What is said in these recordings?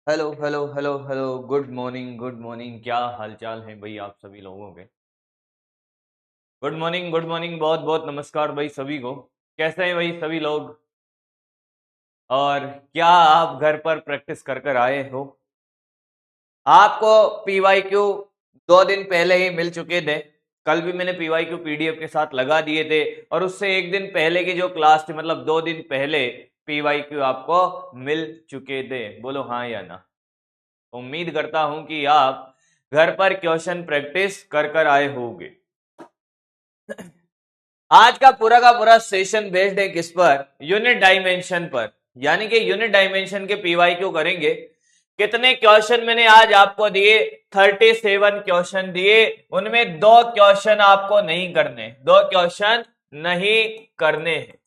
Hello hello hello hello, good morning good morning. क्या हालचाल है भाई आप सभी लोगों के? गुड मॉर्निंग, बहुत बहुत नमस्कार भाई सभी को। कैसे हैं भाई सभी लोग? और क्या आप घर पर प्रैक्टिस कर कर आए हो? आपको पीवाईक्यू 2 दिन पहले ही मिल चुके थे। कल भी मैंने पीवाईक्यू पीडीएफ के साथ लगा दिए थे, और उससे एक दिन पहले की जो क्लास थी, मतलब 2 दिन पहले पीवाईक्यू आपको मिल चुके थे। बोलो हाँ या ना। उम्मीद करता हूं कि आप घर पर क्वेश्चन प्रैक्टिस कर कर आए होंगे। आज का पूरा सेशन बेस्ड है किस पर? यूनिट डायमेंशन पर। यानी कि यूनिट डायमेंशन के पीवाईक्यू करेंगे। कितने क्वेश्चन मैंने आज आपको दिए? 37 क्वेश्चन दिए। उनमें 2 क्वेश्चन आपको नहीं करने, 2 क्वेश्चन नहीं करने हैं।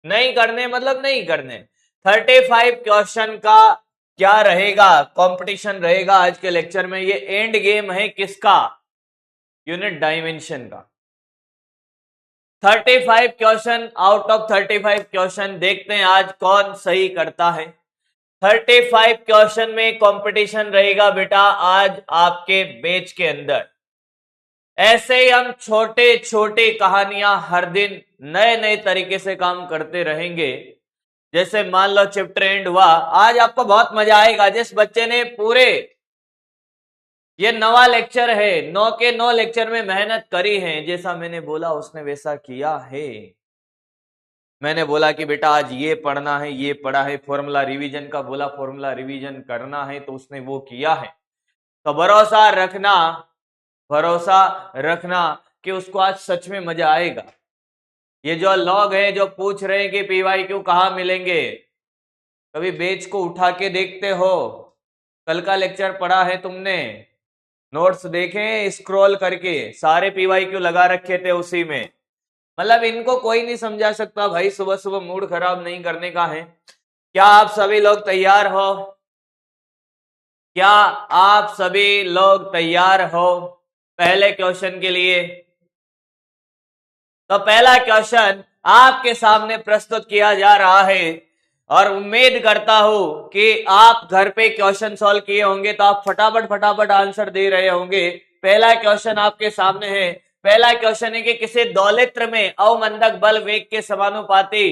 नहीं करने मतलब नहीं करने। 35 क्वेश्चन का क्या रहेगा? कंपटीशन रहेगा आज के लेक्चर में। ये एंड गेम है किसका? यूनिट डायमेंशन का। 35 क्वेश्चन आउट ऑफ 35 क्वेश्चन देखते हैं आज कौन सही करता है। 35 क्वेश्चन में कंपटीशन रहेगा बेटा आज आपके बैच के अंदर। ऐसे ही हम छोटे छोटे कहानियां हर दिन नए नए तरीके से काम करते रहेंगे। जैसे मान लो चैप्टर एंड हुआ, आज आपको बहुत मजा आएगा। जिस बच्चे ने पूरे ये नवा लेक्चर है, 9 के 9 लेक्चर में मेहनत करी है, जैसा मैंने बोला उसने वैसा किया है। मैंने बोला कि बेटा आज ये पढ़ना है, ये पढ़ा है, फॉर्मूला रिवीजन का बोला, फॉर्मूला रिवीजन करना है, तो उसने वो किया है। तो भरोसा रखना, भरोसा रखना कि उसको आज सच में मजा आएगा। ये जो लोग हैं जो पूछ रहे हैं कि पीवाईक्यू कहाँ मिलेंगे, कभी बेच को उठा के देखते हो? कल का लेक्चर पढ़ा है तुमने? नोट्स देखे स्क्रॉल करके? सारे पीवाईक्यू लगा रखे थे उसी में। मतलब इनको कोई नहीं समझा सकता भाई। सुबह सुबह मूड खराब नहीं करने का है। क्या आप सभी लोग तैयार हो? क्या आप सभी लोग तैयार हो पहले क्वेश्चन के लिए? तो पहला क्वेश्चन आपके सामने प्रस्तुत किया जा रहा है, और उम्मीद करता हूं कि आप घर पे क्वेश्चन सॉल्व किए होंगे तो आप फटाफट फटाफट आंसर दे रहे होंगे। पहला क्वेश्चन आपके सामने है। पहला क्वेश्चन है कि किसी दौलित्र में अवमंदक बल वेग के समानुपाती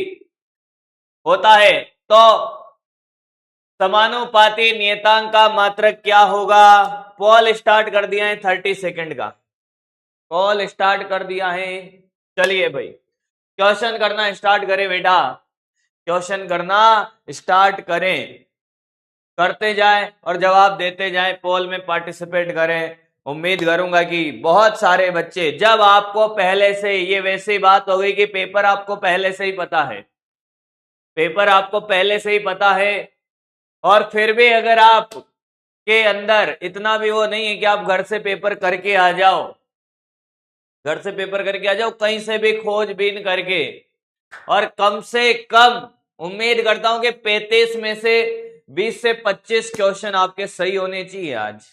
होता है, तो समानुपाती नियतांक का मात्रक क्या होगा? पॉल स्टार्ट कर दिया है 30 सेकंड का। कॉल स्टार्ट कर दिया है। चलिए भाई क्वेश्चन करना स्टार्ट करें बेटा। क्वेश्चन करना स्टार्ट करें। करते जाएं और जवाब देते जाएं। पोल में पार्टिसिपेट करें। उम्मीद करूंगा कि बहुत सारे बच्चे, जब आपको पहले से, ये वैसी बात हो गई कि पेपर आपको पहले से ही पता है, पेपर आपको पहले से ही पता है, और फिर भी अगर आप के अंदर इतना भी वो नहीं है कि आप घर से पेपर करके आ जाओ, घर से पेपर करके आ जाओ कहीं से भी खोजबीन करके, और कम से कम उम्मीद करता हूं कि 35 में से 20 से 25 क्वेश्चन आपके सही होने चाहिए आज।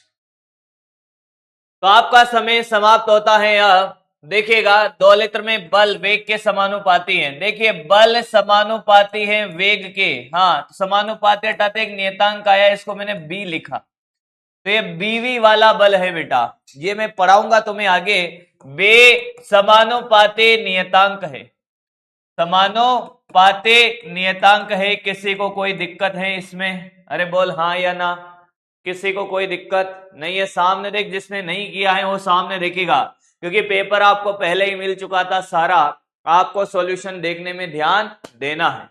तो आपका समय समाप्त होता है अब। देखिएगा दौलित्र में बल वेग के समानुपाती है। देखिए बल समानुपाती है वेग के। हाँ, समानुपाती हटाते एक नियतांक आया, इसको मैंने बी लिखा, तो ये बीवी वाला बल है बेटा। ये मैं पढ़ाऊंगा तुम्हें आगे। वे समानुपाती नियतांक है, समानुपाती नियतांक है। किसी को कोई दिक्कत है इसमें? अरे बोल हाँ या ना। किसी को कोई दिक्कत नहीं है? सामने देख, जिसने नहीं किया है वो सामने देखेगा, क्योंकि पेपर आपको पहले ही मिल चुका था सारा। आपको सॉल्यूशन देखने में ध्यान देना है।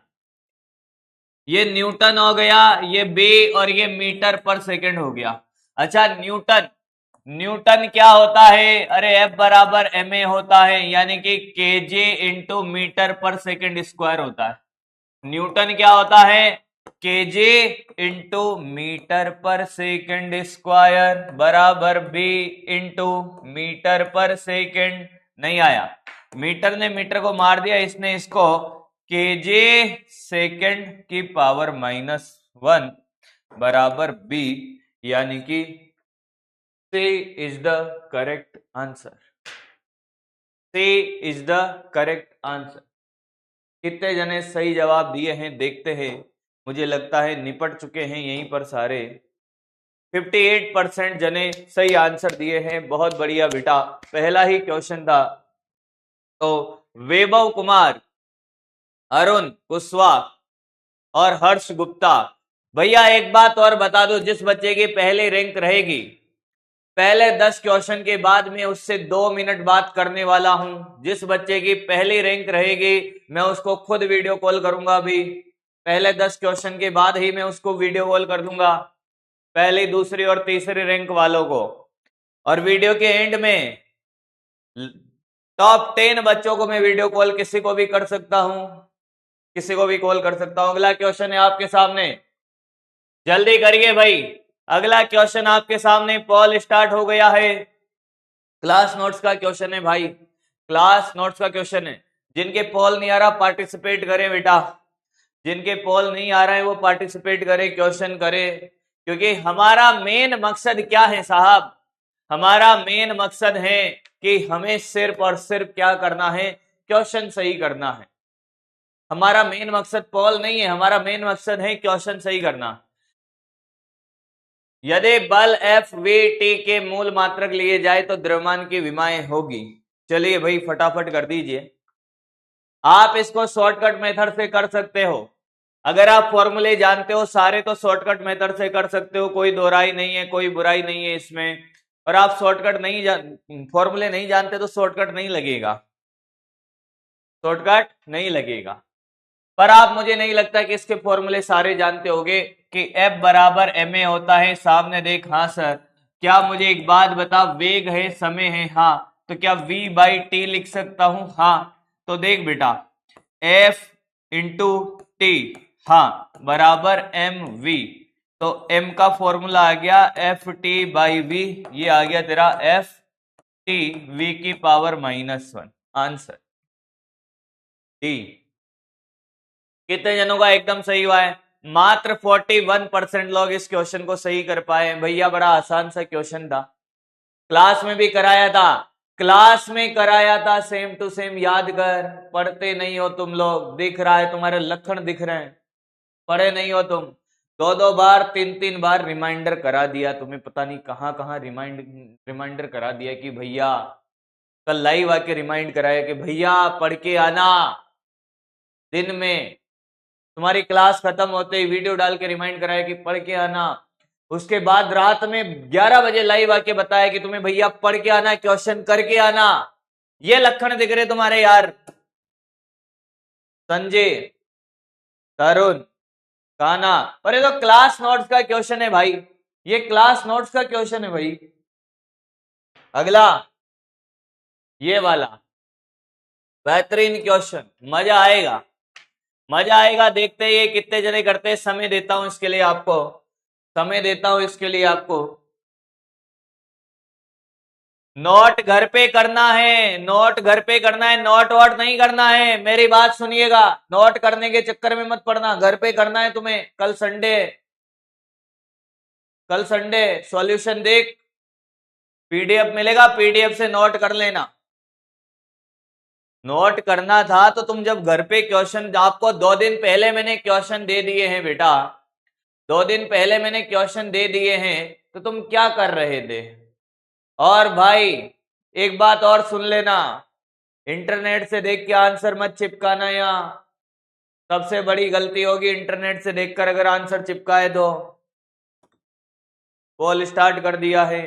ये न्यूटन हो गया, ये बे, और ये मीटर पर सेकंड हो गया। अच्छा न्यूटन, न्यूटन क्या होता है? अरे एफ बराबर एम ए होता है, यानी कि केजे इंटू मीटर पर सेकंड स्क्वायर होता है। न्यूटन क्या होता है? केजे इंटू मीटर पर सेकंड स्क्वायर बराबर बी इंटू मीटर पर सेकंड। नहीं आया, मीटर ने मीटर को मार दिया, इसने इसको केजे सेकंड की पावर -1 बराबर बी, यानी कि C is the correct answer. C is the correct answer. कितने जने सही जवाब दिए हैं देखते हैं। मुझे लगता है निपट चुके हैं यहीं पर सारे। 58% जने सही आंसर दिए हैं, बहुत बढ़िया बेटा। पहला ही क्वेश्चन था। तो वैभव कुमार, अरुण कुशवाहा और हर्ष गुप्ता, भैया एक बात और बता दो, जिस बच्चे की पहली रैंक रहेगी पहले 10 क्वेश्चन के बाद में उससे 2 मिनट बात करने वाला हूं। जिस बच्चे की पहली रैंक रहेगी मैं उसको खुद वीडियो कॉल करूंगा। अभी पहले 10 क्वेश्चन के बाद ही मैं उसको वीडियो कॉल कर दूंगा, पहली दूसरी और तीसरी रैंक वालों को। और वीडियो के एंड में टॉप 10 बच्चों को मैं वीडियो कॉल किसी को भी कर सकता हूं, किसी को भी कॉल कर सकता हूं। अगला क्वेश्चन है आपके सामने, जल्दी करिए भाई। अगला क्वेश्चन आपके सामने, पॉल स्टार्ट हो गया है। क्लास नोट्स का क्वेश्चन है भाई, क्लास नोट्स का क्वेश्चन है। जिनके पॉल नहीं आ रहा पार्टिसिपेट करें बेटा, जिनके पॉल नहीं आ रहा है वो पार्टिसिपेट करें, क्वेश्चन करें। क्योंकि हमारा मेन मकसद क्या है साहब, हमारा मेन मकसद है कि हमें सिर्फ और सिर्फ क्या करना है, क्वेश्चन सही करना है। हमारा मेन मकसद पॉल नहीं है, हमारा मेन मकसद है क्वेश्चन सही करना। यदि बल एफ वी टी के मूल मात्रक लिए जाए तो द्रव्यमान की विमाएं होगी। चलिए भाई फटाफट कर दीजिए। आप इसको शॉर्टकट मेथड से कर सकते हो, अगर आप फॉर्मूले जानते हो सारे तो शॉर्टकट मेथड से कर सकते हो, कोई दोहराई नहीं है, कोई बुराई नहीं है इसमें। और आप शॉर्टकट नहीं फॉर्मूले नहीं जानते तो शॉर्टकट नहीं लगेगा, शॉर्टकट नहीं लगेगा। पर आप, मुझे नहीं लगता कि इसके फॉर्मूले सारे जानते होगे कि F बराबर ma होता है। सामने देख, हाँ सर। क्या मुझे एक बात बता, वेग है समय है, हाँ, तो क्या v बाई टी लिख सकता हूं? हाँ, तो देख बेटा F इंटू टी, हाँ, बराबर mv। तो m का फॉर्मूला आ गया एफ टी बाई वी, ये आ गया तेरा एफ टी v की पावर -1। Answer D. कितने जनों का एकदम सही हुआ है? मात्र 41% लोग इस क्वेश्चन को सही कर पाए। भैया बड़ा आसान सा क्वेश्चन था, क्लास में भी कराया था, क्लास में कराया था, सेम टू सेम। याद कर, पढ़ते नहीं हो तुम लोग, दिख रहा है तुम्हारे लक्षण दिख रहे हैं, पढ़े नहीं हो तुम। 2-2 बार 3-3 बार रिमाइंडर करा दिया तुम्हें, पता नहीं कहां कहां रिमाइंडर करा दिया कि भैया, कल लाइव आके रिमाइंड कराया कि भैया पढ़ के आना। दिन में तुम्हारी क्लास खत्म होते ही वीडियो डाल के रिमाइंड कराया कि पढ़ के आना। उसके बाद रात में 11 बजे लाइव आके बताया कि तुम्हें भैया पढ़ के आना, क्वेश्चन करके आना। ये लक्षण दिख रहे तुम्हारे यार, संजय, तरुण, काना। पर ये तो क्लास नोट्स का क्वेश्चन है भाई, ये क्लास नोट्स का क्वेश्चन है भाई। अगला ये वाला बेहतरीन क्वेश्चन, मजा आएगा, मजा आएगा। देखते हैं ये कितने जने करते हैं। समय देता हूं इसके लिए आपको, समय देता हूं इसके लिए आपको। नोट घर पे करना है, नोट घर पे करना है, नोट वोट नहीं करना है। मेरी बात सुनिएगा, नोट करने के चक्कर में मत पड़ना, घर पे करना है तुम्हें। कल संडे, कल संडे सॉल्यूशन देख, पीडीएफ मिलेगा, पीडीएफ से नोट कर लेना। नोट करना था तो तुम जब घर पे क्वेश्चन, आपको 2 दिन पहले मैंने क्वेश्चन दे दिए हैं बेटा, 2 दिन पहले मैंने क्वेश्चन दे दिए हैं, तो तुम क्या कर रहे थे? और भाई एक बात और सुन लेना, इंटरनेट से देख के आंसर मत चिपकाना। यहां सबसे बड़ी गलती होगी इंटरनेट से देखकर अगर आंसर चिपकाए तो। कॉल स्टार्ट कर दिया है,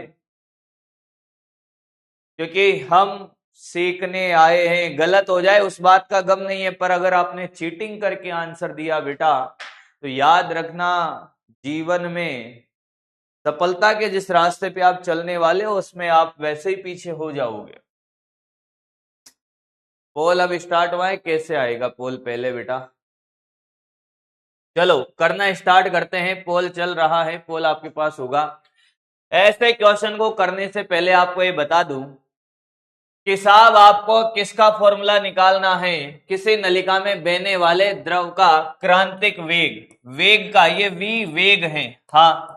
क्योंकि हम सीखने आए हैं। गलत हो जाए उस बात का गम नहीं है, पर अगर आपने चीटिंग करके आंसर दिया बेटा, तो याद रखना जीवन में सफलता के जिस रास्ते पे आप चलने वाले हो उसमें आप वैसे ही पीछे हो जाओगे। पोल अब स्टार्ट हुआ है, कैसे आएगा पोल पहले बेटा? चलो करना स्टार्ट करते हैं। पोल चल रहा है, पोल आपके पास होगा। ऐसे क्वेश्चन को करने से पहले आपको ये बता दूं कि साहब आपको किसका फॉर्मूला निकालना है, किसी नलिका में बहने वाले द्रव का क्रांतिक वेग, वेग का, ये वी वेग है, हाँ,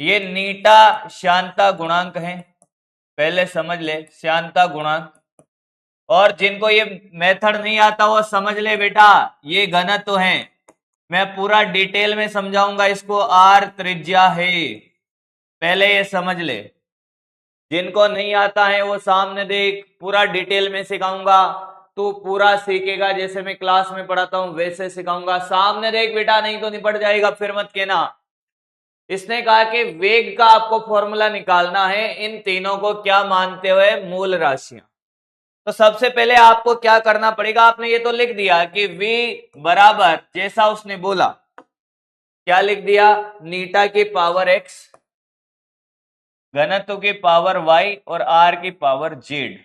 ये नीटा श्यानता गुणांक है, पहले समझ ले, श्यानता गुणांक। और जिनको ये मेथड नहीं आता वो समझ ले बेटा, ये घनत्व है, मैं पूरा डिटेल में समझाऊंगा इसको। आर त्रिज्या है, पहले ये समझ ले। जिनको नहीं आता है वो सामने देख, पूरा डिटेल में सिखाऊंगा, तू पूरा सीखेगा। जैसे मैं क्लास में पढ़ाता हूं वैसे सिखाऊंगा। सामने देख बेटा, नहीं तो निपट जाएगा फिर मत कहना। इसने कहा कि वेग का आपको फॉर्मूला निकालना है, इन तीनों को क्या मानते हुए, मूल राशियां। तो सबसे पहले आपको क्या करना पड़ेगा, आपने ये तो लिख दिया कि v बराबर, जैसा उसने बोला, क्या लिख दिया, नीटा की पावर x, घनत्व की पावर y और r की पावर z।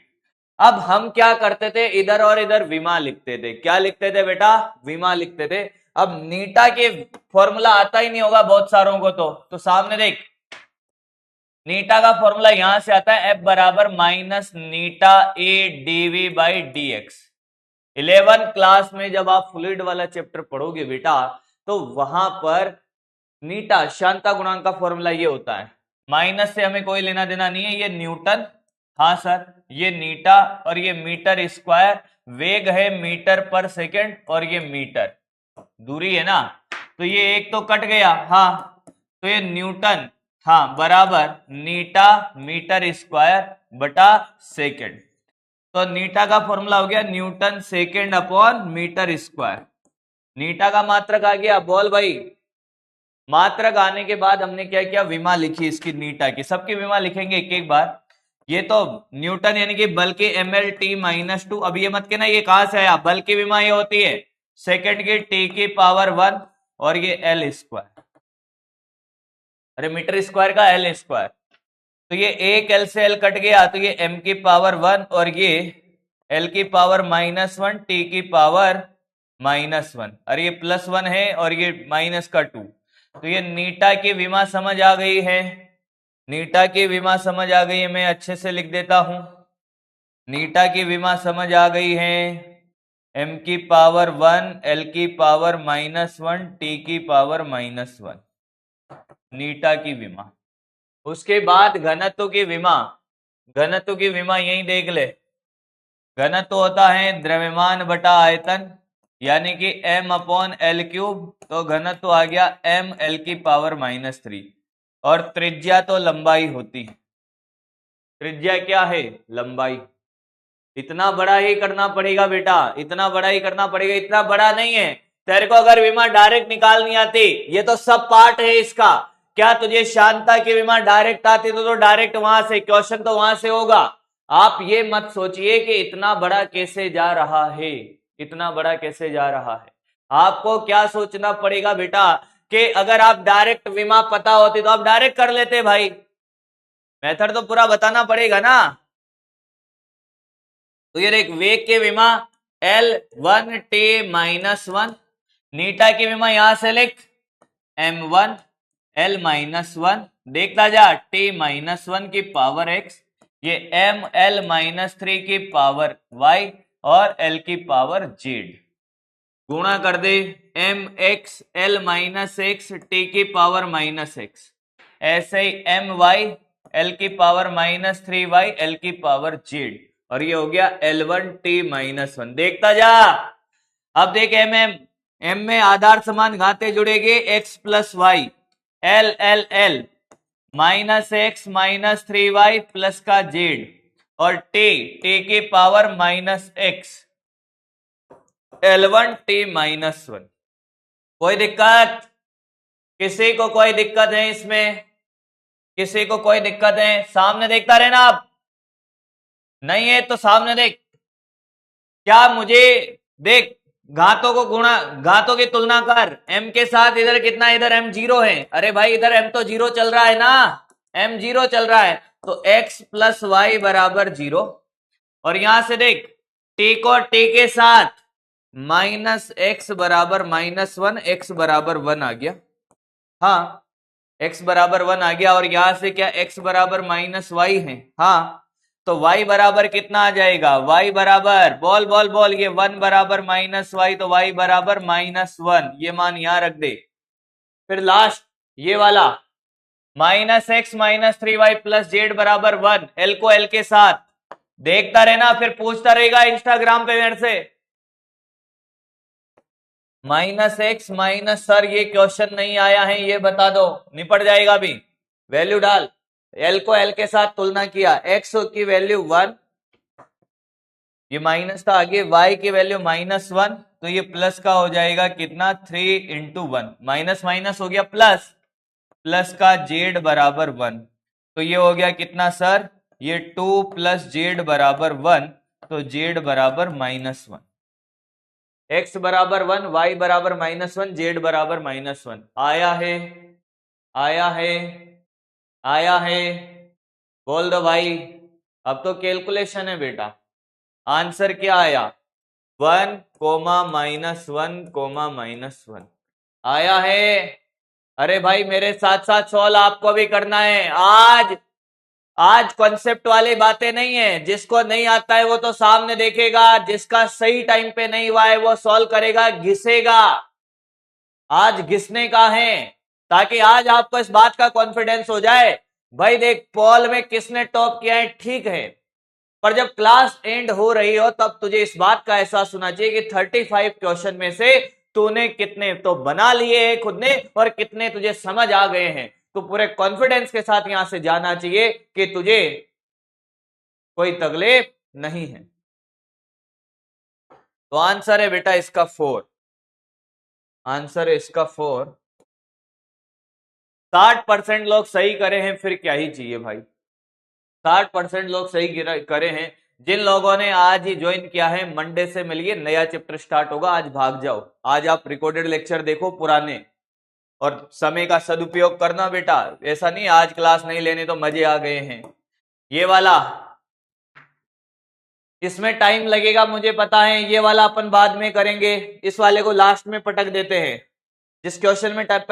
अब हम क्या करते थे, इधर और इधर विमा लिखते थे। क्या लिखते थे बेटा, विमा लिखते थे। अब नीटा के फॉर्मूला आता ही नहीं होगा बहुत सारों को, तो सामने देख, नीटा का फॉर्मूला यहां से आता है, F बराबर माइनस नीटा A DV by D X. 11 class में जब आप फ्लूइड वाला चैप्टर पढ़ोगे बेटा, तो वहां पर नीटा शांता गुणांक का फॉर्मूला ये होता है। माइनस से हमें कोई लेना देना नहीं है, ये न्यूटन, हाँ सर, ये नीटा और ये मीटर स्क्वायर, वेग है मीटर पर सेकेंड और ये मीटर, दूरी है ना, तो ये एक तो कट गया, हाँ, तो ये न्यूटन, हाँ, बराबर नीटा मीटर स्क्वायर बटा सेकेंड। तो नीटा का फॉर्मूला हो गया newton second upon metre square. नीटा का मात्रक आ गया, बोल भाई। मात्रक आने के बाद हमने क्या किया, विमा लिखी इसकी, नीटा की। सबकी विमा लिखेंगे एक एक बार। ये तो न्यूटन यानी कि बल के ml/t-2। अब ये मत कहना ये कहां से आया, बल की विमा ये होती है सेकंड की t की पावर 1 और ये l स्क्वायर, अरे मीटर स्क्वायर का l स्क्वायर। तो ये एक l से l कट गया, तो ये m की पावर 1 और ये l की पावर -1, t की पावर -1, और ये +1 है और ये माइनस का 2। तो ये नीटा की विमा समझ आ गई है, नीटा की विमा समझ आ गई है। मैं अच्छे से लिख देता हूं, नीटा की विमा समझ आ गई है, m की पावर 1, l की पावर -1, t की पावर -1, नीटा की विमा। उसके बाद घनत्व की विमा, घनत्व की विमा यही देख ले। घनत्व होता है द्रव्यमान बटा आयतन, यानी कि m अपॉन एल क्यूब। तो घनत्व आ गया m l की पावर -3, और त्रिज्या तो लंबाई होती है। त्रिज्या क्या है, लंबाई। इतना बड़ा ही करना पड़ेगा बेटा, इतना बड़ा ही करना पड़ेगा, इतना बड़ा नहीं है। तेरे को अगर विमा डायरेक्ट निकालनी आती, ये तो सब पार्ट है इसका। क्या तुझे शांता की विमा डायरेक्ट आती तो डायरेक्ट वहां से क्वेश्चन तो वहां से होगा। आप ये मत सोचिए कि इतना बड़ा कैसे जा रहा है, इतना बड़ा कैसे जा रहा है। आपको क्या सोचना पड़ेगा बेटा, कि अगर आप डायरेक्ट विमा पता होती तो आप डायरेक्ट कर लेते भाई। मेथड तो पूरा बताना पड़ेगा ना। तो ये देख, वेग के विमा L1t-1, नीटा की विमा यहां से लिख m1 l-1, देखता जा t-1 की पावर x, ये ml-3 की पावर y और l की पावर z। गुणा कर दे mx l-x t की पावर -x, ऐसे ही my l की पावर -3y l की पावर z, और ये हो गया L1t-1। देखता जा। अब देख m में आधार समान घाते जुड़ेंगे, x plus Y, l -x -3y plus का z, और t की पावर -x, L1t-1। कोई दिक्कत, किसी को कोई दिक्कत है इसमें, किसी को कोई दिक्कत है? सामने देखता रहना आप, नहीं है तो सामने देख। क्या मुझे देख, घातों को गुणा, घातों की तुलना कर m के साथ, इधर कितना, इधर m 0 है। अरे भाई इधर m तो 0 चल रहा है ना, m 0 चल रहा है, तो x प्लस वाई बराबर 0। और यहां से देख, t को t के साथ -x बराबर -1, x बराबर 1 आ गया, हाँ, x बराबर 1 आ गया। और यहां से क्या, x बराबर -y है, हाँ, तो y बराबर कितना आ जाएगा, y बराबर, बोल बोल बोल, ये 1 बराबर -y, तो y बराबर -1, ये मान यहां रख दे। फिर लास्ट ये वाला -x -3y प्लस z बराबर 1, l को l के साथ, देखता रहना, फिर पूछता रहेगा इंस्टाग्राम पे मेरे से। -x माइनस, सर ये क्वेश्चन नहीं आया है, ये बता दो, निपट जाएगा अभी। वैल्यू डाल, l को l के साथ तुलना किया, x की वैल्यू 1, ये माइनस था, आगे y की वैल्यू -1, तो ये प्लस का हो जाएगा कितना, 3 × 1, माइनस माइनस हो गया प्लस, प्लस का z बराबर 1, तो ये हो गया कितना सर, ये 2 + z बराबर 1, तो z बराबर -1, x बराबर 1, y बराबर -1, z बराबर -1। आया है, आया है, आया है, बोल दो भाई। अब तो कैलकुलेशन है बेटा। आंसर क्या आया, 1, -1, -1 आया है। अरे भाई मेरे साथ साथ सॉल्व आपको भी करना है। आज कॉन्सेप्ट वाली बातें नहीं है, जिसको नहीं आता है वो तो सामने देखेगा, जिसका सही टाइम पे नहीं हुआ है वो सॉल्व करेगा, घिसेगा। आज घिसने का है, ताकि आज आपको इस बात का कॉन्फिडेंस हो जाए, भाई देख पोल में किसने टॉप किया है, ठीक है, पर जब क्लास एंड हो रही हो तब तुझे इस बात का एहसास होना चाहिए कि 35 क्वेश्चन में से तूने कितने तो बना लिए हैं खुद ने और कितने तुझे समझ आ गए हैं। तो पूरे कॉन्फिडेंस के साथ यहां से जाना चाहिए कि तुझे कोई तकलीफ नहीं है। तो आंसर है बेटा इसका 4, आंसर है इसका 4। 60% लोग सही करे हैं, फिर क्या ही चाहिए भाई। 60% लोग सही करे हैं। जिन लोगों ने आज ही ज्वाइन किया है, मंडे से मिलिए, नया चैप्टर स्टार्ट होगा, आज भाग जाओ। आज आप रिकॉर्डेड लेक्चर देखो पुराने, और समय का सदुपयोग करना बेटा। ऐसा नहीं आज क्लास नहीं लेने तो मजे आ गए हैं, ये वाला इसमें टाइम लगेगा मुझे पता है, ये वाला अपन बाद में करेंगे, इस वाले को लास्ट में पटक देते हैं। जिस क्वेश्चन में टाइम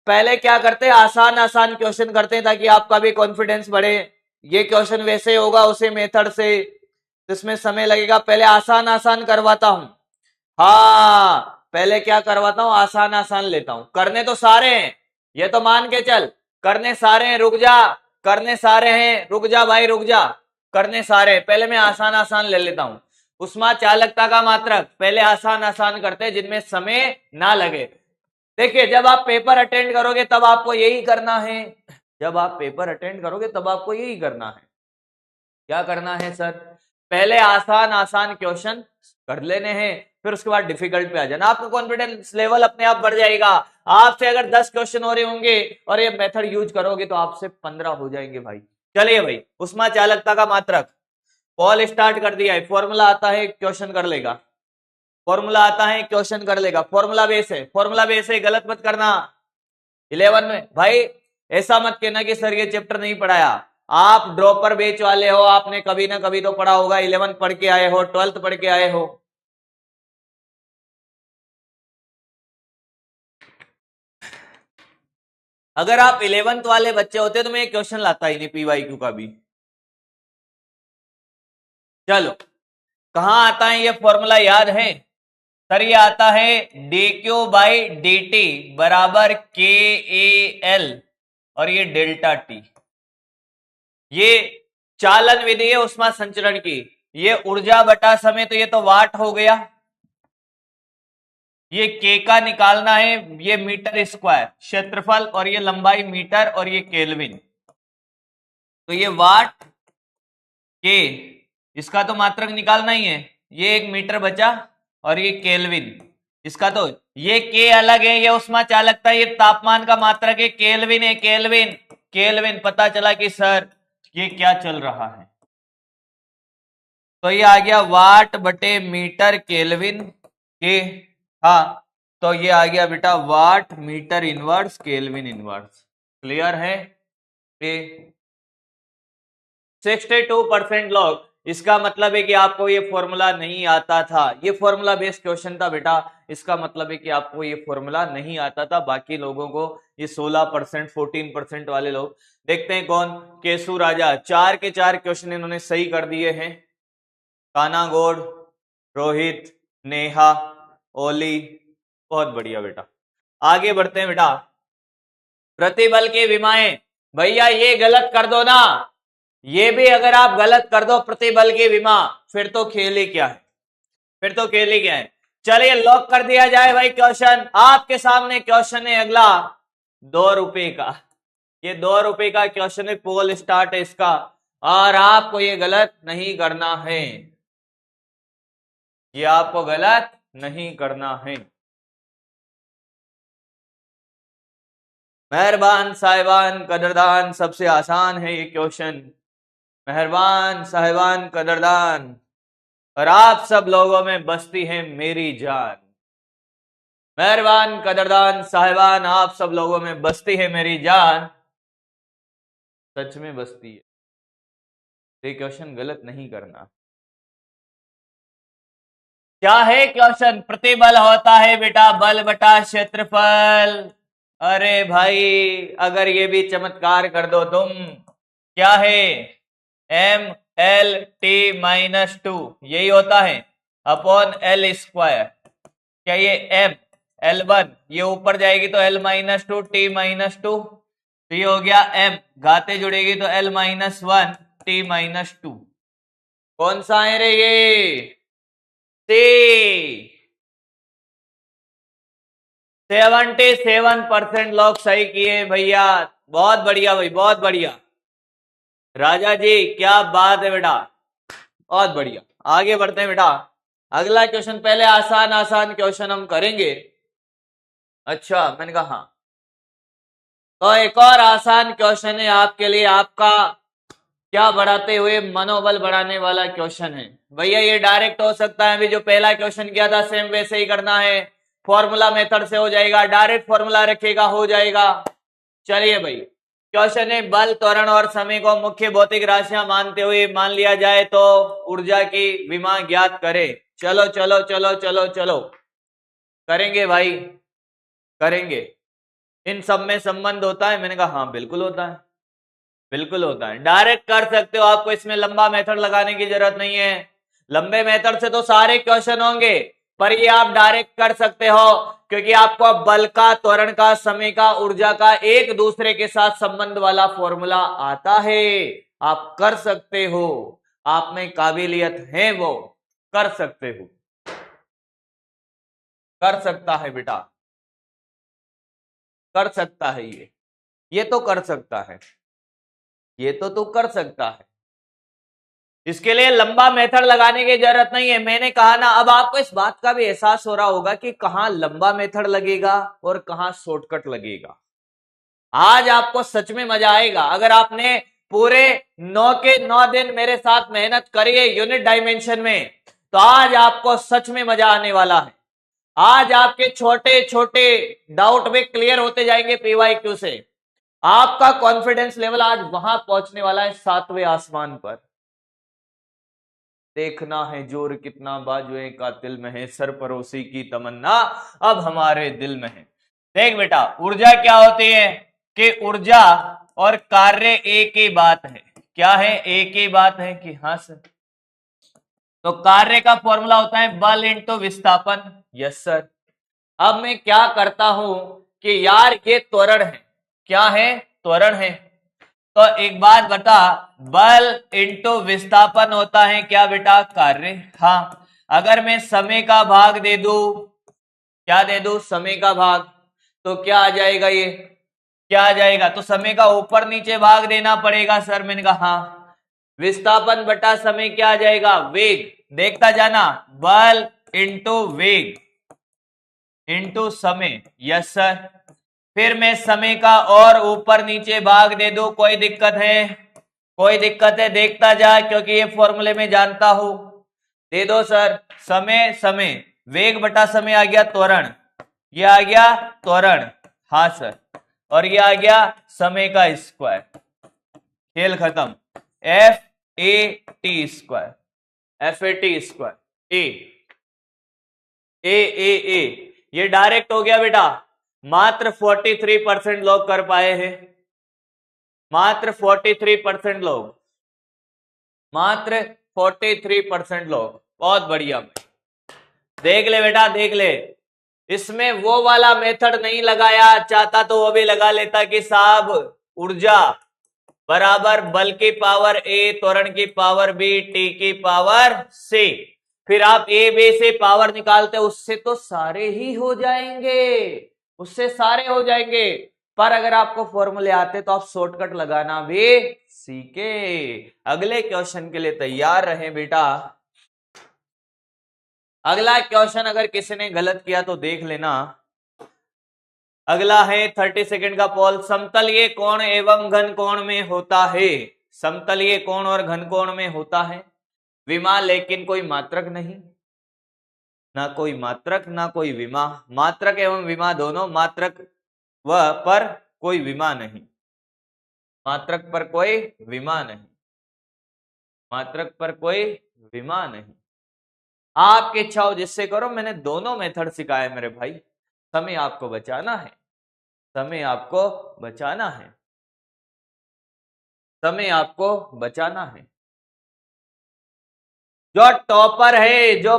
पहले क्या करते हैं, आसान आसान क्वेश्चन करते हैं ताकि आपका भी कॉन्फिडेंस बढ़े। ये क्वेश्चन वैसे होगा उसे मेथड से, इसमें समय लगेगा, पहले आसान आसान करवाता हूं। हाँ पहले क्या करवाता हूं, आसान आसान लेता हूं। करने तो सारे हैं, ये तो मान के चल, करने सारे हैं, रुक जा, करने सारे हैं, रुक जा भाई रुक जा, करने सारे हैं। पहले मैं आसान आसान ले लेता हूं। उष्मा चालकता का मात्रक पहले आसान आसान करते हैं, जिनमें समय ना लगे। देखिए जब आप पेपर अटेंड करोगे तब आपको यही करना है, जब आप पेपर अटेंड करोगे तब आपको यही करना है। क्या करना है सर, पहले आसान आसान क्वेश्चन कर लेने हैं, फिर उसके बाद डिफिकल्ट पे आ जाना। आपका कॉन्फिडेंस लेवल अपने आप बढ़ जाएगा। आपसे अगर 10 क्वेश्चन हो रहे होंगे और ये मेथड यूज करोगे तो आपसे 15 हो जाएंगे भाई। चलिए भाई, उष्मा चालकता का मात्रक कॉल स्टार्ट कर दिया है। फॉर्मूला आता है, क्वेश्चन कर लेगा, फॉर्मूला आता है, क्वेश्चन कर लेगा। फॉर्मूला बेस है, फॉर्मूला बेस है, गलत मत करना। 11 में भाई ऐसा मत कहना कि सर ये चैप्टर नहीं पढ़ाया। आप ड्रॉपर बैच वाले हो, आपने कभी ना कभी तो पढ़ा होगा, 11th पढ़ के आए हो, 12th पढ़ के आए हो। अगर आप 11th वाले बच्चे होते तो मैं क्वेश्चन लाता ही नहीं PYQ का भी। चलो कहां आता है ये फॉर्मूला, याद है सर? ये आता है dq/dt बराबर KAL और ये डेल्टा टी। ये चालन विधि है उष्मा संचरण की। ये ऊर्जा बटा समय, तो ये तो वाट हो गया। ये के का निकालना है, ये मीटर स्क्वायर क्षेत्रफल, और ये लंबाई मीटर, और ये केल्विन, तो ये वाट के, इसका तो मात्रक निकालना ही है। ये 1 मीटर बचा, और ये केल्विन, इसका तो ये के अलग है, ये उष्मा चालकता, ये तापमान का मात्रक है, केल्विन है, केल्विन। केल्विन पता चला कि सर ये क्या चल रहा है, तो ये आ गया वाट बटे मीटर केल्विन के। हाँ तो ये आ गया बेटा watt metre inverse kelvin inverse. Clear है? 62% लोग, इसका मतलब है कि आपको ये फॉर्मूला नहीं आता था। ये फॉर्मूला बेस्ड क्वेश्चन था बेटा, इसका मतलब है कि आपको ये फॉर्मूला नहीं आता था। बाकी लोगों को ये 16%, 14% वाले लोग, देखते हैं कौन। केसु राजा, 4 के 4 क्वेश्चन इन्होंने सही कर दिए हैं। काना गौड़, रोहित, नेहा, ओली, बहुत बढ़िया बेटा। आगे बढ़ते हैं बेटा। प्रतिबल की विमाएं, भैया ये गलत कर दो ना, ये भी अगर आप गलत कर दो प्रतिबल की विमा, फिर तो खेल ही क्या है, फिर तो खेल ही क्या है। चलिए लॉक कर दिया जाए भाई क्वेश्चन। आपके सामने क्वेश्चन है अगला 2 रुपए का। ये 2 रुपए का क्वेश्चन है, पोल स्टार्ट है इसका, और आपको ये गलत नहीं करना है, ये आपको गलत नहीं करना है। मेहरबान साहिबान कदरदान, सबसे आसान है ये क्वेश्चन। मेहरबान साहिबान कदरदान, और आप सब लोगों में बसती है मेरी जान। मेहरबान कदरदान साहिबान, आप सब लोगों में बसती है मेरी जान, सच में बसती है। ये क्वेश्चन गलत नहीं करना। क्या है क्वेश्चन? प्रतिबल होता है बेटा बल बटा क्षेत्रफल। अरे भाई अगर ये भी चमत्कार कर दो तुम, क्या है? एम एल टी माइनस 2 यही होता है अपॉन एल स्क्वायर। क्या ये एम L1 ये ऊपर जाएगी तो L माइनस 2 टी माइनस 2, तो ये हो गया M, घाते जुड़ेगी तो L माइनस 1 टी माइनस 2। कौन सा है रे ये? 77% लोग सही किए भैया, बहुत बढ़िया भाई, बहुत बढ़िया। राजा जी क्या बात है बेटा, बहुत बढ़िया। आगे बढ़ते हैं बेटा, अगला क्वेश्चन। पहले आसान आसान क्वेश्चन हम करेंगे। अच्छा मैंने कहा हाँ, तो एक और आसान क्वेश्चन है आपके लिए, आपका क्या बढ़ाते हुए मनोबल बढ़ाने वाला क्वेश्चन है भैया। ये डायरेक्ट हो सकता है, अभी जो पहला क्वेश्चन किया था सेम वैसे ही करना है, फॉर्मूला मेथड से हो जाएगा, डायरेक्ट फॉर्मूला रखेगा हो जाएगा। चलिए भाई, क्वेश्चन है बल त्वरण और समय को मुख्य भौतिक राशियां मानते हुए मान लिया जाए तो ऊर्जा की विमा ज्ञात करें। चलो चलो चलो चलो चलो करेंगे भाई, करेंगे। इन सब में संबंध होता है? मैंने कहा हाँ बिल्कुल होता है, बिल्कुल होता है। डायरेक्ट कर सकते हो, आपको इसमें लंबा मेथड लगाने की जरूरत नहीं है। लंबे मेथड से तो सारे क्वेश्चन होंगे, पर ये आप डायरेक्ट कर सकते हो क्योंकि आपको बल का, त्वरण का, समय का, ऊर्जा का एक दूसरे के साथ संबंध वाला फॉर्मूला आता है। आप कर सकते हो, आप में काबिलियत है, वो कर सकते हो, कर सकता है बेटा, कर सकता है। ये तो कर सकता है, ये तो तू कर सकता है। इसके लिए लंबा मेथड लगाने की जरूरत नहीं है। मैंने कहा ना, अब आपको इस बात का भी एहसास हो रहा होगा कि कहां लंबा मेथड लगेगा और कहां शॉर्टकट लगेगा। आज आपको सच में मजा आएगा अगर आपने पूरे 9 के 9 दिन मेरे साथ मेहनत करी है यूनिट डायमेंशन में, तो आज आपको सच में मजा आने वाला है। आज आपके छोटे छोटे डाउट भी क्लियर होते जाएंगे PYQ से। आपका कॉन्फिडेंस लेवल आज वहां पहुंचने वाला है 7वें आसमान पर। देखना है जोर कितना बाजुए का दिल में है, सरपरोसी की तमन्ना अब हमारे दिल में है। देख बेटा, ऊर्जा क्या होती है कि ऊर्जा और कार्य एक ही बात है। क्या है? एक ही बात है कि हाँ सर। तो कार्य का फॉर्मूला होता है बल इंटू विस्थापन। Yes sir. अब मैं क्या करता हूं कि यार ये त्वरण है, क्या है? त्वरण है। तो एक बात बता, बल इंटू विस्थापन होता है क्या बेटा? कार्य। हाँ, अगर मैं समय का भाग दे दूं, क्या दे दूं? समय का भाग, तो क्या आ जाएगा? ये क्या आ जाएगा? तो समय का ऊपर नीचे भाग देना पड़ेगा सर। मैंने कहा हाँ। विस्थापन बटा समय क्या आ जाएगा? वेग। देखता जाना, बल इंटू वेग इंटू समय। Yes sir. फिर मैं समय का और ऊपर नीचे भाग दे दूं, कोई दिक्कत है? कोई दिक्कत है? देखता जा, क्योंकि ये फॉर्मूले में जानता हूं। दे दो सर। समय समय, वेग बटा समय आ गया त्वरण, ये आ गया त्वरण। हाँ सर। और ये आ गया समय का स्क्वायर। खेल खत्म। FAT square, FAT square. ए ये डायरेक्ट हो गया बेटा। मात्र 43% लोग कर पाए हैं, मात्र 43% लोग, मात्र 43% लोग। बहुत बढ़िया। देख ले बेटा, देख ले। इसमें वो वाला मेथड नहीं लगाया, चाहता तो वो भी लगा लेता कि साहब ऊर्जा बराबर बल की पावर A, त्वरण की पावर B, T की पावर C। फिर आप ए बे से पावर निकालते हो, उससे तो सारे ही हो जाएंगे, उससे सारे हो जाएंगे। पर अगर आपको फॉर्मूले आते तो आप शॉर्टकट लगाना भी सीखे। अगले क्वेश्चन के लिए तैयार रहे बेटा। अगला क्वेश्चन अगर किसी ने गलत किया तो देख लेना। अगला है 30 सेकंड का पोल। समतलीय कोण एवं घन कोण में होता है, समतलीय कोण और घन कोण में होता है विमा, लेकिन कोई मात्रक नहीं, ना कोई मात्रक ना कोई विमा। मात्रक एवं विमा दोनों, मात्रक व पर कोई विमा नहीं, मात्रक पर कोई विमा नहीं, मात्रक पर कोई विमा नहीं। आपकी इच्छा हो जिससे करो, मैंने दोनों मेथड सिखाए मेरे भाई। समय आपको बचाना है, समय आपको बचाना है, समय आपको बचाना है। जो टॉपर है, जो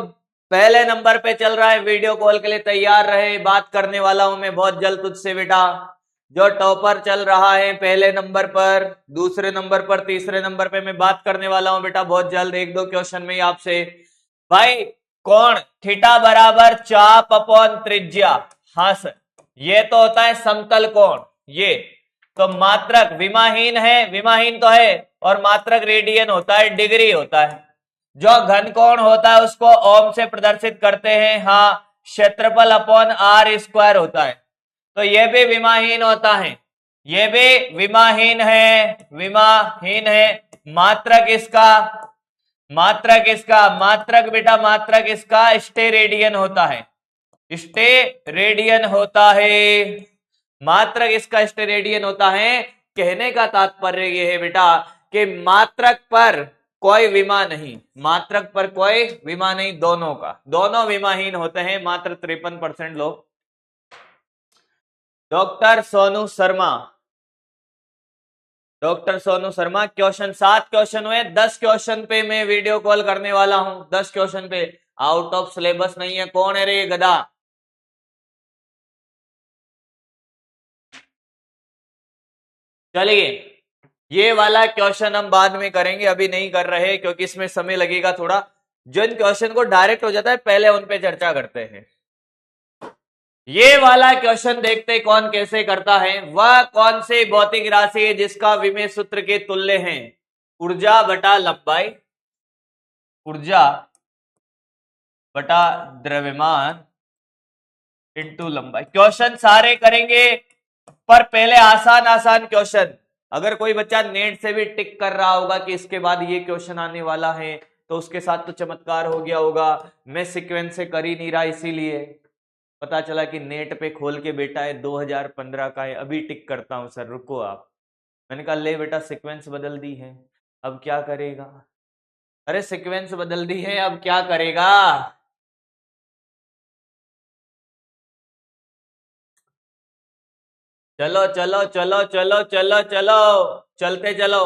पहले नंबर पे चल रहा है, वीडियो कॉल के लिए तैयार रहे, बात करने वाला हूं मैं बहुत जल्द तुझसे बेटा। जो टॉपर चल रहा है पहले नंबर पर, दूसरे नंबर पर, तीसरे नंबर पे मैं बात करने वाला हूं बेटा बहुत जल्द, एक दो क्वेश्चन में ही आपसे। भाई कोण थीटा बराबर चाप अपॉन त्रिज्या, हाँ सर, ये तो होता है समतल कोण। ये तो मात्रक विमाहीन है, विमाहीन तो है, और मात्रक रेडियन होता है, डिग्री होता है। जो घन कोण होता है उसको ओम से प्रदर्शित करते हैं, हाँ, क्षेत्रफल अपॉन आर स्क्वायर होता है। तो ये भी विमाहीन होता है, ये भी विमाहीन है, विमाहीन है। मात्रक इसका, मात्रक इसका, मात्रक बेटा मात्रक इसका स्टेरेडियन होता है, स्टेरेडियन होता है, मात्रक इसका स्टेरेडियन होता है। कहने का तात्पर्य यह है बेटा कि मात्रक पर कोई विमा नहीं, मात्रक पर कोई विमा नहीं, दोनों का, दोनों विमाहीन होते हैं, मात्र 53% लोग। Doctor Sonu Sharma, doctor Sonu Sharma, question 7 question हुए, 10 क्वेश्चन पे मैं वीडियो कॉल करने वाला हूं, 10 क्वेश्चन पे। आउट ऑफ सिलेबस नहीं है। कौन है रे ये गधा? चलिए ये वाला क्वेश्चन हम बाद में करेंगे, अभी नहीं कर रहे क्योंकि इसमें समय लगेगा थोड़ा। जिन क्वेश्चन को डायरेक्ट हो जाता है पहले उन पे चर्चा करते हैं। ये वाला क्वेश्चन देखते कौन कैसे करता है। वह कौन सी भौतिक राशि है जिसका विमेय सूत्र के तुल्य है ऊर्जा बटा लंबाई, ऊर्जा बटा द्रव्यमान इंटू लंबाई। क्वेश्चन सारे करेंगे पर पहले आसान आसान क्वेश्चन। अगर कोई बच्चा नेट से भी टिक कर रहा होगा कि इसके बाद ये क्वेश्चन आने वाला है तो उसके साथ तो चमत्कार हो गया होगा। मैं सीक्वेंस से कर ही नहीं रहा, इसीलिए पता चला कि नेट पे खोल के बेटा है 2015 का है, अभी टिक करता हूं सर रुको आप। मैंने कहा ले बेटा सीक्वेंस बदल दी है, अब क्या करेगा? अरे सीक्वेंस बदल दी है, अब क्या करेगा? चलो चलो चलो चलो चलो चलो चलते चलो।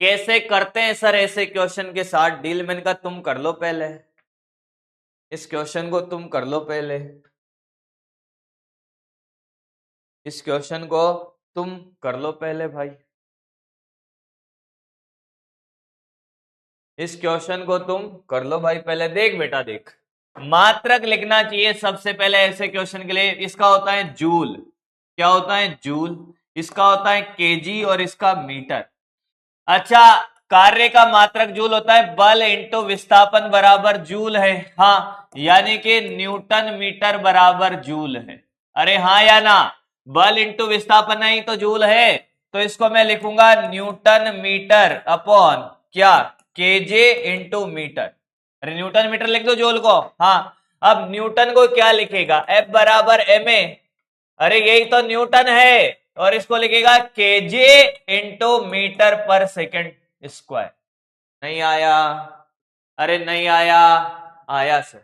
कैसे करते हैं सर ऐसे क्वेश्चन के साथ डील? मैंने कहा तुम कर लो पहले, इस क्वेश्चन को तुम कर लो पहले, इस क्वेश्चन को तुम कर लो पहले भाई, इस क्वेश्चन को तुम कर लो भाई पहले। देख बेटा देख, मात्रक लिखना चाहिए सबसे पहले ऐसे क्वेश्चन के लिए। इसका होता है जूल, क्या होता है? जूल। इसका होता है केजी और इसका मीटर। अच्छा, कार्य का मात्रक जूल होता है, बल इंटू विस्थापन बराबर जूल है, हाँ, यानी कि न्यूटन मीटर बराबर जूल है। अरे हाँ या ना? बल इंटू विस्थापन नहीं तो जूल है, तो इसको मैं लिखूंगा न्यूटन मीटर अपॉन क्या? KJ into metre. अरे न्यूटन मीटर लिख दो जूल को, हाँ। अब न्यूटन को क्या लिखेगा? एफ बराबर एम ए, अरे यही तो न्यूटन है, और इसको लिखेगा केजे इंटू मीटर पर सेकंड स्क्वायर। नहीं आया? अरे नहीं आया? आया सर,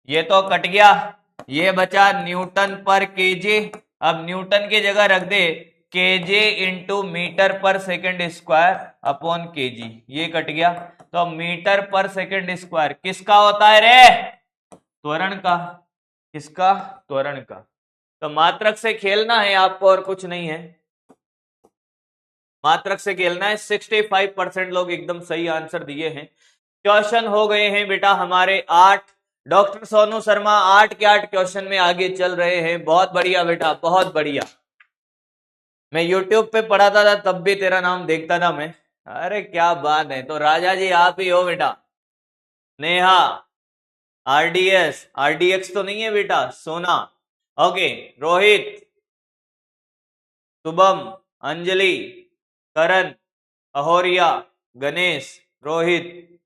ये तो कट गया, ये बचा न्यूटन पर केजे। अब न्यूटन की जगह रख दे केजे इंटू मीटर पर सेकंड स्क्वायर अपॉन केजी, ये कट गया। तो मीटर पर सेकंड स्क्वायर किसका होता है रे? त्वरण का। किसका? त्वरण का। तो मात्रक से खेलना है आपको और कुछ नहीं है, मात्रक से खेलना है। 65% लोग एकदम सही आंसर दिए हैं। क्वेश्चन हो गए हैं बेटा हमारे 8। डॉक्टर सोनू शर्मा 8 के 8 क्वेश्चन में आगे चल रहे हैं। बहुत बढ़िया बेटा, बहुत बढ़िया। मैं YouTube पे पढ़ाता था तब भी तेरा नाम देखता था मैं। अरे क्या बात है, तो राजा जी आप ही हो बेटा। नेहा, आरडीएस, आरडीएक्स तो नहीं है बेटा, सोना। ओके, रोहित, शुभम, अंजलि, करण, अहोरिया, गणेश, रोहित,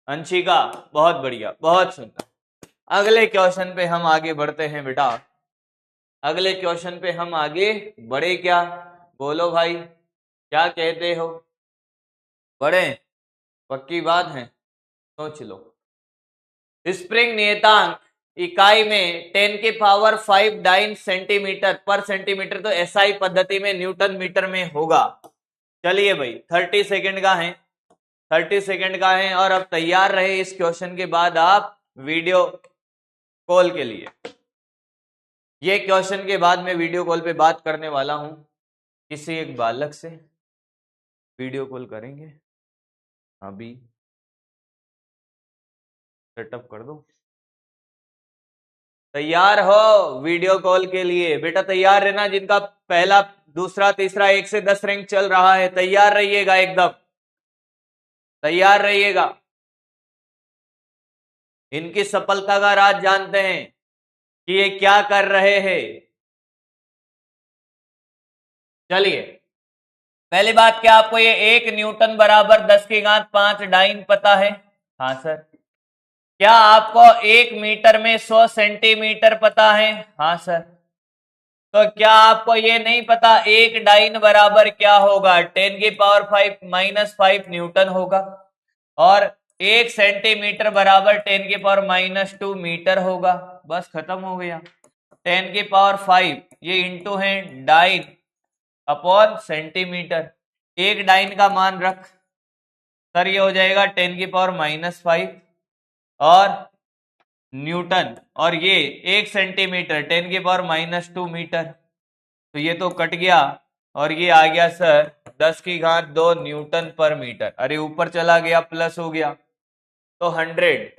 अंशिका, बहुत बढ़िया, बहुत सुंदर। अगले क्वेश्चन पे हम आगे बढ़ते हैं बेटा। अगले क्वेश्चन पे हम आगे बढ़े क्या? बोलो भाई, क्या कहते हो? बढ़े? पक्की बात है? सोच लो। स्प्रिंग नियतांक इकाई में 10 के पावर 5 डाइन सेंटीमीटर पर सेंटीमीटर, तो एसआई पद्धति में न्यूटन मीटर में होगा। चलिए भाई, 30 सेकंड का है, 30 सेकंड का है। और अब तैयार रहे इस क्वेश्चन के बाद आप वीडियो कॉल के लिए। ये क्वेश्चन के बाद मैं वीडियो कॉल पे बात करने वाला हूं किसी एक बालक से। वीडियो कॉल करेंगे, अभी सेटअप कर दो। तैयार हो वीडियो कॉल के लिए? बेटा तैयार रहना, जिनका पहला दूसरा तीसरा 1 से 10 रैंक चल रहा है, तैयार रहिएगा, एकदम तैयार रहिएगा। इनकी सफलता का राज जानते हैं कि ये क्या कर रहे हैं। चलिए, पहली बात, क्या आपको ये 1 न्यूटन बराबर 10 की घात 5 डाइन पता है? हाँ सर। क्या आपको 1 मीटर में 100 सेंटीमीटर पता है? हाँ सर। तो क्या आपको ये नहीं पता 1 डाइन बराबर क्या होगा? 10 की पावर 5 माइनस 5 न्यूटन होगा। और 1 सेंटीमीटर बराबर 10 की पावर माइनस 2 मीटर होगा। बस खत्म हो गया। 10 की पावर 5 ये इंटू है डाइन अपॉन सेंटीमीटर। 1 डाइन का मान रख सर, ये हो जाएगा 10 की पावर माइनस 5 और न्यूटन, और ये 1 सेंटीमीटर 10 की पावर माइनस 2 मीटर। तो ये तो कट गया और ये आ गया सर 10 की घात 2 न्यूटन पर मीटर। अरे ऊपर चला गया, प्लस हो गया, तो 100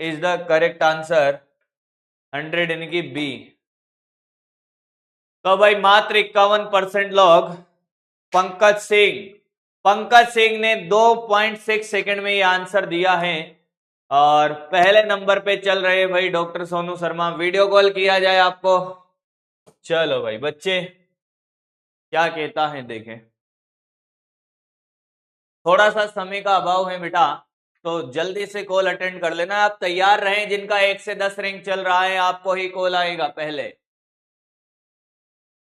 इज द करेक्ट आंसर। 100 इनकी बी। तो भाई मात्र 51% लोग पंकज सिंह ने 2.6 सेकंड में ये आंसर दिया है। और पहले नंबर पे चल रहे भाई doctor Sonu Sharma. Video call किया जाए आपको? चलो भाई बच्चे क्या कहता है देखें। थोड़ा सा समय का अभाव है बेटा, तो जल्दी से कॉल अटेंड कर लेना। आप तैयार रहें, जिनका 1 से 10 रैंक चल रहा है आपको ही कॉल आएगा पहले।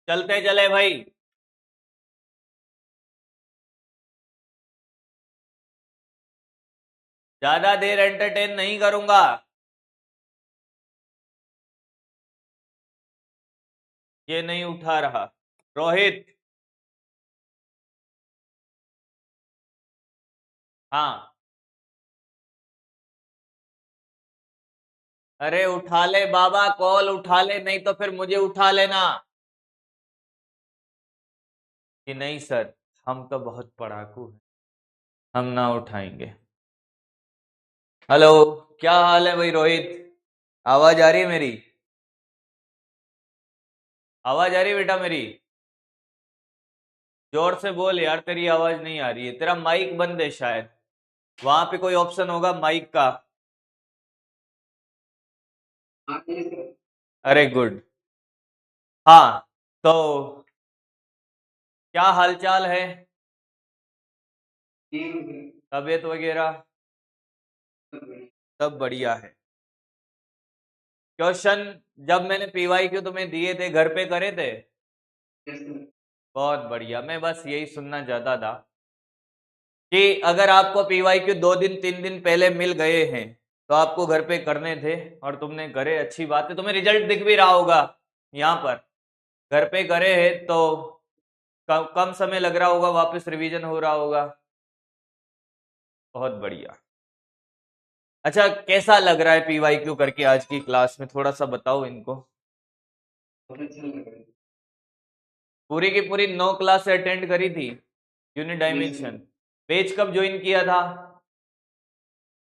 चलते चले भाई। ज्यादा देर एंटरटेन नहीं करूंगा। ये नहीं उठा रहा। रोहित, हाँ, अरे उठा ले बाबा, कॉल उठा ले, नहीं तो फिर मुझे उठा लेना। कि नहीं सर, हम तो बहुत पढ़ाकू हैं, हम ना उठाएंगे। हेलो, क्या हाल है भाई रोहित? आवाज आ रही है मेरी? आवाज आ रही है बेटा मेरी? जोर से बोल यार, तेरी आवाज नहीं आ रही है। तेरा माइक बंद है शायद, वहां पे कोई ऑप्शन होगा माइक का। अरे गुड। हाँ, तो क्या हालचाल है? तबीयत वगैरह सब बढ़िया है। क्वेश्चन जब मैंने पीवाईक्यू तुम्हें दिए थे घर पे करे थे? बहुत बढ़िया। मैं बस यही सुनना चाहता था कि अगर आपको पीवाईक्यू 2 दिन 3 दिन पहले मिल गए हैं तो आपको घर पे करने थे और तुमने करे, अच्छी बात है। तुम्हें रिजल्ट दिख भी रहा होगा यहाँ पर, घर पे करे हैं तो कम समय लग रहा होगा, वापस रिवीजन हो रहा होगा। बहुत बढ़िया। अच्छा, कैसा लग रहा है पीवाईक्यू करके आज की क्लास में? थोड़ा सा बताओ इनको। पूरी की पूरी 9 क्लास अटेंड करी थी यूनिट डायमेंशन। पेज कब ज्वाइन किया था?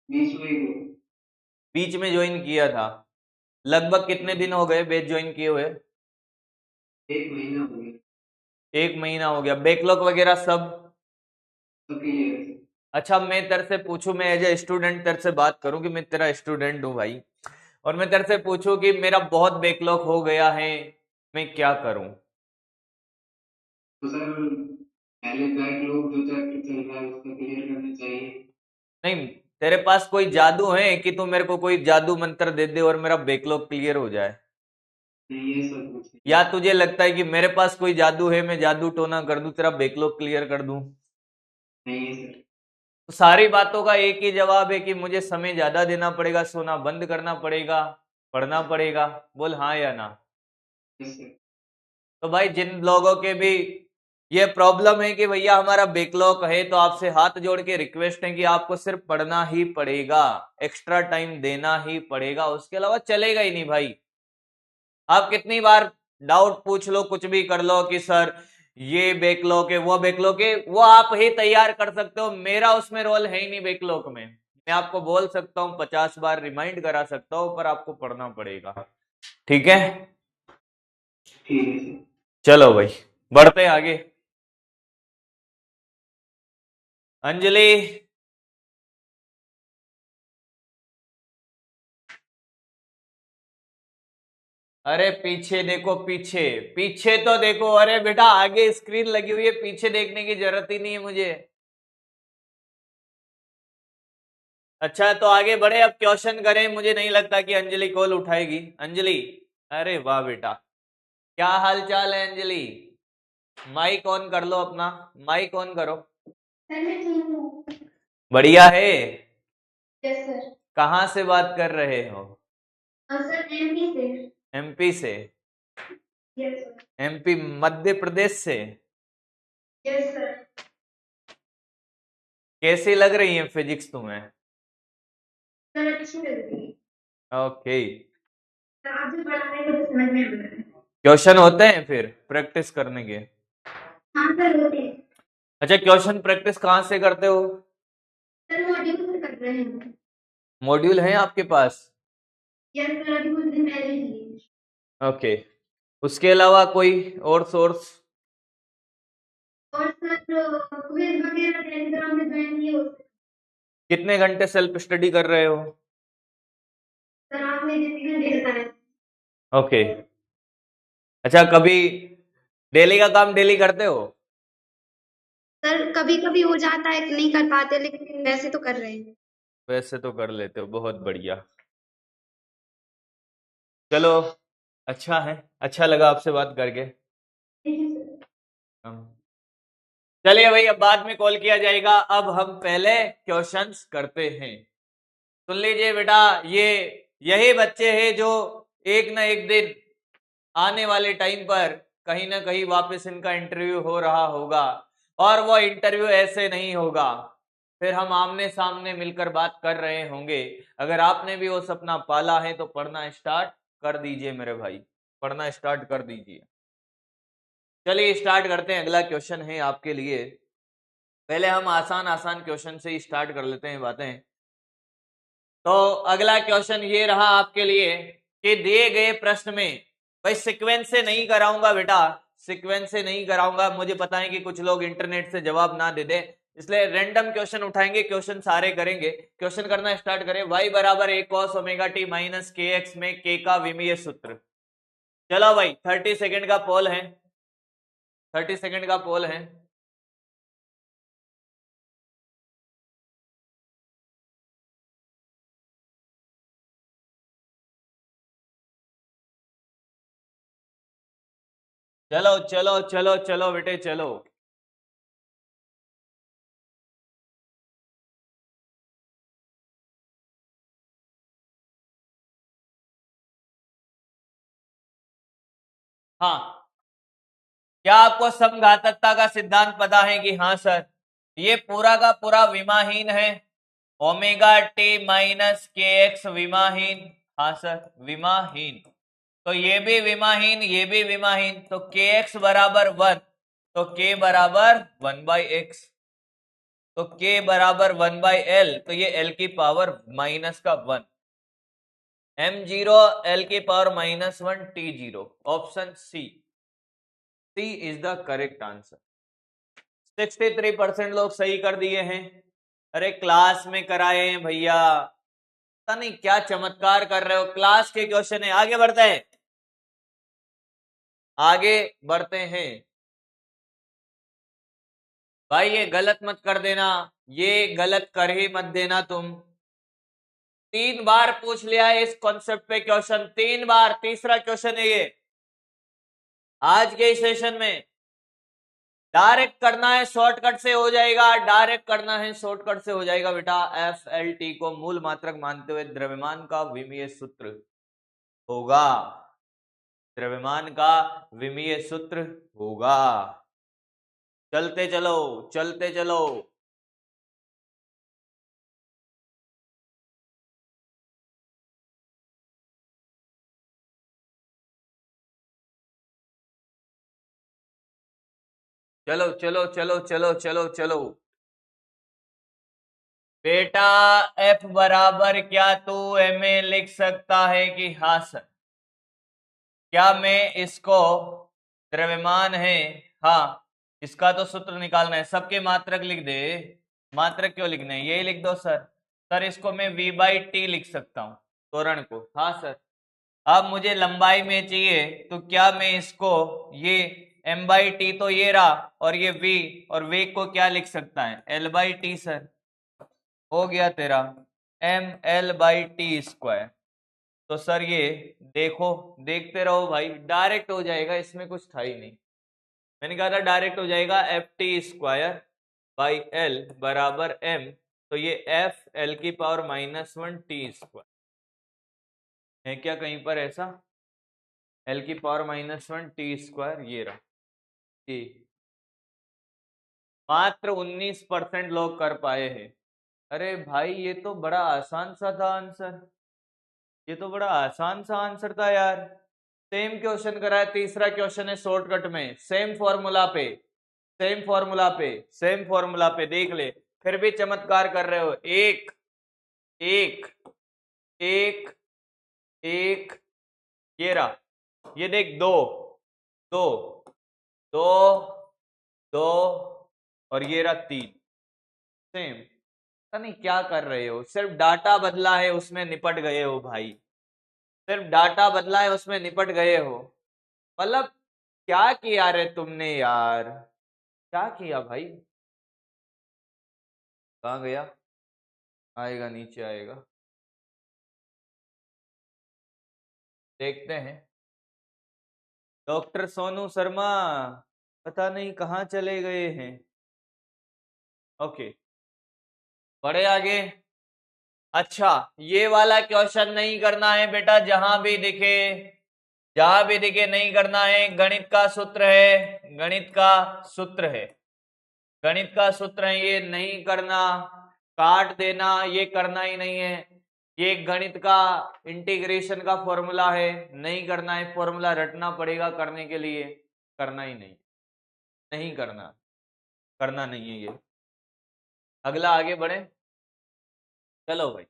बीच में ज्वाइन किया था। लगभग कितने दिन हो गए बैच ज्वाइन किए हुए? 1 महीना हो गया। 1 महीना हो गया। बैकलॉग वगैरह सब? तो क्लियर। अच्छा, मैं तेरे से पूछूं, मैं एज ए स्टूडेंट तेरे से बात करूं कि मैं तेरा स्टूडेंट हूं भाई, और मैं तेरे से पूछूं कि मेरा बहुत बैकलॉग हो गया है, मैं क्या करूं? तो सर पहले बैकलॉग जो चैप्टर चल रहा है उसको क्लियर करना चाहिए। नहीं, तेरे पास कोई जादू है कि तू मेरे को कोई जादू मंत्र दे दे और मेरा बैकलॉग क्लियर हो जाए? नहीं ये सब कुछ नहीं। या तुझे लगता है कि मेरे पास कोई जादू है, मैं जादू टोना कर दूं तेरा बैकलॉग क्लियर कर दूं? नहीं है सर। तो सारी बातों का एक ही जवाब है कि मुझे समय ज्यादा देना पड़ेगा, सोना बंद करना पड़ेगा, पढ़ना पड़ेगा। बोल हाँ या ना। Yes sir. तो भाई जिन लोगों के भी ये प्रॉब्लम है कि भैया हमारा बैकलॉग है, तो आपसे हाथ जोड़ के रिक्वेस्ट है कि आपको सिर्फ पढ़ना ही पड़ेगा, एक्स्ट्रा टाइम देना ही पड़ेगा, उसके अलावा चलेगा ही नहीं भाई। आप कितनी बार डाउट पूछ लो, कुछ भी कर लो कि सर ये बैकलॉग है, वो बैकलॉग है, वो आप ही तैयार कर सकते हो, मेरा उसमें रोल है ही नहीं बैकलॉग में। मैं आपको बोल सकता हूँ, 50 बार रिमाइंड करा सकता हूँ, पर आपको पढ़ना पड़ेगा। ठीक है, ठीक है सर। चलो भाई बढ़ते हैं आगे। अंजलि, अरे पीछे देखो, पीछे पीछे तो देखो। अरे बेटा आगे स्क्रीन लगी हुई है, पीछे देखने की जरूरत ही नहीं है मुझे। अच्छा तो आगे बढ़े, अब क्वेश्चन करें। मुझे नहीं लगता कि अंजलि कॉल उठाएगी। अंजलि, अरे वाह बेटा, क्या हाल चाल है अंजलि? माइक ऑन कर लो अपना, माइक ऑन करो। सर मैं ठीक हूँ। बढ़िया है। Yes sir. कहाँ से बात कर रहे हो? सर एमपी से। एमपी से? Yes sir. MP Madhya Pradesh से? Yes sir. कैसी लग रही है फिजिक्स तुम्हें? सर अच्छी लग रही है। ओके। सर आप जो पढ़ा रहे हैं मुझे समझ में आ रहा है। क्वेश्चन होते हैं फिर प्रैक्टिस करने के? हाँ सर होते हैं। अच्छा, क्वेश्चन प्रैक्टिस कहाँ से करते हो? सर मॉड्यूल से कर रहे हैं। मॉड्यूल है आपके पास? यस सर अभी कुछ दिन पहले ही। ओके। उसके अलावा कोई और सोर्स? और सर क्विज वगैरह टेलीग्राम में ज्वाइन किए हो। कितने घंटे सेल्फ स्टडी कर रहे हो? सर आपने जितने घंटे बताया। ओके। अच्छा, कभी डेली का काम डेली करते हो? सर कभी कभी हो जाता है कि नहीं कर पाते लेकिन वैसे तो कर रहे हैं। वैसे तो कर लेते हो, बहुत बढ़िया। चलो, अच्छा है, अच्छा लगा आपसे बात करके। Thank you sir. चलिए भाई, अब बाद में कॉल किया जाएगा, अब हम पहले क्वेश्चंस करते हैं। सुन लीजिए बेटा, ये यही बच्चे हैं जो एक ना एक दिन आने वाले टाइम पर कहीं ना कहीं वापस इनका इंटरव्यू हो रहा होगा, और वो इंटरव्यू ऐसे नहीं होगा, फिर हम आमने सामने मिलकर बात कर रहे होंगे। अगर आपने भी वो सपना पाला है तो पढ़ना स्टार्ट कर दीजिए मेरे भाई, पढ़ना स्टार्ट कर दीजिए। चलिए स्टार्ट करते हैं, अगला क्वेश्चन है आपके लिए। पहले हम आसान आसान क्वेश्चन से ही स्टार्ट कर लेते हैं बातें। तो अगला क्वेश्चन ये रहा आपके लिए कि दिए गए प्रश्न में, भाई सीक्वेंस से नहीं कराऊंगा बेटा, सीक्वेंस से नहीं कराऊंगा, मुझे पता है कि कुछ लोग इंटरनेट से जवाब ना दे दे, इसलिए रैंडम क्वेश्चन उठाएंगे, क्वेश्चन सारे करेंगे। क्वेश्चन करना स्टार्ट करें। y बराबर a cos omega t minus kx में k का विमीय सूत्र। चलो भाई 30 सेकंड का पोल है, 30 सेकंड का पोल है। चलो चलो चलो चलो बेटे चलो। हाँ, क्या आपको समघातकता का सिद्धांत पता है? कि हाँ सर, ये पूरा का पूरा विमाहीन है, ओमेगा टी माइनस के एक्स विमाहीन। हाँ सर विमाहीन, तो ये भी विमाहीन, ये भी विमाहीन, तो के एक्स बराबर 1, तो के बराबर 1/x। तो k बराबर 1/l, तो ये l की पावर -1, m0 l की power -1 t0, option C is the correct answer. 63% लोग सही कर दिए हैं। अरे क्लास में कराए हैं भैया, पता नहीं क्या चमत्कार कर रहे हो, क्लास के क्वेश्चन है। आगे बढ़ते हैं, आगे बढ़ते हैं भाई, ये गलत मत कर देना, ये गलत कर ही मत देना तुम। 3 बार पूछ लिया है इस कॉन्सेप्ट पे क्वेश्चन, 3 बार, तीसरा क्वेश्चन है ये आज के सेशन में। डायरेक्ट करना है, शॉर्टकट से हो जाएगा, डायरेक्ट करना है, शॉर्टकट से हो जाएगा बेटा। FLT को मूल मात्रक मानते हुए द्रव्यमान का विमीय सूत्र होगा, द्रव्यमान का विमीय सूत्र होगा। चलते चलो, चलते चलो। चलो चलो चलो चलो चलो चलो बेटा, F बराबर क्या तू MA लिख सकता है कि हाँ सर? क्या मैं इसको, द्रव्यमान है, हाँ, इसका तो सूत्र निकालना है, सबके मात्रक लिख दे। मात्रक क्यों लिखना है, यही लिख दो सर। सर इसको मैं V/T लिख सकता हूँ, त्वरण को। हाँ सर। अब मुझे लंबाई में चाहिए, तो क्या मैं इसको, ये M/T तो ये रहा, और ये V, और वेग को क्या लिख सकता है, L/T सर। हो गया तेरा mL/T²। तो सर ये देखो, देखते रहो भाई, डायरेक्ट हो जाएगा, इसमें कुछ था ही नहीं। मैंने कहा था डायरेक्ट हो जाएगा, FT²/L बराबर M, तो ये FL की पावर -1 T²। है क्या कहीं पर ऐसा? L की पावर -1 T², ये रहा T। मात्र 19% लोग कर पाए हैं। अरे भाई ये तो बड़ा आसान सा था आंसर, ये तो बड़ा आसान सा आंसर था यार। सेम क्वेश्चन करा है, तीसरा क्वेश्चन है शॉर्टकट में, सेम फॉर्मूला पे, सेम फॉर्मूला पे, सेम फॉर्मूला पे, देख ले, फिर भी चमत्कार कर रहे हो। एक एक एक एक, ये रहा, ये देख, दो दो दो दो, और ये रहा 3, सेम। पता नहीं क्या कर रहे हो, सिर्फ डाटा बदला है उसमें निपट गए हो भाई, सिर्फ डाटा बदला है उसमें निपट गए हो। मतलब क्या किया रे तुमने यार, क्या किया भाई? कहाँ गया? आएगा, नीचे आएगा, देखते हैं। डॉक्टर सोनू शर्मा पता नहीं कहाँ चले गए हैं। ओके, बड़े आगे। अच्छा, ये वाला क्वेश्चन नहीं करना है बेटा, जहां भी दिखे, जहां भी दिखे नहीं करना है। गणित का सूत्र है, गणित का सूत्र है, गणित का सूत्र है, ये नहीं करना। काट देना, ये करना ही नहीं है। ये गणित का इंटीग्रेशन का फॉर्मूला है, नहीं करना है, फॉर्मूला रटना पड़ेगा करने के लिए, करना ही नहीं, नहीं करना, करना नहीं है ये। अगला आगे बढ़े, चलो भाई।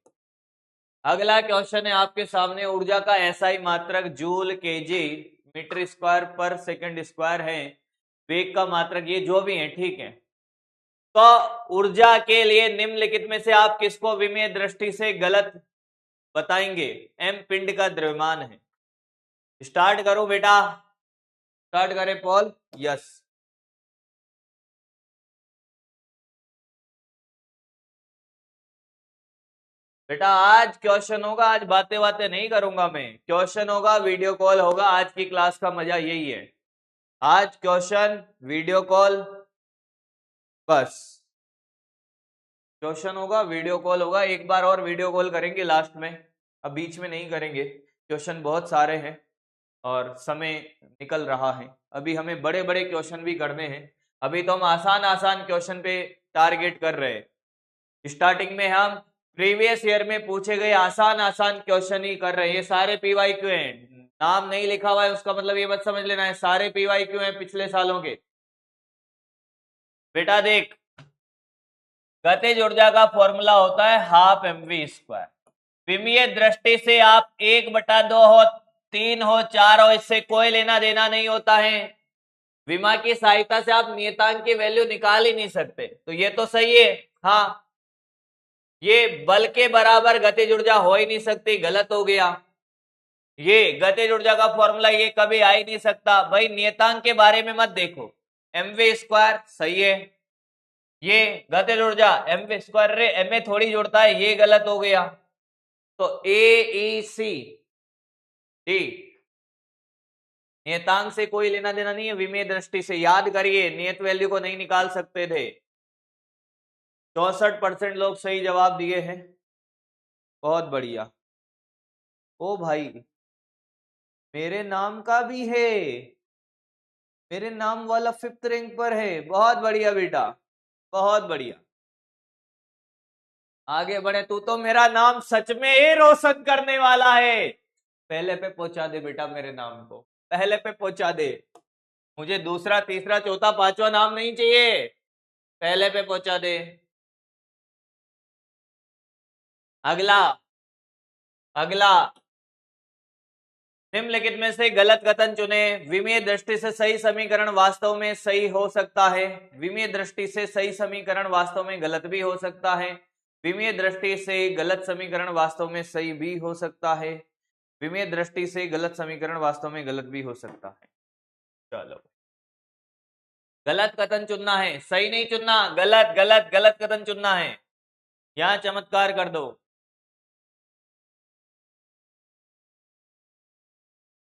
अगला क्वेश्चन है आपके सामने, ऊर्जा का SI मात्रक जूल केजी मीटर स्क्वायर पर सेकंड स्क्वायर है, वेग का मात्रक ये जो भी है, ठीक है। तो ऊर्जा के लिए निम्नलिखित में से आप किसको विमीय दृष्टि से गलत बताएंगे? M पिंड का द्रव्यमान है। स्टार्ट करो बेटा, स्टार्ट करें पॉल। यस, बेटा आज क्वेश्चन होगा, आज बातें बातें नहीं करूंगा मैं, क्वेश्चन होगा, वीडियो कॉल होगा, आज की क्लास का मजा यही है, आज क्वेश्चन वीडियो कॉल, बस क्वेश्चन होगा, वीडियो कॉल होगा, एक बार और वीडियो कॉल करेंगे लास्ट में, अब बीच में नहीं करेंगे, क्वेश्चन बहुत सारे हैं और समय निकल रहा है, अभी हमें बड़े बड़े क्वेश्चन भी करने हैं। अभी तो हम आसान आसान क्वेश्चन पे टारगेट कर रहे हैं, स्टार्टिंग में हम प्रीवियस ईयर में पूछे गए आसान आसान क्वेश्चन ही कर रहे हैं। ये सारे PYQ हैं, नाम नहीं लिखा हुआ है उसका मतलब ये मत समझ लेना है, सारे PYQ हैं पिछले सालों के। बेटा देख, गतिज ऊर्जा का फॉर्मूला होता है 12 mv²। विमीय दृष्टि से आप 1/2 हो, 3 हो, 4 हो, इससे कोई लेना देना नहीं होता है। विमा की सहायता से आप नियतांक की वैल्यू निकाल ही नहीं सकते, तो ये तो सही है। हाँ, ये बल के बराबर गतिज ऊर्जा हो ही नहीं सकती, गलत हो गया। ये गतिज ऊर्जा का फॉर्मूला ये कभी आ ही नहीं सकता भाई। नियतांक के बारे में मत देखो, mv² सही है। ये गतिज ऊर्जा mv² रे एम थोड़ी जोड़ता है, ये गलत हो गया। तो AEC डी नियतांक से कोई लेना देना नहीं है, विमेय दृष्टि से। याद करिए, नियत वैल्यू को नहीं निकाल सकते थे। 64% लोग सही जवाब दिए हैं, बहुत बढ़िया। ओ भाई, मेरे नाम का भी है, मेरे नाम वाला 5th रैंक पर है, बहुत बढ़िया बेटा, बहुत बढ़िया। आगे बढ़े, तू तो मेरा नाम सच में ही रोशन करने वाला है। पहले पे पहुंचा दे बेटा, मेरे नाम को पहले पे पहुंचा दे। मुझे दूसरा, तीसरा, चौथा, पांचवा नाम नहीं चाहिए, पहले पे पहुंचा दे। अगला अगला, निम्नलिखित में से गलत कथन चुने। विमीय दृष्टि से सही समीकरण वास्तव में सही हो सकता है। विमीय दृष्टि से सही समीकरण वास्तव में गलत भी हो सकता है। विमीय दृष्टि से गलत समीकरण वास्तव में सही भी हो सकता है। विमीय दृष्टि से गलत समीकरण वास्तव में गलत भी हो सकता है। चलो, गलत कथन चुनना है, सही नहीं चुनना। गलत गलत गलत कथन चुनना है। यहां चमत्कार कर दो।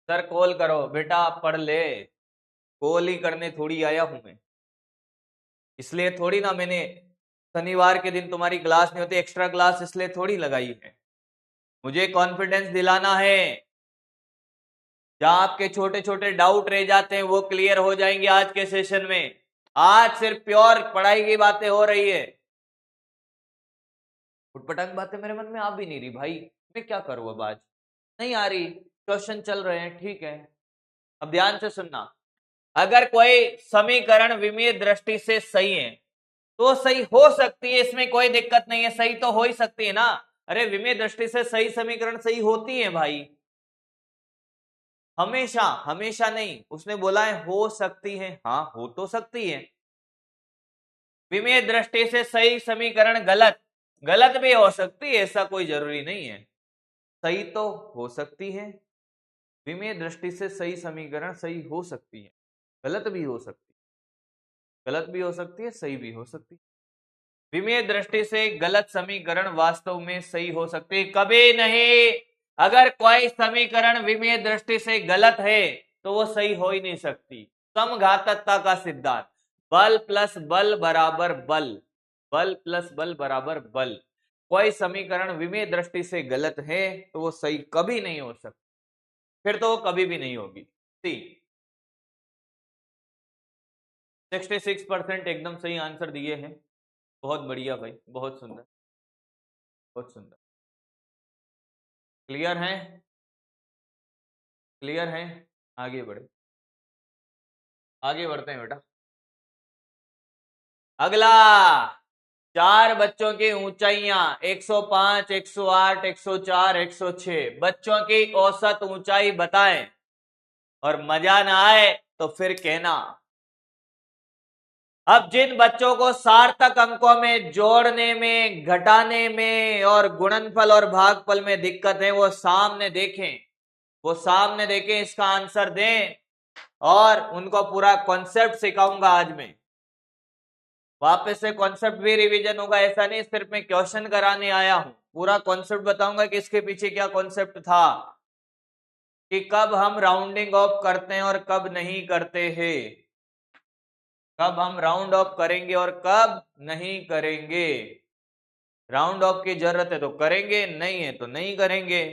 सर कॉल करो बेटा, पढ़ ले। कॉल ही करने थोड़ी आया हूं मैं, इसलिए थोड़ी ना मैंने शनिवार के दिन तुम्हारी क्लास नहीं होती, एक्स्ट्रा क्लास इसलिए थोड़ी लगाई है। मुझे कॉन्फिडेंस दिलाना है। जहां आपके छोटे छोटे डाउट रह जाते हैं वो क्लियर हो जाएंगे आज के सेशन में। आज सिर्फ प्योर पढ़ाई की बातें हो रही है। उटपटांग बातें मेरे मन में आ भी नहीं रही भाई, मैं क्या करूं अब, आज नहीं आ रही। क्वेश्चन चल रहे हैं, ठीक है। अब ध्यान से सुनना। अगर कोई समीकरण विमीय दृष्टि से सही है तो सही हो सकती है, इसमें कोई दिक्कत नहीं है, सही तो हो ही सकती है ना। अरे विमीय दृष्टि से सही समीकरण सही होती है भाई, हमेशा, हमेशा नहीं। उसने बोला है हो सकती है, हाँ हो तो सकती है। विमीय दृष्टि से सही समीकरण गलत, गलत भी हो सकती है, ऐसा कोई जरूरी नहीं है। सही तो हो सकती है, विमीय दृष्टि से सही समीकरण सही हो सकती है, गलत भी हो सकती है, गलत भी हो सकती है, सही भी हो सकती है। विमीय दृष्टि से गलत समीकरण वास्तव में सही हो सकती है, कभी नहीं। अगर कोई समीकरण विमीय दृष्टि से गलत है तो वो सही हो ही नहीं सकती। समघातकता का सिद्धांत, बल प्लस बल बराबर बल, बल प्लस बल बराबर बल। कोई समीकरण विमीय दृष्टि से गलत है तो वो सही कभी नहीं हो सकती, फिर तो वो कभी भी नहीं होगी। 66% एकदम सही आंसर दिए हैं, बहुत बढ़िया भाई, बहुत सुंदर, बहुत सुंदर। क्लियर है, क्लियर है। आगे बढ़े, आगे बढ़ते हैं बेटा। अगला, 4 बच्चों की ऊंचाइयां 105, 108, 104, 106। बच्चों की औसत ऊंचाई बताएं, और मजा ना आए तो फिर कहना। अब जिन बच्चों को सार्थक अंकों में जोड़ने में, घटाने में और गुणनफल और भागफल में दिक्कत है, वो सामने देखें, वो सामने देखें, इसका आंसर दें, और उनको पूरा कॉन्सेप्ट सिखाऊंगा आज मैं। वापस से कॉन्सेप्ट भी रिवीजन होगा, ऐसा नहीं सिर्फ मैं क्वेश्चन कराने आया हूं, पूरा कॉन्सेप्ट बताऊंगा कि इसके पीछे क्या कॉन्सेप्ट था, कि कब हम राउंडिंग ऑफ करते हैं और कब नहीं करते हैं, कब हम राउंड ऑफ करेंगे और कब नहीं करेंगे। राउंड ऑफ की जरूरत है तो करेंगे, नहीं है तो नहीं करेंगे।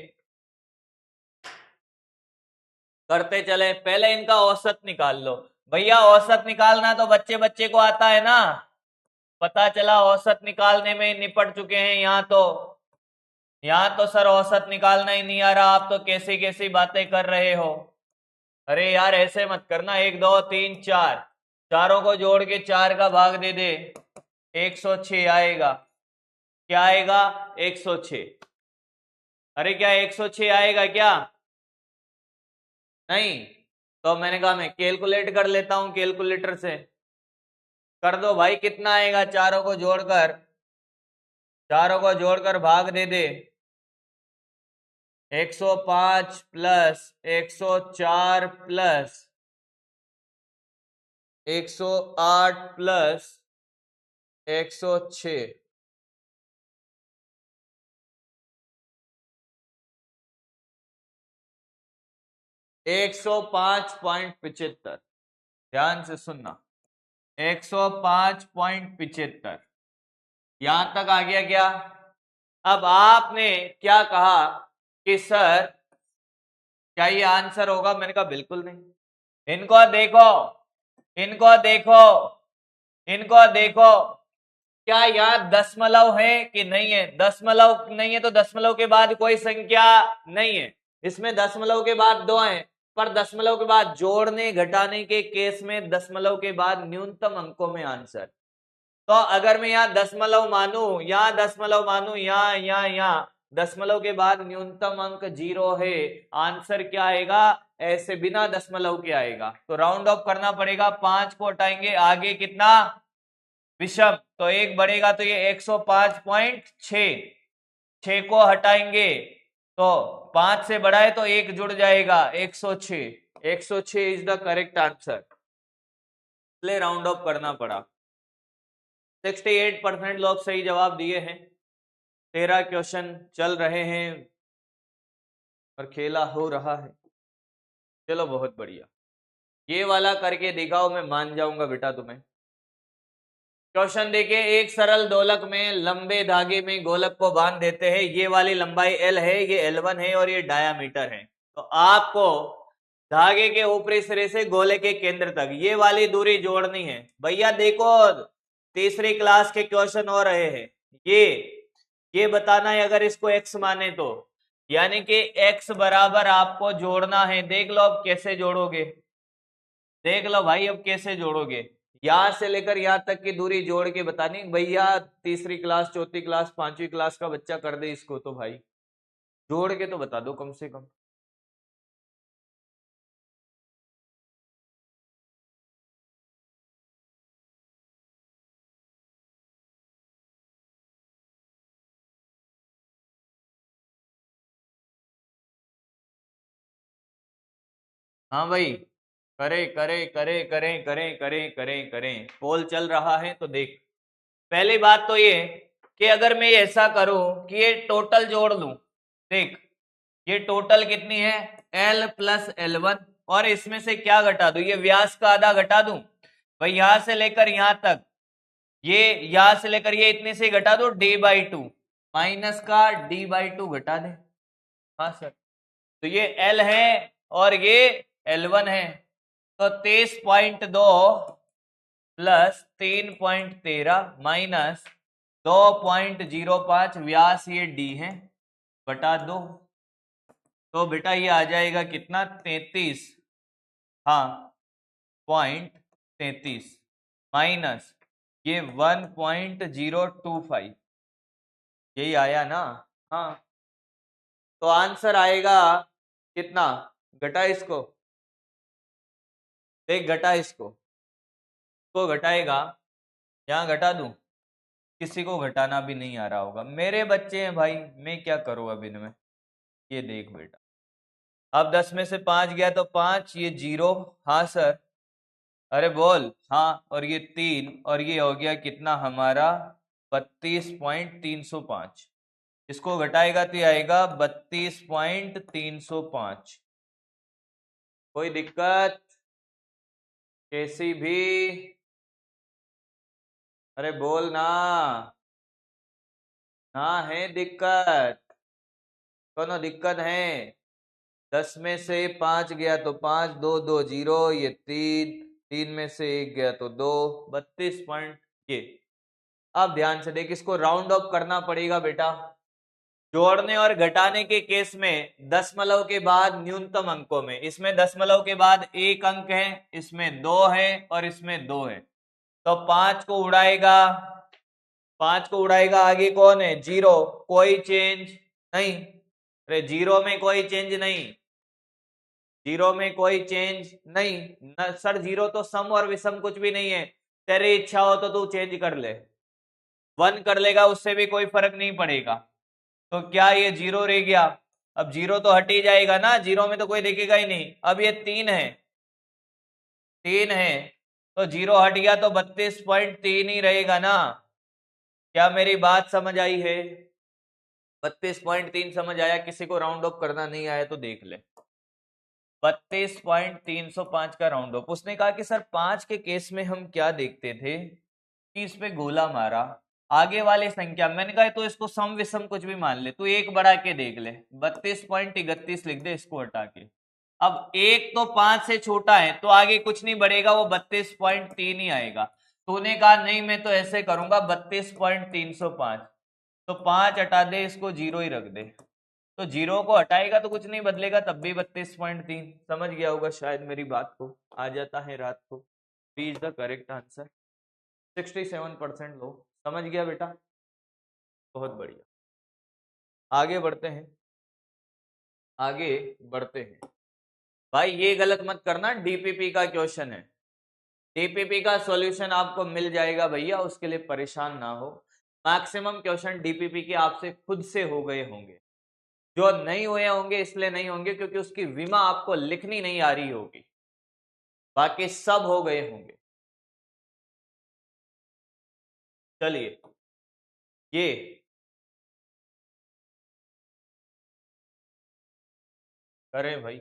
करते चले, पहले इनका औसत निकाल लो भैया। औसत निकालना तो बच्चे बच्चे को आता है ना, पता चला औसत निकालने में निपट चुके हैं। यहाँ तो सर औसत निकालना ही नहीं आ रहा, आप तो कैसी कैसी बातें कर रहे हो। अरे यार ऐसे मत करना, 1 2 3 4, चारों को जोड़ के 4 का भाग दे दे, 106 आएगा। क्या आएगा? 106। अरे क्या 106 आएगा क्या? नहीं। तो मैंने कहा मैं कैलकुलेट कर लेता हूं कैलकुलेटर से। कर दो भाई, कितना आएगा? चारों को जोड़कर भाग दे दे। 105 प्लस 104 प्लस 108 प्लस 106। 105.75। ध्यान से सुनना, 105.75। यहां तक आ गया क्या? अब आपने क्या कहा कि सर क्या ये आंसर होगा? मैंने कहा बिल्कुल नहीं। इनको देखो, इनको देखो, इनको देखो, क्या यहाँ दशमलव है कि नहीं है? दशमलव नहीं है तो दशमलव के बाद कोई संख्या नहीं है। इसमें दशमलव के बाद 2 हैं, पर दशमलव के बाद जोड़ने घटाने के केस में दशमलव के बाद न्यूनतम अंकों में आंसर। तो अगर मैं यहाँ दशमलव मानू, यहाँ दशमलव मानू, यहाँ दशमलव के बाद न्यूनतम अंक 0 है, आंसर क्या आएगा? ऐसे बिना दशमलव के आएगा। तो राउंड ऑफ करना पड़ेगा, 5 को हटाएंगे, आगे कितना? विषम। तो 1 बढ़ेगा तो ये 105.6। 6 को हटाएंगे तो 5 से बड़ा है तो 1 जुड़ जाएगा, 106। 106 इज द करेक्ट आंसर, इसलिए राउंड ऑफ करना पड़ा। 68% लोग सही जवाब दिए हैं। 13 क्वेश्चन चल रहे हैं और खेला हो रहा है। चलो बहुत बढ़िया, ये वाला करके दिखाओ, मैं मान जाऊंगा बेटा तुम्हें। क्वेश्चन देखिए, एक सरल दोलक में लंबे धागे में गोलक को बांध देते हैं। ये वाली लंबाई L है, ये L1 है और ये डायामीटर है। तो आपको धागे के ऊपरी सिरे से गोले के केंद्र तक ये वाली दूरी जोड़नी है। भैया देखो, तीसरी क्लास के क्वेश्चन हो रहे हैं। ये बताना है अगर इसको x माने तो, यानी कि x बराबर आपको जोड़ना है। देख लो अब कैसे जोड़ोगे, देख लो भाई अब कैसे जोड़ोगे। यहां से लेकर यहां तक की दूरी जोड़ के बतानी। भैया तीसरी क्लास, चौथी क्लास, 5वीं क्लास का बच्चा कर दे इसको, तो भाई जोड़ के तो बता दो कम से कम। हाँ भाई, करें। पोल चल रहा है तो देख। पहली बात तो ये कि अगर मैं ऐसा करूं कि ये टोटल जोड़ लूं, देख ये टोटल कितनी है? L प्लस L1, और इसमें से क्या घटा दूं? ये व्यास का आधा घटा दूं भाई, यहां से लेकर यहां तक, ये यहां से लेकर ये इतने से घटा दो, D/2 माइनस का D/2 घटा दे। हाँ सर, तो ये L है और ये L1 है, तो 23.2 प्लस 3.13 माइनस 2.05, व्यास ये D है, बटा 2। तो बेटा ये आ जाएगा कितना? 33, हाँ .33 माइनस ये 1.025, यही आया ना? हाँ, तो आंसर आएगा कितना? घटा इसको, देख घटा इसको घटाएगा, यहां घटा दूं? किसी को घटाना भी नहीं आ रहा होगा, मेरे बच्चे हैं भाई, मैं क्या करूं अब इनमें। ये देख बेटा, अब 10 में से 5 गया तो 5, ये 0, हाँ सर, अरे बोल हाँ, और ये 3, और ये हो गया कितना हमारा? 32.305। इसको घटाएगा तो आएगा 32.305। कोई दिक्कत कैसी भी? अरे बोल ना है दिक्कत? कोनो दिक्कत है? 10 में से 5 गया तो 5, 2 2 0, ये 3 में से 1 गया तो 2, 32 पॉइंट ये। अब ध्यान से देख, इसको राउंड ऑफ करना पड़ेगा बेटा। जोड़ने और घटाने के केस में दशमलव के बाद न्यूनतम अंकों में, इसमें दशमलव के बाद 1 अंक है, इसमें 2 है और इसमें 2 है, तो 5 को उड़ाएगा 5 को उड़ाएगा, आगे कौन है? 0, कोई चेंज नहीं। अरे 0 में कोई चेंज नहीं, 0 में कोई चेंज नहीं न, सर 0 तो सम और विषम कुछ भी नहीं है। तेरी इच्छा हो तो तू चेंज कर ले, 1 कर लेगा, उससे भी कोई फर्क नहीं पड़ेगा। तो क्या ये 0 रह गया? अब 0 तो हट ही जाएगा ना, 0 में तो कोई दिखेगा ही नहीं। अब ये 3 है, 3 है, तो 0 हट गया तो 32.3 ही रहेगा ना। क्या मेरी बात समझ आई है? 32.3 समझ आया? किसी को राउंड ऑफ करना नहीं आया तो देख ले। 32.305 का राउंड ऑफ। उसने कहा कि सर 5 के केस में हम क्या देखते थे कि इस पे गोला मारा, आगे वाली संख्या, मैंने कहा तो इसको सम विषम कुछ भी मान ले, तू एक बढ़ा के देख ले, 32.31 लिख दे इसको हटा के। अब एक तो 5 से छोटा है तो आगे कुछ नहीं बढ़ेगा, वो 32.3 ही आएगा। तूने कहा नहीं मैं तो ऐसे करूंगा 32.305, तो 5 हटा दे, इसको 0 ही रख दे। तो 0 को हटाएगा तो कुछ नहीं बदलेगा, तब भी 32.3। समझ गया होगा शायद मेरी बात को, आ जाता है रात को। B is the correct answer. 67% लोग समझ गया बेटा, बहुत बढ़िया। आगे बढ़ते हैं, आगे बढ़ते हैं। भाई ये गलत मत करना, डीपीपी का क्वेश्चन है, डीपीपी का सॉल्यूशन आपको मिल जाएगा भैया, उसके लिए परेशान ना हो। मैक्सिमम क्वेश्चन डीपीपी के आपसे खुद से हो गए होंगे, जो नहीं हुए होंगे इसलिए नहीं होंगे क्योंकि उसकी विमा आपको लिखनी नहीं आ रही होगी, बाकी सब हो गए होंगे। चलिए ये करें भाई,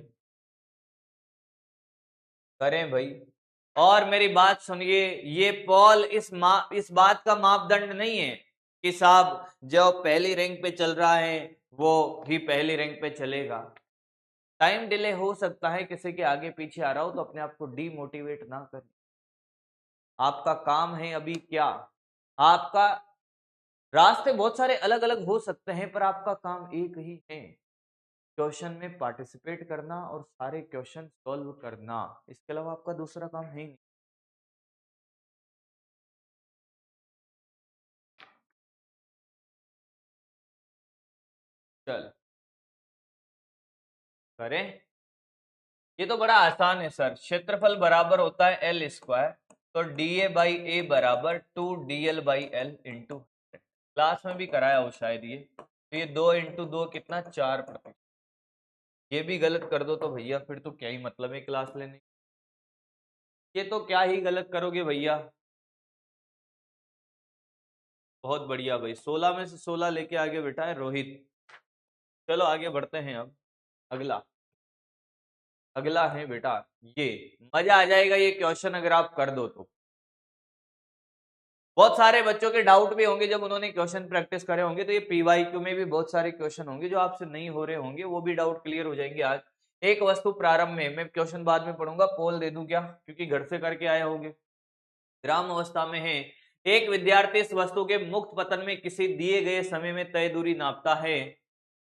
करें भाई। और मेरी बात सुनिए, ये पॉल इस बात का मापदंड नहीं है कि साहब जो पहली रैंक पे चल रहा है वो भी पहली रैंक पे चलेगा। टाइम डिले हो सकता है, किसी के आगे पीछे आ रहा हो तो अपने आप को डीमोटिवेट ना करें। आपका काम है अभी क्या, आपका रास्ते बहुत सारे अलग अलग हो सकते हैं पर आपका काम एक ही है, क्वेश्चन में पार्टिसिपेट करना और सारे क्वेश्चन सॉल्व करना, इसके अलावा आपका दूसरा काम है ही नहीं। चल करें, ये तो बड़ा आसान है सर। क्षेत्रफल बराबर होता है एल स्क्वायर, तो डी ए बाई ए बराबर 2dl/l इंटू, क्लास में भी कराया हो शायद ये। तो ये 2 इंटू 2 कितना, 4%। ये भी गलत कर दो तो भैया फिर तो क्या ही मतलब है क्लास लेने, ये तो क्या ही गलत करोगे भैया। बहुत बढ़िया भाई, 16 में से 16 लेके आगे बैठा है रोहित। चलो आगे बढ़ते हैं अब, अगला अगला है बेटा, ये मजा आ जाएगा ये क्वेश्चन अगर आप कर दो तो। बहुत सारे बच्चों के डाउट भी होंगे जब उन्होंने क्वेश्चन प्रैक्टिस करे होंगे, तो ये पीवाईक्यू में भी बहुत सारे क्वेश्चन होंगे जो आपसे नहीं हो रहे होंगे, वो भी डाउट क्लियर हो जाएंगे आज। एक वस्तु प्रारंभ में, मैं क्वेश्चन बाद में पढ़ूंगा, पोल दे दूं क्या क्योंकि घर से करके आए होंगे। ग्राम अवस्था में है, एक विद्यार्थी इस वस्तु के मुक्त पतन में किसी दिए गए समय में तय दूरी नापता है,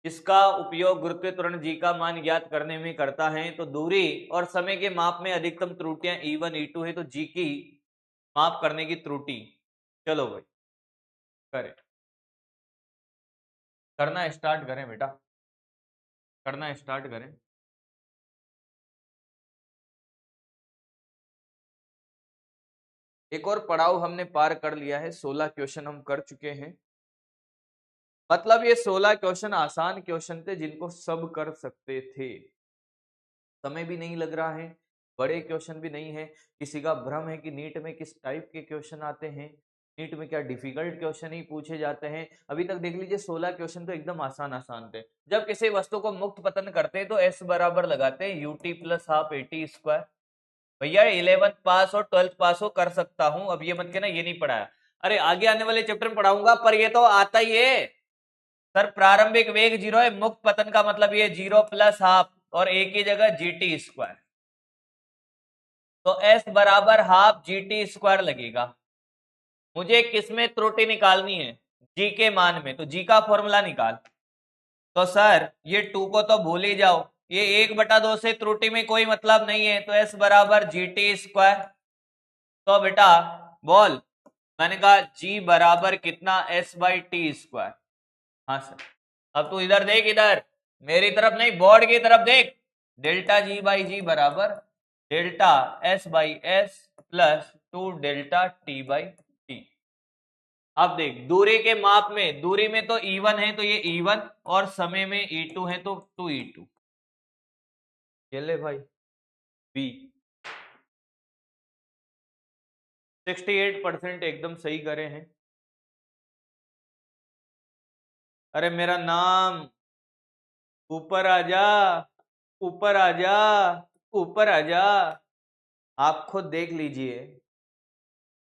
इसका उपयोग गुरुत्वीय त्वरण जी का मान ज्ञात करने में करता है। तो दूरी और समय के माप में अधिकतम त्रुटियां E1 E2 है, तो जी की माप करने की त्रुटि। चलो भाई करें, करना स्टार्ट करें बेटा, करना स्टार्ट करें। एक और पड़ाव हमने पार कर लिया है, 16 क्वेश्चन हम कर चुके हैं। मतलब ये 16 क्वेश्चन आसान क्वेश्चन थे जिनको सब कर सकते थे, समय भी नहीं लग रहा है, बड़े क्वेश्चन भी नहीं है। किसी का भ्रम है कि नीट में किस टाइप के क्वेश्चन आते हैं, नीट में क्या डिफिकल्ट क्वेश्चन ही पूछे जाते हैं। अभी तक देख लीजिए 16 क्वेश्चन तो एकदम आसान आसान थे। जब किसी वस्तु को मुक्त पतन करते हैं तो एस बराबर लगाते हैं UT plus half eighty square. भैया 11th पास और 12th पास हो कर सकता हूं, अब ये मत कहना ये नहीं पढ़ाया, अरे आगे आने वाले चैप्टर में पढ़ाऊंगा, पर ये तो आता ही है सर। प्रारंभिक वेग 0 है, मुक्त पतन का मतलब ये 0 प्लस हाफ और एक ही जगह जीटी स्क्वायर, तो एस बराबर हाफ जीटी स्क्वायर लगेगा। मुझे किसमें त्रुटि निकालनी है, जी के मान में, तो जी का फॉर्मूला निकाल। तो सर ये 2 को तो भूल ही जाओ, ये 1/2 से त्रुटि में कोई मतलब नहीं है, तो एस बराबर जीटी स्क्वायर। तो बेटा बोल मैंने कहा जी बराबर कितना s/t²। हाँ सर। अब तू इधर देख, इधर मेरी तरफ नहीं, बोर्ड की तरफ देख। डेल्टा g/g बराबर delta s/s plus 2 delta t/t। अब देख, दूरी के माप में, दूरी में तो E1 है तो ये E1, और समय में E2 है तो 2E2। ये ले भाई B। 68% एकदम सही करे हैं। अरे मेरा नाम, ऊपर आ जा, ऊपर आ जा, ऊपर आ जा। आप खुद देख लीजिए,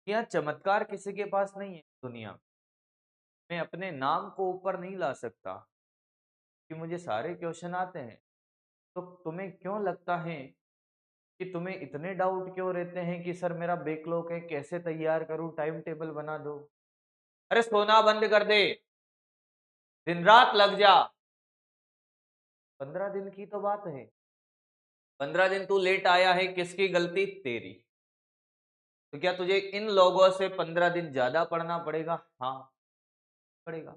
यह चमत्कार किसी के पास नहीं है दुनिया में। मैं अपने नाम को ऊपर नहीं ला सकता कि मुझे सारे क्वेश्चन आते हैं। तो तुम्हें क्यों लगता है कि तुम्हें इतने डाउट क्यों रहते हैं कि सर मेरा बैकलॉग है, कैसे तैयार करूं, टाइम टेबल बना दो। अरे सोना बंद कर दे, दिन रात लग जा। 15 दिन की तो बात है, 15 दिन तू लेट आया है, किसकी गलती? तेरी। तो क्या तुझे इन लोगों से 15 दिन ज्यादा पढ़ना पड़ेगा? हाँ पड़ेगा।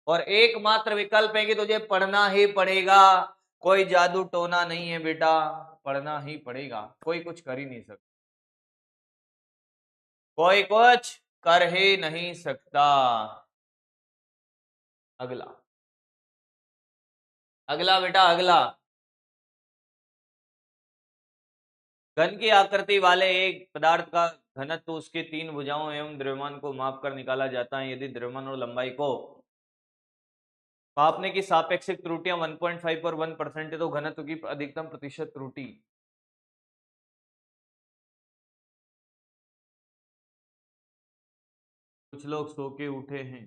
और एकमात्र विकल्प है कि तुझे पढ़ना ही पड़ेगा। कोई जादू टोना नहीं है बेटा, पढ़ना ही पड़ेगा, कोई कुछ कर ही नहीं सकता, कोई कुछ कर ही नहीं सकता। अगला, अगला बेटा अगला। घन की आकृति वाले एक पदार्थ का घनत्व उसके 3 भुजाओं एवं द्रव्यमान को मापकर निकाला जाता है। यदि द्रव्यमान और लंबाई को मापने की सापेक्षिक त्रुटियां 1.5 और 1% है तो घनत्व की अधिकतम प्रतिशत त्रुटि। कुछ लोग सो के उठे हैं।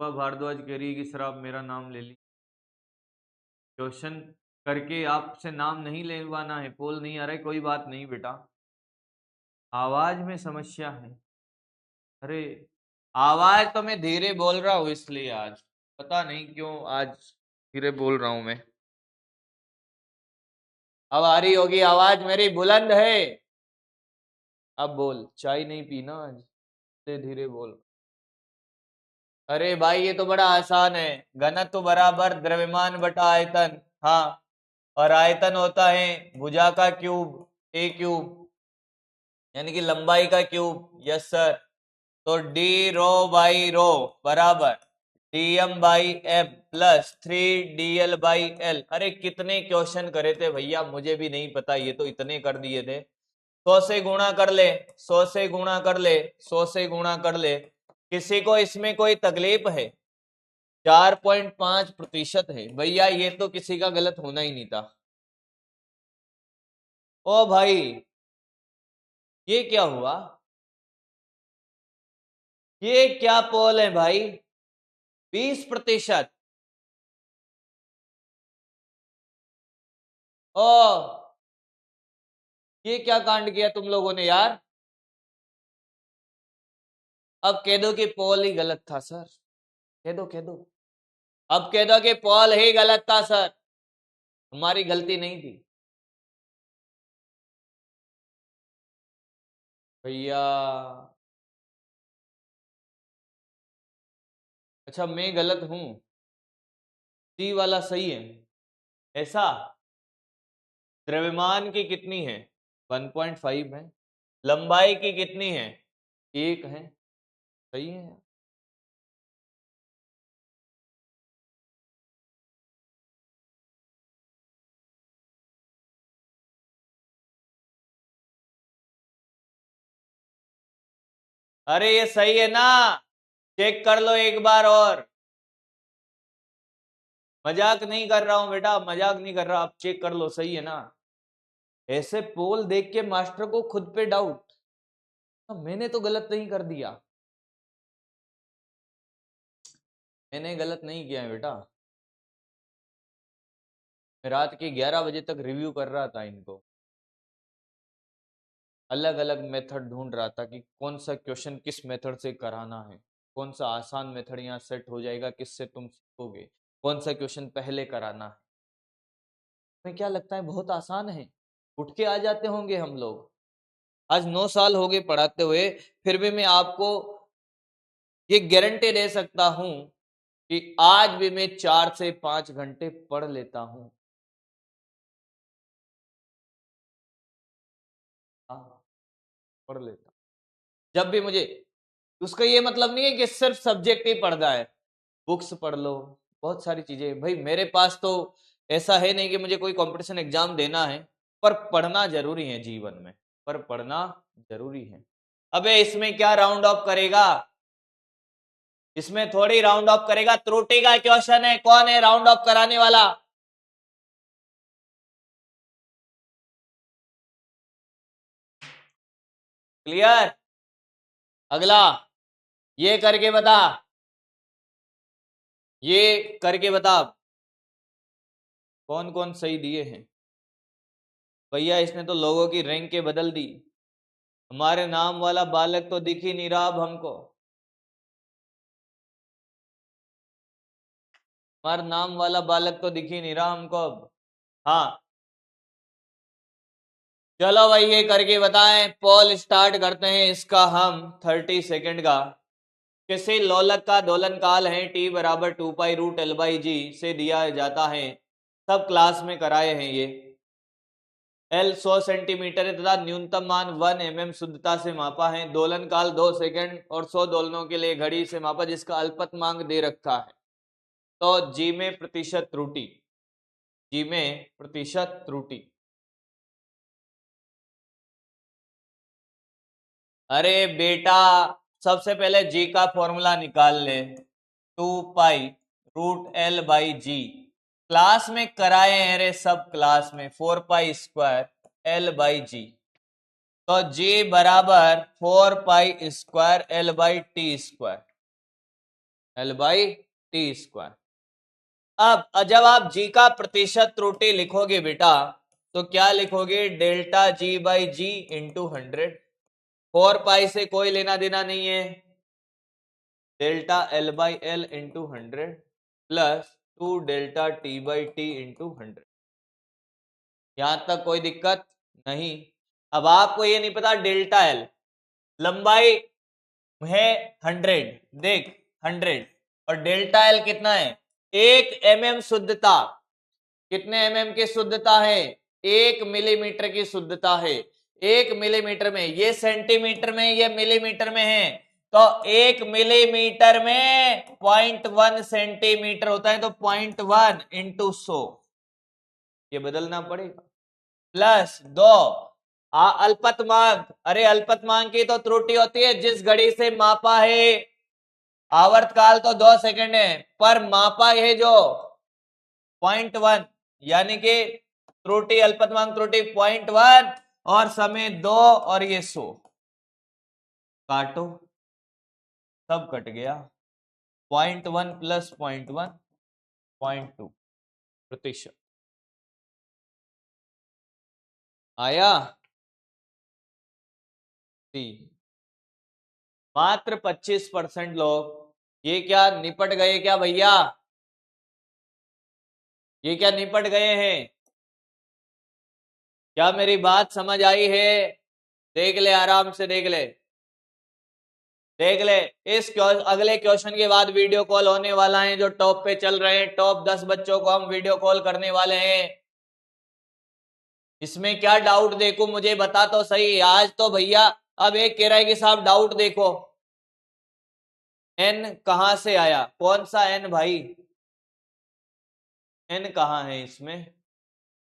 वह भारद्वाज कह रही है कि सर आप मेरा नाम ले ली। क्वेश्चन करके आपसे नाम नहीं लेवाना है, पोल नहीं आ रहा है, कोई बात नहीं बेटा, आवाज में समस्या है। अरे आवाज तो मैं धीरे बोल रहा हूँ, इसलिए आज पता नहीं क्यों आज धीरे बोल रहा हूं मैं। अब आ रही होगी आवाज मेरी, बुलंद है। अब बोल, चाय नहीं पीना आज, धीरे धीरे बोल। अरे भाई ये तो बड़ा आसान है, घनत्व बराबर द्रव्यमान बटा आयतन। हाँ, और आयतन होता है भुजा का क्यूब, ए क्यूब, यानी कि लंबाई का क्यूब। Yes sir. तो डी रो बाई रो बराबर dm/m प्लस 3dl/l। अरे कितने क्वेश्चन करे थे भैया, मुझे भी नहीं पता, ये तो इतने कर दिए थे। 100 से गुणा कर ले, 100 से गुणा कर ले, 100 से गुणा कर ले। किसी को इसमें कोई तकलीफ है? 4.5% है भैया, ये तो किसी का गलत होना ही नहीं था। ओ भाई ये क्या हुआ, ये क्या पोल है भाई? 20%। ओ ये क्या कांड किया तुम लोगों ने यार। अब कह दो कि पोल ही गलत था सर, कह दो कह दो, अब कह दो कि पोल ही गलत था सर, हमारी गलती नहीं थी भैया। अच्छा मैं गलत हूं, सी वाला सही है ऐसा? द्रव्यमान की कितनी है? 1.5 है। लंबाई की कितनी है? 1 है। सही है। अरे ये सही है ना, चेक कर लो एक बार और। मजाक नहीं कर रहा हूं बेटा, मजाक नहीं कर रहा, आप चेक कर लो, सही है ना। ऐसे पोल देख के मास्टर को खुद पे डाउट, मैंने तो गलत नहीं कर दिया। मैंने गलत नहीं किया है बेटा, मैं रात के 11 बजे तक रिव्यू कर रहा था इनको, अलग अलग मेथड ढूंढ रहा था कि कौन सा क्वेश्चन किस मेथड से कराना है, कौन सा आसान मेथड यहाँ सेट हो जाएगा, किससे तुम सीखोगे, कौन सा क्वेश्चन पहले कराना है। तुम्हें क्या लगता है बहुत आसान है? उठ के आ जाते होंगे हम लोग। आज 9 साल हो गए पढ़ाते हुए, फिर भी मैं आपको ये गारंटी दे सकता हूं कि आज भी मैं 4 से 5 घंटे पढ़ लेता हूं। हाँ, पढ़ लेता हूं जब भी मुझे। उसका ये मतलब नहीं है कि सिर्फ सब्जेक्ट ही पढ़ना है, बुक्स पढ़ लो, बहुत सारी चीजें। भाई मेरे पास तो ऐसा है नहीं कि मुझे कोई कंपटीशन एग्जाम देना है, पर पढ़ना जरूरी है जीवन में, पर पढ़ना जरूरी है। अबे इसमें क्या राउंड ऑफ करेगा, इसमें थोड़ी राउंड ऑफ करेगा, त्रुटि का क्वेश्चन है, कौन है राउंड ऑफ कराने वाला? क्लियर? अगला, ये करके बता, ये करके बता कौन कौन सही दिए हैं। भैया इसने तो लोगों की रैंक के बदल दी, हमारे नाम वाला बालक तो दिख ही नहीं रहा अब हमको, हमारा नाम वाला बालक तो दिख ही नहीं रहा हमको अब। हाँ चलो भाई ये करके बताएं, पोल स्टार्ट करते हैं इसका हम 30 सेकंड का। किसी लोलक का दोलन काल है टी बराबर 2π√L/G से दिया जाता है, सब क्लास में कराए हैं ये। L 100 सेंटीमीटर है तथा न्यूनतम मान 1 mm शुद्धता से मापा है। दोलन काल 2 सेकंड और 100 दोलनों के लिए घड़ी से मापा, जिसका अल्पतमांक दे रखा है। तो जी में प्रतिशत त्रुटि, जी में प्रतिशत त्रुटि। अरे बेटा सबसे पहले जी का फॉर्मूला निकाल ले, 2π√L/G। क्लास में कराए हैं रे, सब क्लास में, 4π² L/G। तो G बराबर 4π²L/T², L/T²। अब जब आप G का प्रतिशत त्रुटि लिखोगे बेटा, तो क्या लिखोगे? Delta G/G into 100। 4π से कोई लेना देना नहीं है, delta L/L into 100 plus 2 delta T/T into 100। यहां तक कोई दिक्कत नहीं। अब आपको ये नहीं पता डेल्टा L, लंबाई है 100, देख 100, और डेल्टा L कितना है? 1 mm शुद्धता। कितने mm की शुद्धता है? 1 मिलीमीटर की शुद्धता है। 1 मिलीमीटर में, ये सेंटीमीटर में, ये मिलीमीटर में है, तो 1 मिलीमीटर में 0.1 सेंटीमीटर होता है, तो 0.1 इंटू 100 ये बदलना पड़ेगा। प्लस 2 अल्पतमांक, अरे अल्पतमांक की तो त्रुटि होती है जिस घड़ी से मापा है। आवर्तकाल तो 2 सेकंड है, पर मापा है जो 0.1, यानी कि त्रुटि, अल्पतमांक त्रुटि 0.1 और समय 2 और ये 100। काटो, सब कट गया। 0.1 प्लस 0.1 0.2%। आया? सी। मात्र 25% लोग ये क्या निपट गए क्या भैया? ये क्या निपट गए हैं? क्या मेरी बात समझ आई है? देख ले, आराम से देख ले, देख ले। अगले क्वेश्चन के बाद वीडियो कॉल होने वाला है, जो टॉप पे चल रहे हैं, टॉप 10 बच्चों को हम वीडियो कॉल करने वाले हैं। इसमें क्या डाउट देखो मुझे बता तो सही आज तो भैया। अब एक कह रहा है कि साहब डाउट देखो, एन कहां से आया? कौन सा एन भाई? एन कहां है इसमें?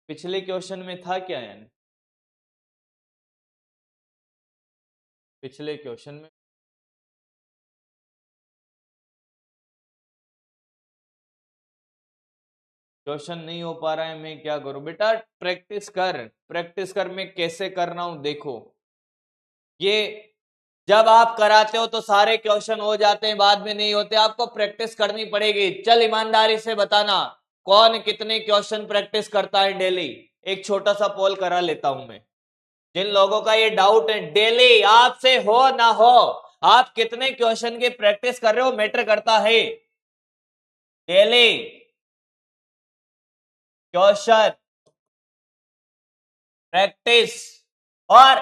पिछले क्वेश्चन में था क्या एन? पिछले क्वेश्चन में क्वेश्चन नहीं हो पा रहा है, मैं क्या करूं? बेटा प्रैक्टिस कर, प्रैक्टिस कर। मैं कैसे कर रहा हूं देखो, ये जब आप कराते हो तो सारे क्वेश्चन हो जाते हैं, बाद में नहीं होते, आपको प्रैक्टिस करनी पड़ेगी। चल ईमानदारी से बताना, कौन कितने क्वेश्चन प्रैक्टिस करता है डेली? एक छोटा सा पोल करा लेता हूं मैं। जिन लोगों का ये डाउट है, डेली आपसे हो ना हो, आप कितने क्वेश्चन की प्रैक्टिस कर रहे हो मैटर करता है। डेली क्वेश्चन प्रैक्टिस, और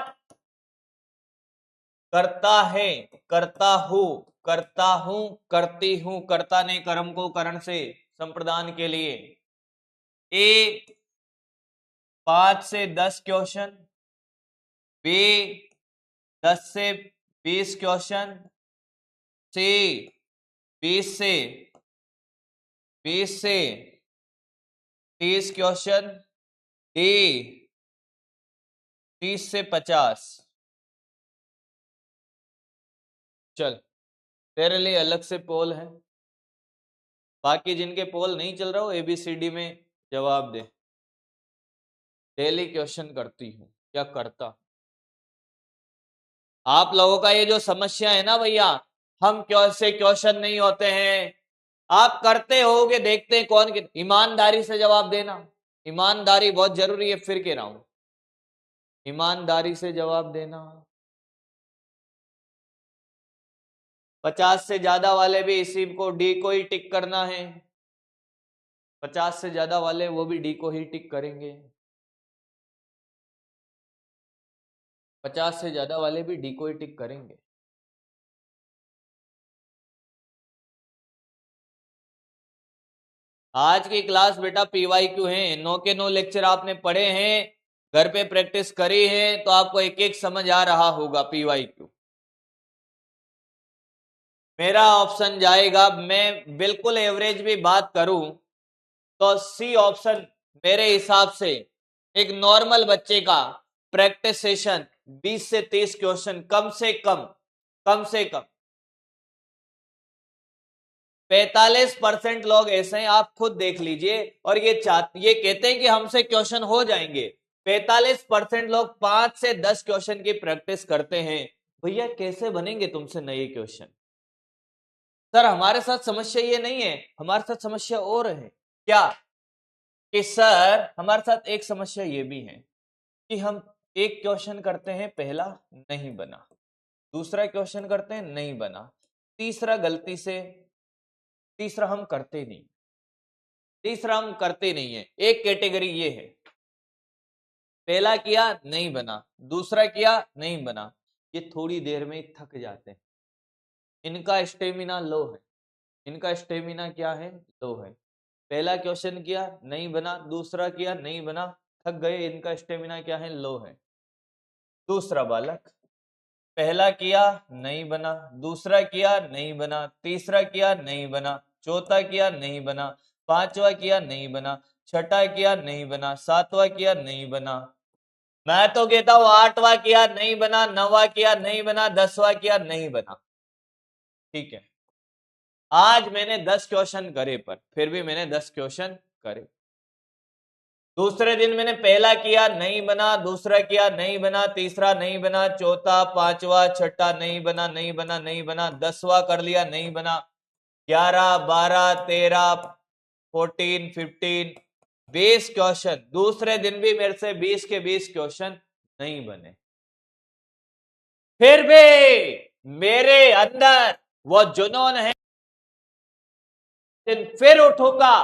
करता है, करता हूं, करता हूं, करती हूं, कर्ता ने कर्म को करण से संप्रदान के लिए। ए 5 से 10 क्वेश्चन, बी 10 से 20 क्वेश्चन, सी 20 से 30 क्वेश्चन, डी 30 से 50। चल तेरे लिए अलग से पोल है, बाकी जिनके पोल नहीं चल रहा हो एबीसीडी में जवाब दे। डेली क्वेश्चन करती हूं या करता। आप लोगों का ये जो समस्या है ना भैया, हम कैसे क्वेश्चन नहीं होते हैं, आप करते होगे, देखते हैं कौन ईमानदारी से जवाब देना। ईमानदारी बहुत जरूरी है, फिर कह रहा हूं ईमानदारी से जवाब देना। 50 से ज्यादा वाले भी इसी को डी को ही टिक करना है। 50 से ज्यादा वाले वो भी डी को ही टिक करेंगे। 50 से ज्यादा वाले भी डी को ही टिक करेंगे। आज की क्लास बेटा पीवाईक्यू है, 9 के 9 लेक्चर आपने पढ़े हैं, घर पे प्रैक्टिस करी है, तो आपको एक एक समझ आ रहा होगा पीवाईक्यू। मेरा ऑप्शन जाएगा, मैं बिल्कुल एवरेज भी बात करूं तो सी ऑप्शन मेरे हिसाब से एक नॉर्मल बच्चे का प्रैक्टिस सेशन 20 से 30 क्वेश्चन कम से कम, कम से कम 45% लोग ऐसे हैं, आप खुद देख लीजिए, और ये कहते हैं कि हमसे क्वेश्चन हो जाएंगे। 45% लोग 5 से 10 क्वेश्चन की प्रैक्टिस करते हैं। भैया कैसे बनेंगे तुमसे नए क्वेश्चन? सर हमारे साथ समस्या ये नहीं है, हमारे साथ समस्या और है। क्या? कि सर हमारे साथ एक समस्या ये भी है कि हम एक क्वेश्चन करते हैं, पहला नहीं बना, दूसरा क्वेश्चन करते हैं नहीं बना, तीसरा गलती से, तीसरा हम करते नहीं, तीसरा हम करते नहीं है। एक कैटेगरी ये है, पहला किया नहीं बना, दूसरा किया नहीं बना, ये थोड़ी देर में थक जाते हैं, इनका स्टेमिना लो है, इनका स्टेमिना क्या है? लो है। पहला क्वेश्चन किया नहीं बना, दूसरा किया नहीं बना, थक गए, इनका स्टेमिना क्या है? लो है। दूसरा बालक पहला किया नहीं बना, दूसरा किया नहीं बना, तीसरा किया नहीं बना, चौथा किया नहीं बना, पांचवा किया नहीं बना, छठा किया नहीं बना, सातवां किया नहीं बना, मैं तो कहता हूं आठवां किया नहीं बना, नौवां किया नहीं बना, 10वां किया नहीं बना। ठीक है, आज मैंने 10 क्वेश्चन करे, पर फिर भी मैंने 10 क्वेश्चन करे। दूसरे दिन मैंने पहला किया नहीं बना, दूसरा किया नहीं बना, तीसरा नहीं बना, चौथा, पांचवा, छठा नहीं बना, नहीं बना, नहीं बना, 10वां कर लिया नहीं बना, 11, 12, 13, 14, 15, 20 क्वेश्चन। दूसरे दिन भी मेरे से 20 के 20 क्वेश्चन नहीं बने। फिर भी मेरे अंदर वो जुनून है, फिर उठूंगा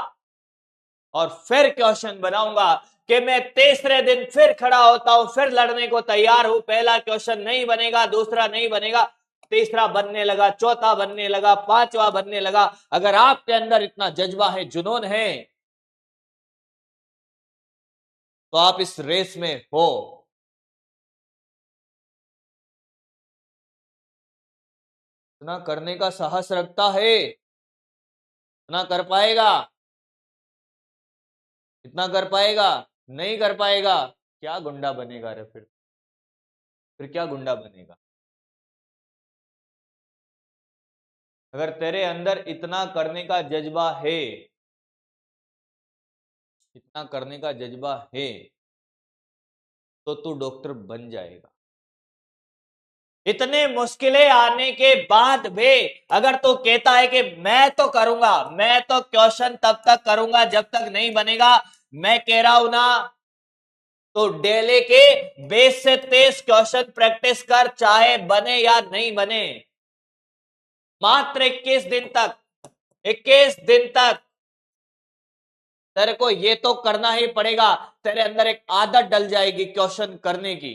और फिर क्वेश्चन बनाऊंगा कि मैं तीसरे दिन फिर खड़ा होता हूं, फिर लड़ने को तैयार हूं। पहला क्वेश्चन नहीं बनेगा, दूसरा नहीं बनेगा, तीसरा बनने लगा, चौथा बनने लगा, पांचवा बनने लगा। अगर आपके अंदर इतना जज्बा है, जुनून है, तो आप इस रेस में हो। इतना करने का साहस रखता है, इतना कर पाएगा, इतना कर पाएगा, नहीं कर पाएगा, क्या गुंडा बनेगा रे? फिर क्या गुंडा बनेगा? अगर तेरे अंदर इतना करने का जज्बा है, इतना करने का जज्बा है, तो तू डॉक्टर बन जाएगा। इतने मुश्किलें आने के बाद भी अगर तू कहता है कि मैं तो करूंगा, मैं तो क्वेश्चन तब तक करूंगा जब तक नहीं बनेगा, मैं कह रहा हूं ना, तो डेली के 20 से 23 क्वेश्चन प्रैक्टिस कर, चाहे बने या नहीं बने। मात्र 21 दिन तक, 21 दिन तक तेरे को ये तो करना ही पड़ेगा। तेरे अंदर एक आदत डल जाएगी क्वेश्चन करने की।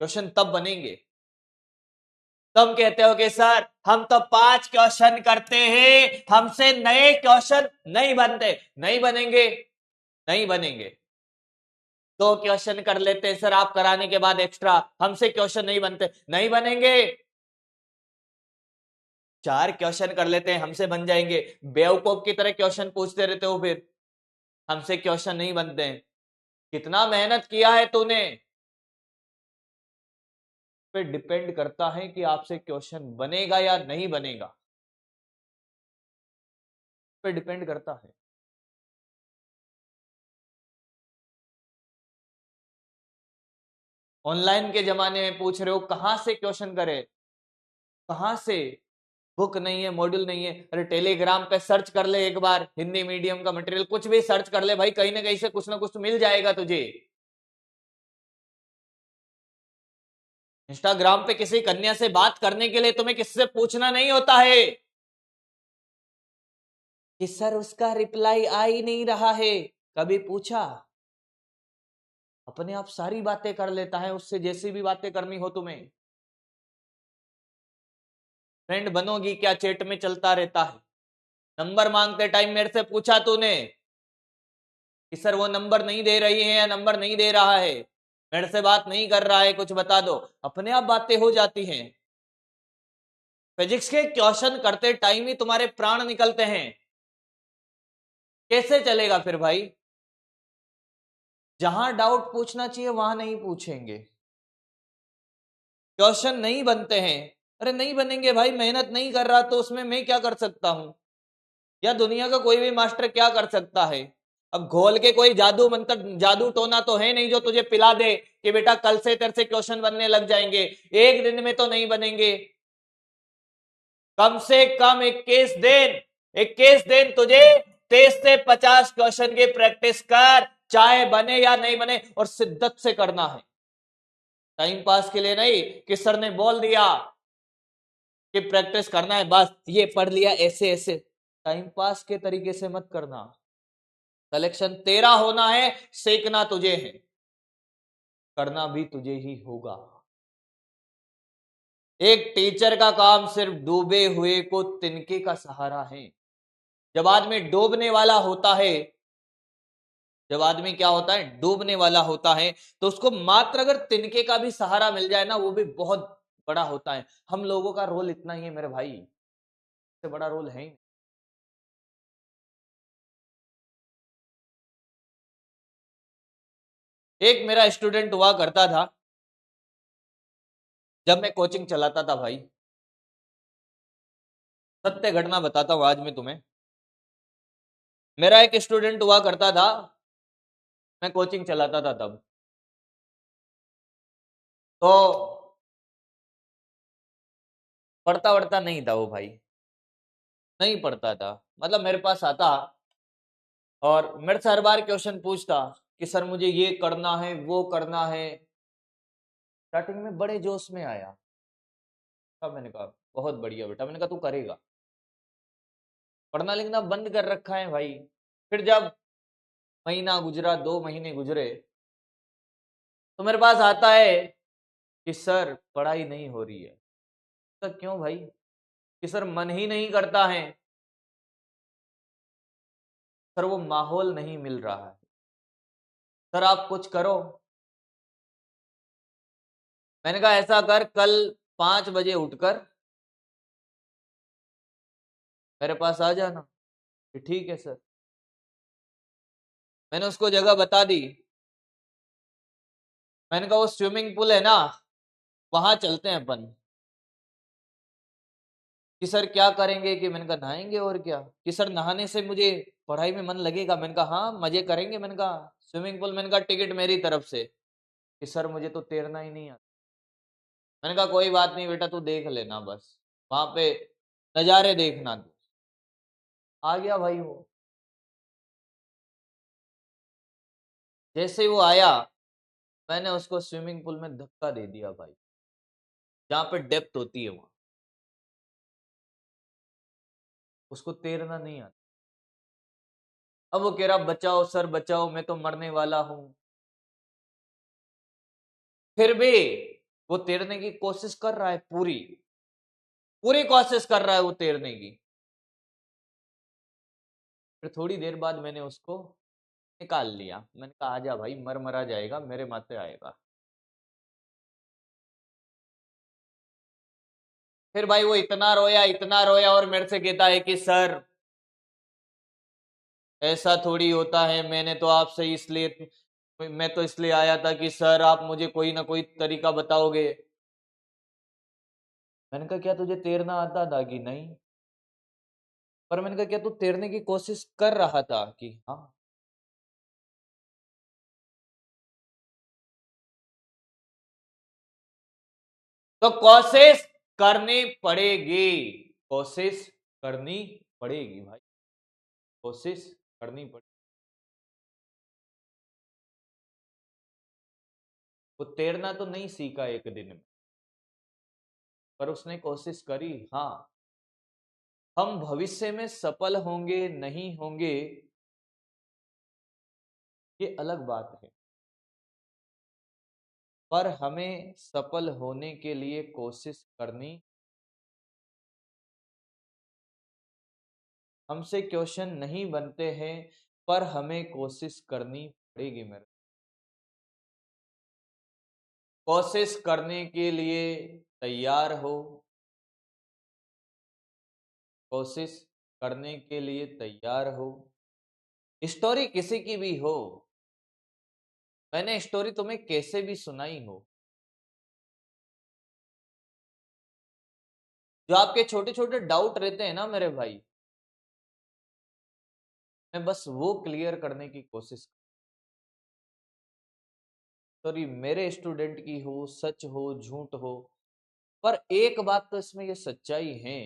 क्वेश्चन तब बनेंगे, तुम कहते हो कि सर हम तो 5 क्वेश्चन करते हैं, हमसे नए क्वेश्चन नहीं बनते। नहीं बनेंगे, नहीं बनेंगे। 2 क्वेश्चन कर लेते हैं सर आप कराने के बाद एक्स्ट्रा, हमसे क्वेश्चन नहीं बनते। नहीं बनेंगे। 4 क्वेश्चन कर लेते हैं, हमसे बन जाएंगे। बेवकूफ की तरह क्वेश्चन पूछते रहते हो, फिर हमसे क्वेश्चन नहीं बनते हैं। कितना मेहनत किया है तूने, पे डिपेंड करता है कि आपसे क्वेश्चन बनेगा या नहीं बनेगा, पे डिपेंड करता है। ऑनलाइन के जमाने में पूछ रहे हो कहां से क्वेश्चन करे, कहां से? बुक नहीं है, मॉड्यूल नहीं है, अरे टेलीग्राम पे सर्च कर ले एक बार, हिंदी मीडियम का मटेरियल कुछ भी सर्च कर ले भाई, कहीं ना कहीं से कुछ ना कुछ तो मिल जाएगा तुझे। इंस्टाग्राम पे किसी कन्या से बात करने के लिए तुम्हें किससे पूछना नहीं होता है कि सर उसका रिप्लाई आ ही नहीं रहा है। कभी पूछा? अपने आप सारी बातें कर लेता है, उससे जैसी भी बातें करनी हो तुम्हें। फ्रेंड बनोगी क्या, चैट में चलता रहता है। नंबर मांगते टाइम मेरे से पूछा तूने कि सर वो नंबर नहीं दे रही है या नंबर नहीं दे रहा है, मेरे से बात नहीं कर रहा है, कुछ बता दो। अपने आप बातें हो जाती हैं। फिजिक्स के क्वेश्चन करते टाइम ही तुम्हारे प्राण निकलते हैं, कैसे चलेगा फिर भाई? जहां डाउट पूछना चाहिए वहां नहीं पूछेंगे, क्वेश्चन नहीं बनते हैं। अरे नहीं बनेंगे भाई, मेहनत नहीं कर रहा तो उसमें मैं क्या कर सकता हूं, या दुनिया का कोई भी मास्टर क्या कर सकता है? अब घोल के कोई जादू मंत्र जादू टोना तो है नहीं जो तुझे पिला दे कि बेटा कल से तेरे से क्वेश्चन बनने लग जाएंगे। एक दिन में तो नहीं बनेंगे, कम से कम 21 दिन, 21 दिन तुझे 30 से 50 क्वेश्चन की प्रैक्टिस कर, चाहे बने या नहीं बने, और शिद्दत से करना है। टाइम पास के लिए नहीं कि सर ने बोल दिया कि प्रैक्टिस करना है, बस ये पढ़ लिया ऐसे ऐसे। टाइम पास के तरीके से मत करना। कलेक्शन तेरा होना है, सीखना तुझे है, करना भी तुझे ही होगा। एक टीचर का काम सिर्फ डूबे हुए को तिनके का सहारा है। जब आदमी डूबने वाला होता है, जब आदमी क्या होता है, डूबने वाला होता है, तो उसको मात्र अगर तिनके का भी सहारा मिल जाए ना, वो भी बहुत बड़ा होता है। हम लोगों का रोल इतना ही है मेरे भाई, इससे बड़ा रोल है ही नहीं। एक मेरा स्टूडेंट हुआ करता था जब मैं कोचिंग चलाता था भाई, सत्य घटना बताता हूं आज मैं तुम्हें। मेरा एक स्टूडेंट हुआ करता था, मैं कोचिंग चलाता था तब, तो पढ़ता वढ़ता नहीं था वो भाई, नहीं पढ़ता था। मतलब मेरे पास आता और मेरे से हर बार क्वेश्चन पूछता कि सर मुझे ये करना है वो करना है। स्टार्टिंग में बड़े जोश में आया, तब मैंने कहा बहुत बढ़िया बेटा, मैंने कहा तू करेगा, पढ़ना लिखना बंद कर रखा है भाई। फिर जब महीना गुजरा, 2 महीने गुजरे, तो मेरे पास आता है कि सर पढ़ाई नहीं हो रही है। तो क्यों भाई? कि सर मन ही नहीं करता है, सर वो माहौल नहीं मिल रहा है, सर आप कुछ करो। मैंने कहा ऐसा कर, कल 5 बजे उठकर मेरे पास आ जाना। कि ठीक है सर। मैंने उसको जगह बता दी, मैंने कहा वो स्विमिंग पूल है ना, वहां चलते हैं अपन। कि सर क्या करेंगे? कि मैंने कहा नहाएंगे और क्या। कि सर नहाने से मुझे पढ़ाई में मन लगेगा। मैंने कहा हाँ मजे करेंगे। मैंने कहा स्विमिंग पूल, मैंने कहा टिकट मेरी तरफ से। कि सर मुझे तो तैरना ही नहीं आता। मैंने कहा कोई बात नहीं बेटा, तू देख लेना, बस वहां पे नजारे देखना तू। आ गया भाई वो। जैसे ही वो आया, मैंने उसको स्विमिंग पूल में धक्का दे दिया भाई, जहां पे डेप्थ होती है वहां। उसको तैरना नहीं आता। अब वो कह रहा बचाओ सर बचाओ, मैं तो मरने वाला हूं। फिर भी वो तैरने की कोशिश कर रहा है, पूरी पूरी कोशिश कर रहा है वो तैरने की। फिर थोड़ी देर बाद मैंने उसको निकाल लिया। मैंने कहा आजा भाई, मर मरा जाएगा, मेरे माथे आएगा। फिर भाई वो इतना रोया और मेरे से कहता है कि सर ऐसा थोड़ी होता है, मैंने तो आपसे इसलिए मैं तो इसलिए आया था कि सर आप मुझे कोई ना कोई तरीका बताओगे। मैंने कहा क्या तुझे तैरना आता था कि नहीं? पर मैंने कहा क्या तू तैरने की कोशिश कर रहा था कि हाँ? तो कोशिश करनी पड़ेगी, कोशिश करनी पड़ेगी भाई, कोशिश करनी पड़ेगी। वो तैरना तो नहीं सीखा एक दिन में, पर उसने कोशिश करी। हाँ, हम भविष्य में सफल होंगे नहीं होंगे ये अलग बात है, पर हमें सफल होने के लिए कोशिश करनी। हमसे क्वेश्चन नहीं बनते हैं, पर हमें कोशिश करनी पड़ेगी। मेरे कोशिश करने के लिए तैयार हो, कोशिश करने के लिए तैयार हो। स्टोरी किसी की भी हो, मैंने स्टोरी तुम्हें कैसे भी सुनाई हो, जो आपके छोटे छोटे डाउट रहते हैं ना मेरे भाई, मैं बस वो क्लियर करने की कोशिश। सॉरी, मेरे स्टूडेंट की हो, सच हो झूठ हो, पर एक बात तो इसमें ये सच्चाई है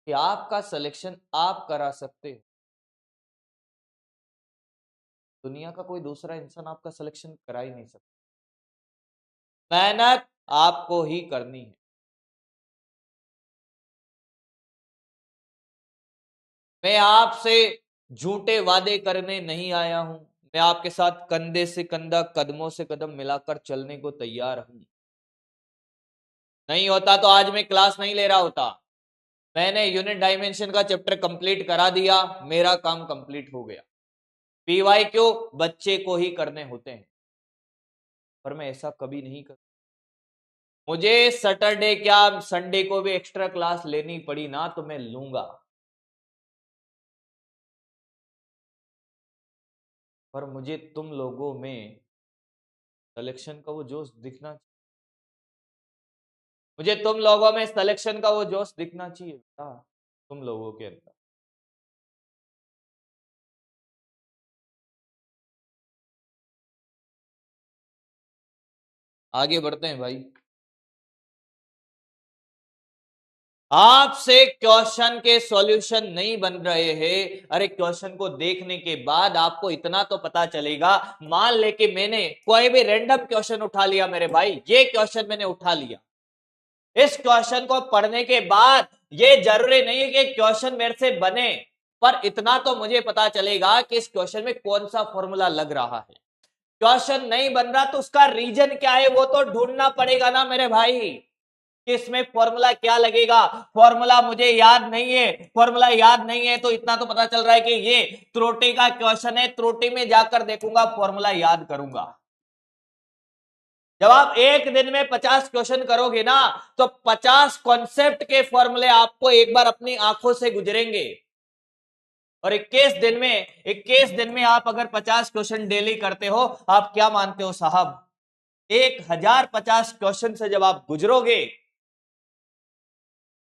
कि आपका सिलेक्शन आप करा सकते हो। दुनिया का कोई दूसरा इंसान आपका सिलेक्शन करा ही नहीं सकता। मेहनत आपको ही करनी है। मैं आपसे झूठे वादे करने नहीं आया हूं, मैं आपके साथ कंधे से कंधा, कदमों से कदम मिलाकर चलने को तैयार हूं। नहीं होता तो आज मैं क्लास नहीं ले रहा होता। मैंने यूनिट डायमेंशन का चैप्टर कंप्लीट करा दिया, मेरा काम कंप्लीट हो गया। पीवाई क्यों बच्चे को ही करने होते हैं, पर मैं ऐसा कभी नहीं कर। मुझे सैटरडे क्या संडे को भी एक्स्ट्रा क्लास लेनी पड़ी ना तो मैं लूंगा, पर मुझे तुम लोगों में सिलेक्शन का वो जोश दिखना, मुझे तुम लोगों में सिलेक्शन का वो जोश दिखना चाहिए बेटा, तुम लोगों के अंदर। आगे बढ़ते हैं भाई। आपसे क्वेश्चन के सॉल्यूशन नहीं बन रहे हैं, अरे क्वेश्चन को देखने के बाद आपको इतना तो पता चलेगा। मान ले कि मैंने कोई भी रैंडम क्वेश्चन उठा लिया मेरे भाई, ये क्वेश्चन मैंने उठा लिया, इस क्वेश्चन को पढ़ने के बाद ये जरूरी नहीं है कि क्वेश्चन मेरे से बने, पर इतना तो मुझे पता चलेगा कि इस क्वेश्चन में कौन सा फॉर्मूला लग रहा है। क्वेश्चन नहीं बन रहा तो उसका रीजन क्या है वो तो ढूंढना पड़ेगा ना मेरे भाई, कि इसमें फॉर्मूला क्या लगेगा। फॉर्मूला मुझे याद नहीं है, फॉर्मूला याद नहीं है तो इतना तो पता चल रहा है कि ये त्रुटि का क्वेश्चन है, त्रुटि में जाकर देखूंगा, फॉर्मूला याद करूंगा। जब आप एक दिन में 50 क्वेश्चन करोगे ना तो 50 कॉन्सेप्ट के फॉर्मूले आपको एक बार अपनी आंखों से गुजरेंगे। और 21 दिन में आप अगर 50 क्वेश्चन डेली करते हो, आप क्या मानते हो साहब, 1050 क्वेश्चन से जब आप गुजरोगे,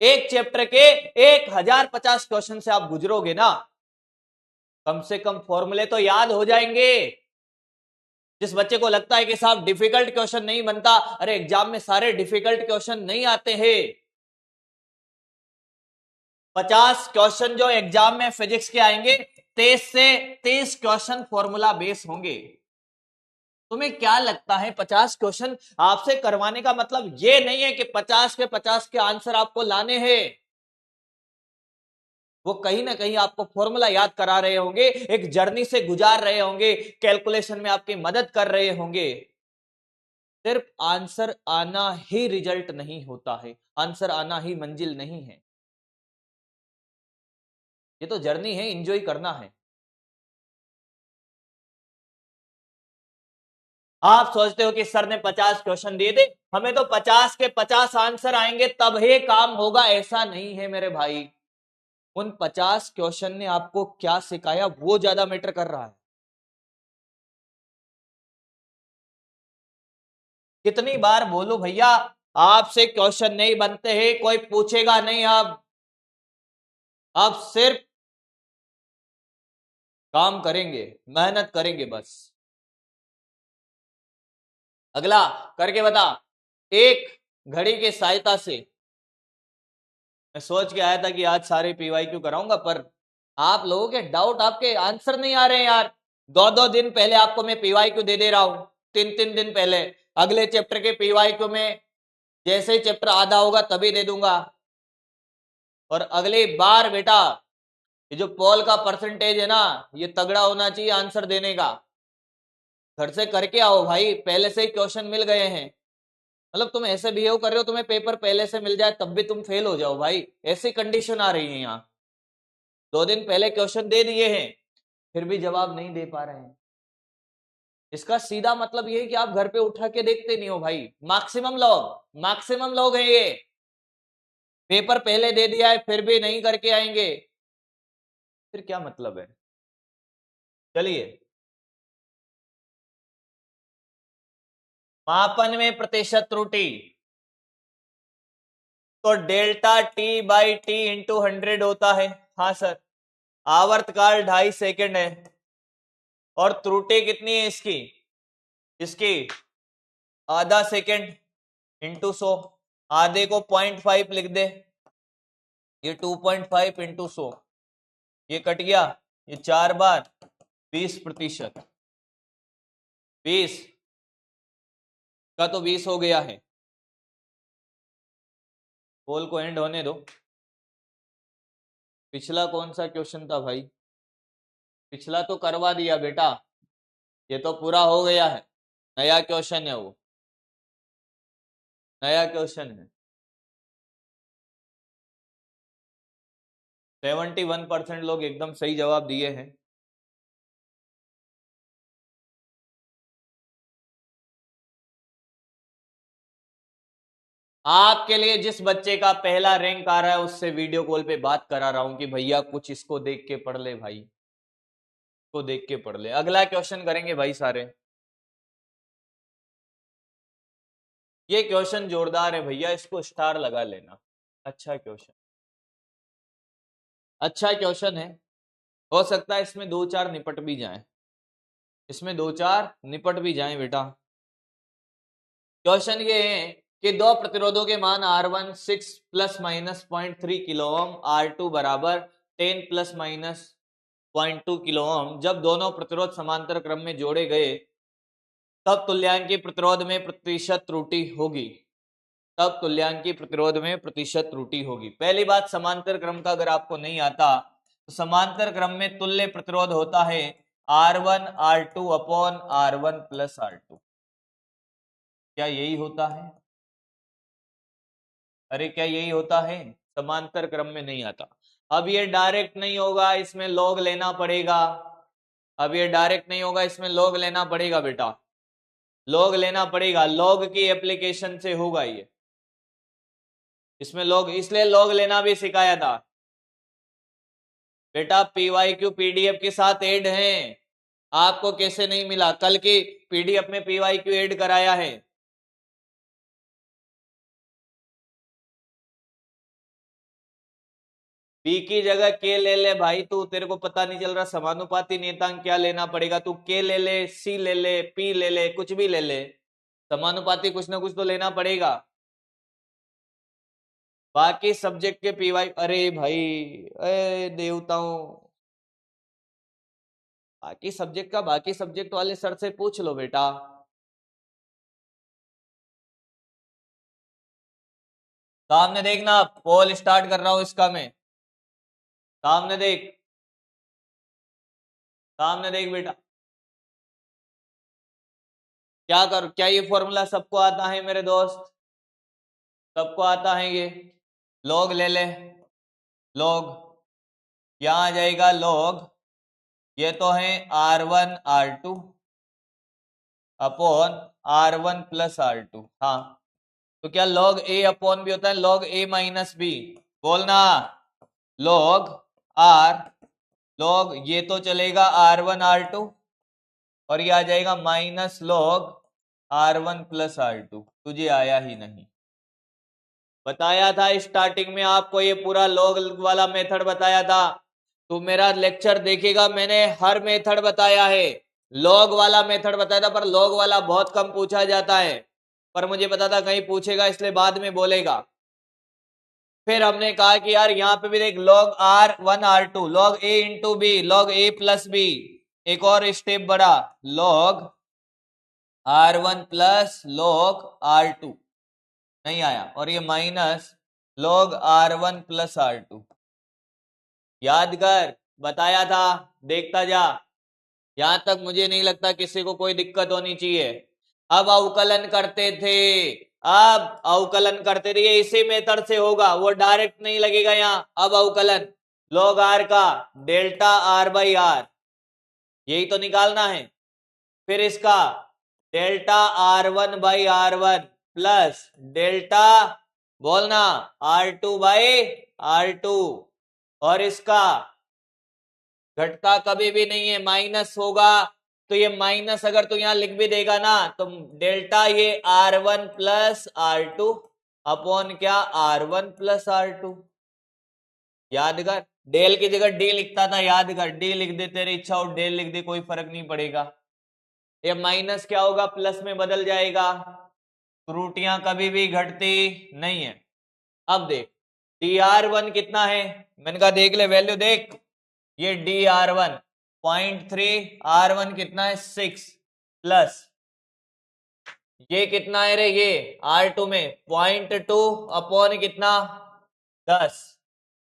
एक चैप्टर के 1050 क्वेश्चन से आप गुजरोगे ना, कम से कम फॉर्मूले तो याद हो जाएंगे। जिस बच्चे को लगता है कि साहब डिफिकल्ट क्वेश्चन नहीं बनता, अरे एग्जाम में सारे डिफिकल्ट क्वेश्चन नहीं आते हैं। 50 क्वेश्चन जो एग्जाम में फिजिक्स के आएंगे, 23 से 30 क्वेश्चन फॉर्मूला बेस होंगे। तुम्हें क्या लगता है 50 क्वेश्चन आपसे करवाने का मतलब यह नहीं है कि 50 के 50 के आंसर आपको लाने हैं। वो कहीं ना कहीं आपको फॉर्मूला याद करा रहे होंगे, एक जर्नी से गुजार रहे होंगे, कैलकुलेशन में आपकी मदद कर रहे होंगे। सिर्फ आंसर आना ही रिजल्ट नहीं होता है, आंसर आना ही मंजिल नहीं है। ये तो जर्नी है, एंजॉय करना है। आप सोचते हो कि सर ने 50 क्वेश्चन दिए थे, हमें तो 50 के 50 आंसर आएंगे तब ही काम होगा, ऐसा नहीं है मेरे भाई। उन 50 क्वेश्चन ने आपको क्या सिखाया वो ज्यादा मैटर कर रहा है। कितनी बार बोलूं भैया, आपसे क्वेश्चन नहीं बनते हैं, कोई पूछेगा नहीं, आप सिर्फ काम करेंगे, मेहनत करेंगे बस। अगला करके बता। एक घड़ी की सहायता से, मैं सोच के आया था कि आज सारे पीवाईक्यू कराऊंगा, पर आप लोगों के डाउट, आपके आंसर नहीं आ रहे हैं यार। 2-2 दिन पहले आपको मैं पीवाईक्यू दे दे रहा हूं, 3-3 दिन पहले। अगले चैप्टर के पीवाईक्यू में जैसे ही चैप्टर आधा होगा तभी दे दूंगा। और अगली बार बेटा, ये जो पोल का परसेंटेज है ना, ये तगड़ा होना चाहिए आंसर देने का। घर से करके आओ भाई, पहले से ही क्वेश्चन मिल गए हैं। मतलब तुम ऐसे बिहेव कर रहे हो, तुम्हें पेपर पहले से मिल जाए तब भी तुम फेल हो जाओ भाई, ऐसी कंडीशन आ रही है यहाँ। 2 दिन पहले क्वेश्चन दे दिए हैं, फिर भी जवाब नहीं दे पा रहे हैं। इसका सीधा मतलब ये है कि आप घर पे उठा के देखते नहीं हो भाई। मैक्सिमम लोग हैं ये, पेपर पहले दे दिया है फिर भी नहीं करके आएंगे, फिर क्या मतलब है। चलिए, मापन में प्रतिशत त्रुटि, तो delta T by T into 100 होता है। हाँ सर। आवर्तकाल 2.5 सेकेंड है, और त्रुटि कितनी है इसकी, इसकी आधा सेकेंड इंटू 100। आधे को 0.5 लिख दे, ये 2.5 इंटू 100, ये कट गया, ये 4 बार 20%। 20 का तो 20 हो गया है। पोल को एंड होने दो। पिछला कौन सा क्वेश्चन था भाई, पिछला तो करवा दिया बेटा, ये तो पूरा हो गया है। नया क्वेश्चन है, वो नया क्वेश्चन है। 71% लोग एकदम सही जवाब दिए हैं। आपके लिए जिस बच्चे का पहला रैंक आ रहा है उससे वीडियो कॉल पे बात करा रहा हूं कि भैया कुछ इसको देख के पढ़ ले भाई, इसको देख के पढ़ ले। अगला क्वेश्चन करेंगे भाई सारे। ये क्वेश्चन जोरदार है भैया, इसको स्टार लगा लेना। अच्छा क्वेश्चन, अच्छा क्वेश्चन है। हो सकता है इसमें 2-4 निपट भी जाएं, इसमें 2-4 निपट भी जाएं बेटा। क्वेश्चन ये है कि दो प्रतिरोधों के मान R1 6 plus minus 0.3 kilo ohm, R2 बराबर 10 प्लस माइनस 0.2 किलो ओम, जब दोनों प्रतिरोध समांतर क्रम में जोड़े गए तब तुल्यांकी प्रतिरोध में प्रतिशत त्रुटि होगी। तब तुल्यांकी प्रतिरोध में प्रतिशत त्रुटि होगी। पहली बात, समांतर क्रम का अगर आपको नहीं आता तो समांतर क्रम में तुल्य प्रतिरोध होता है R1 R2 upon R1 plus R2। क्या यही होता है? अरे क्या यही होता है? समांतर क्रम में नहीं आता। अब ये डायरेक्ट नहीं होगा, इसमें लॉग लेना पड़ेगा। अब ये डायरेक्ट नहीं होगा, इसमें लॉग लेना पड़ेगा बेटा, लॉग लेना पड़ेगा, लॉग की एप्लीकेशन से होगा ये। इसमें लॉग, इसलिए लॉग लेना भी सिखाया था बेटा। पीवाईक्यू पीडीएफ के साथ ऐड हैं, आपको कैसे नहीं मिला? कल की पीडीएफ में पीवाईक्यू ऐड कराया है। पी की जगह के ले ले भाई, तू, तेरे को पता नहीं चल रहा समानुपाती नियतांक क्या लेना पड़ेगा? तू के ले ले, सी ले ले, पी ले ले, कुछ भी ले ले, समानुपाती कुछ ना कुछ तो लेना पड़ेगा। बाकी सब्जेक्ट के पीवाई, अरे भाई, अरे देवताओं, बाकी सब्जेक्ट का बाकी सब्जेक्ट वाले सर से पूछ लो बेटा। सामने देखना, पोल स्टार्ट कर रहा हूं इसका मैं, सामने देख, सामने देख बेटा। क्या ये फॉर्मूला सबको आता है मेरे दोस्त? सबको आता है ये? लॉग ले ले, लॉग यहां आ जाएगा लॉग, ये तो है R1 R2 upon R1 plus R2। हाँ, तो क्या लॉग ए अपॉन बी होता है? लॉग ए माइनस बी, बोलना लॉग आर, लॉग ये तो चलेगा R1 R2 और ये आ जाएगा minus log R1 plus R2। तुझे आया ही नहीं, बताया था स्टार्टिंग में आपको, ये पूरा लॉग वाला मेथड बताया था। तो मेरा लेक्चर देखेगा, मैंने हर मेथड बताया है, लॉग वाला मेथड बताया था, पर लॉग वाला बहुत कम पूछा जाता है, पर मुझे पता था कहीं पूछेगा इसलिए बाद में बोलेगा। फिर हमने कहा कि यार यहाँ पे भी देख, log R1 R2, log A into B, log A plus B, एक और स्टेप बढ़ा, log R1 plus log R2 नहीं आया, और ये minus log R1 plus R2। याद कर, बताया था, देखता जा, यहां तक मुझे नहीं लगता किसी को कोई दिक्कत होनी चाहिए। अब अवकलन करते थे, अब अवकलन करते थे, ये इसी मेथड से होगा, वो डायरेक्ट नहीं लगेगा यहां। अब अवकलन log r का डेल्टा r बाई आर, यही तो निकालना है। फिर इसका delta R1 by R1 plus delta, बोलना R2 बाई R2, और इसका घटता कभी भी नहीं है, माइनस होगा, तो ये माइनस अगर तो यहां लिख भी देगा ना, तो डेल्टा ये R1 प्लस R2 अपॉन क्या R1 प्लस R2। याद कर, डेल की जगह डी लिखता था, याद कर, डी लिख दे, तेरी इच्छा हो डेल लिख दे, कोई फर्क नहीं पड़ेगा। ये माइनस क्या होगा, प्लस में बदल जाएगा, त्रुटियां कभी भी घटती नहीं है। अब देख dr1 कितना है, मैंने कहा देख ले वैल्यू देख, ये dr1 0.3, r1 कितना है 6, प्लस ये कितना है रे, ये r2 में 0.2 अपॉन कितना 10,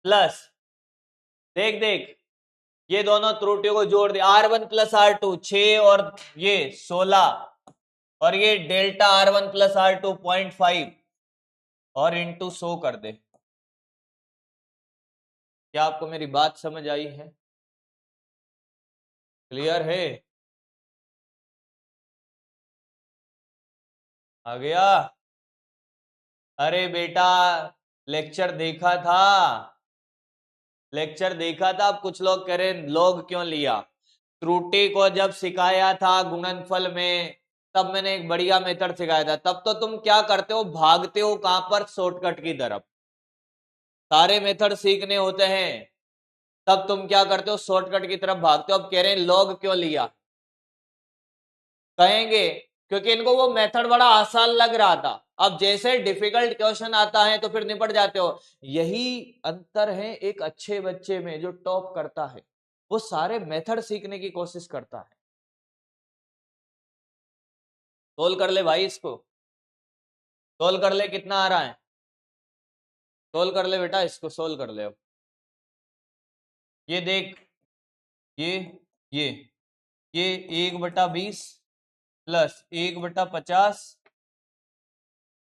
प्लस देख देख ये दोनों त्रुटियों को जोड़ दे, R1 प्लस R2 6 और ये 16, और ये डेल्टा R1 प्लस R2 0.5 और इंटू 100 कर दे। क्या आपको मेरी बात समझ आई है? क्लियर है? आ गया? अरे बेटा लेक्चर देखा था, लेक्चर देखा था। अब कुछ लोग कह रहे लोग क्यों लिया, त्रुटि को जब सिखाया था गुणनफल में, तब मैंने एक बढ़िया मेथड सिखाया था, तब तो तुम क्या करते हो, भागते हो कहां पर, शॉर्टकट की तरफ। सारे मेथड सीखने होते हैं तब तुम क्या करते हो, शॉर्टकट की तरफ भागते हो। अब कह रहे हैं लॉग क्यों लिया, कहेंगे क्योंकि इनको वो मेथड बड़ा आसान लग रहा था, अब जैसे डिफिकल्ट क्वेश्चन आता है तो फिर निपट जाते हो। यही अंतर है एक अच्छे बच्चे में, जो टॉप करता है वो सारे मेथड सीखने की कोशिश करता है। सोल्व कर ले भाई, इसको सोल्व कर ले, कितना आ रहा है, सोल्व कर ले बेटा, इसको सोल्व कर ले। अब ये देख, ये ये ये 1/20 प्लस 1/50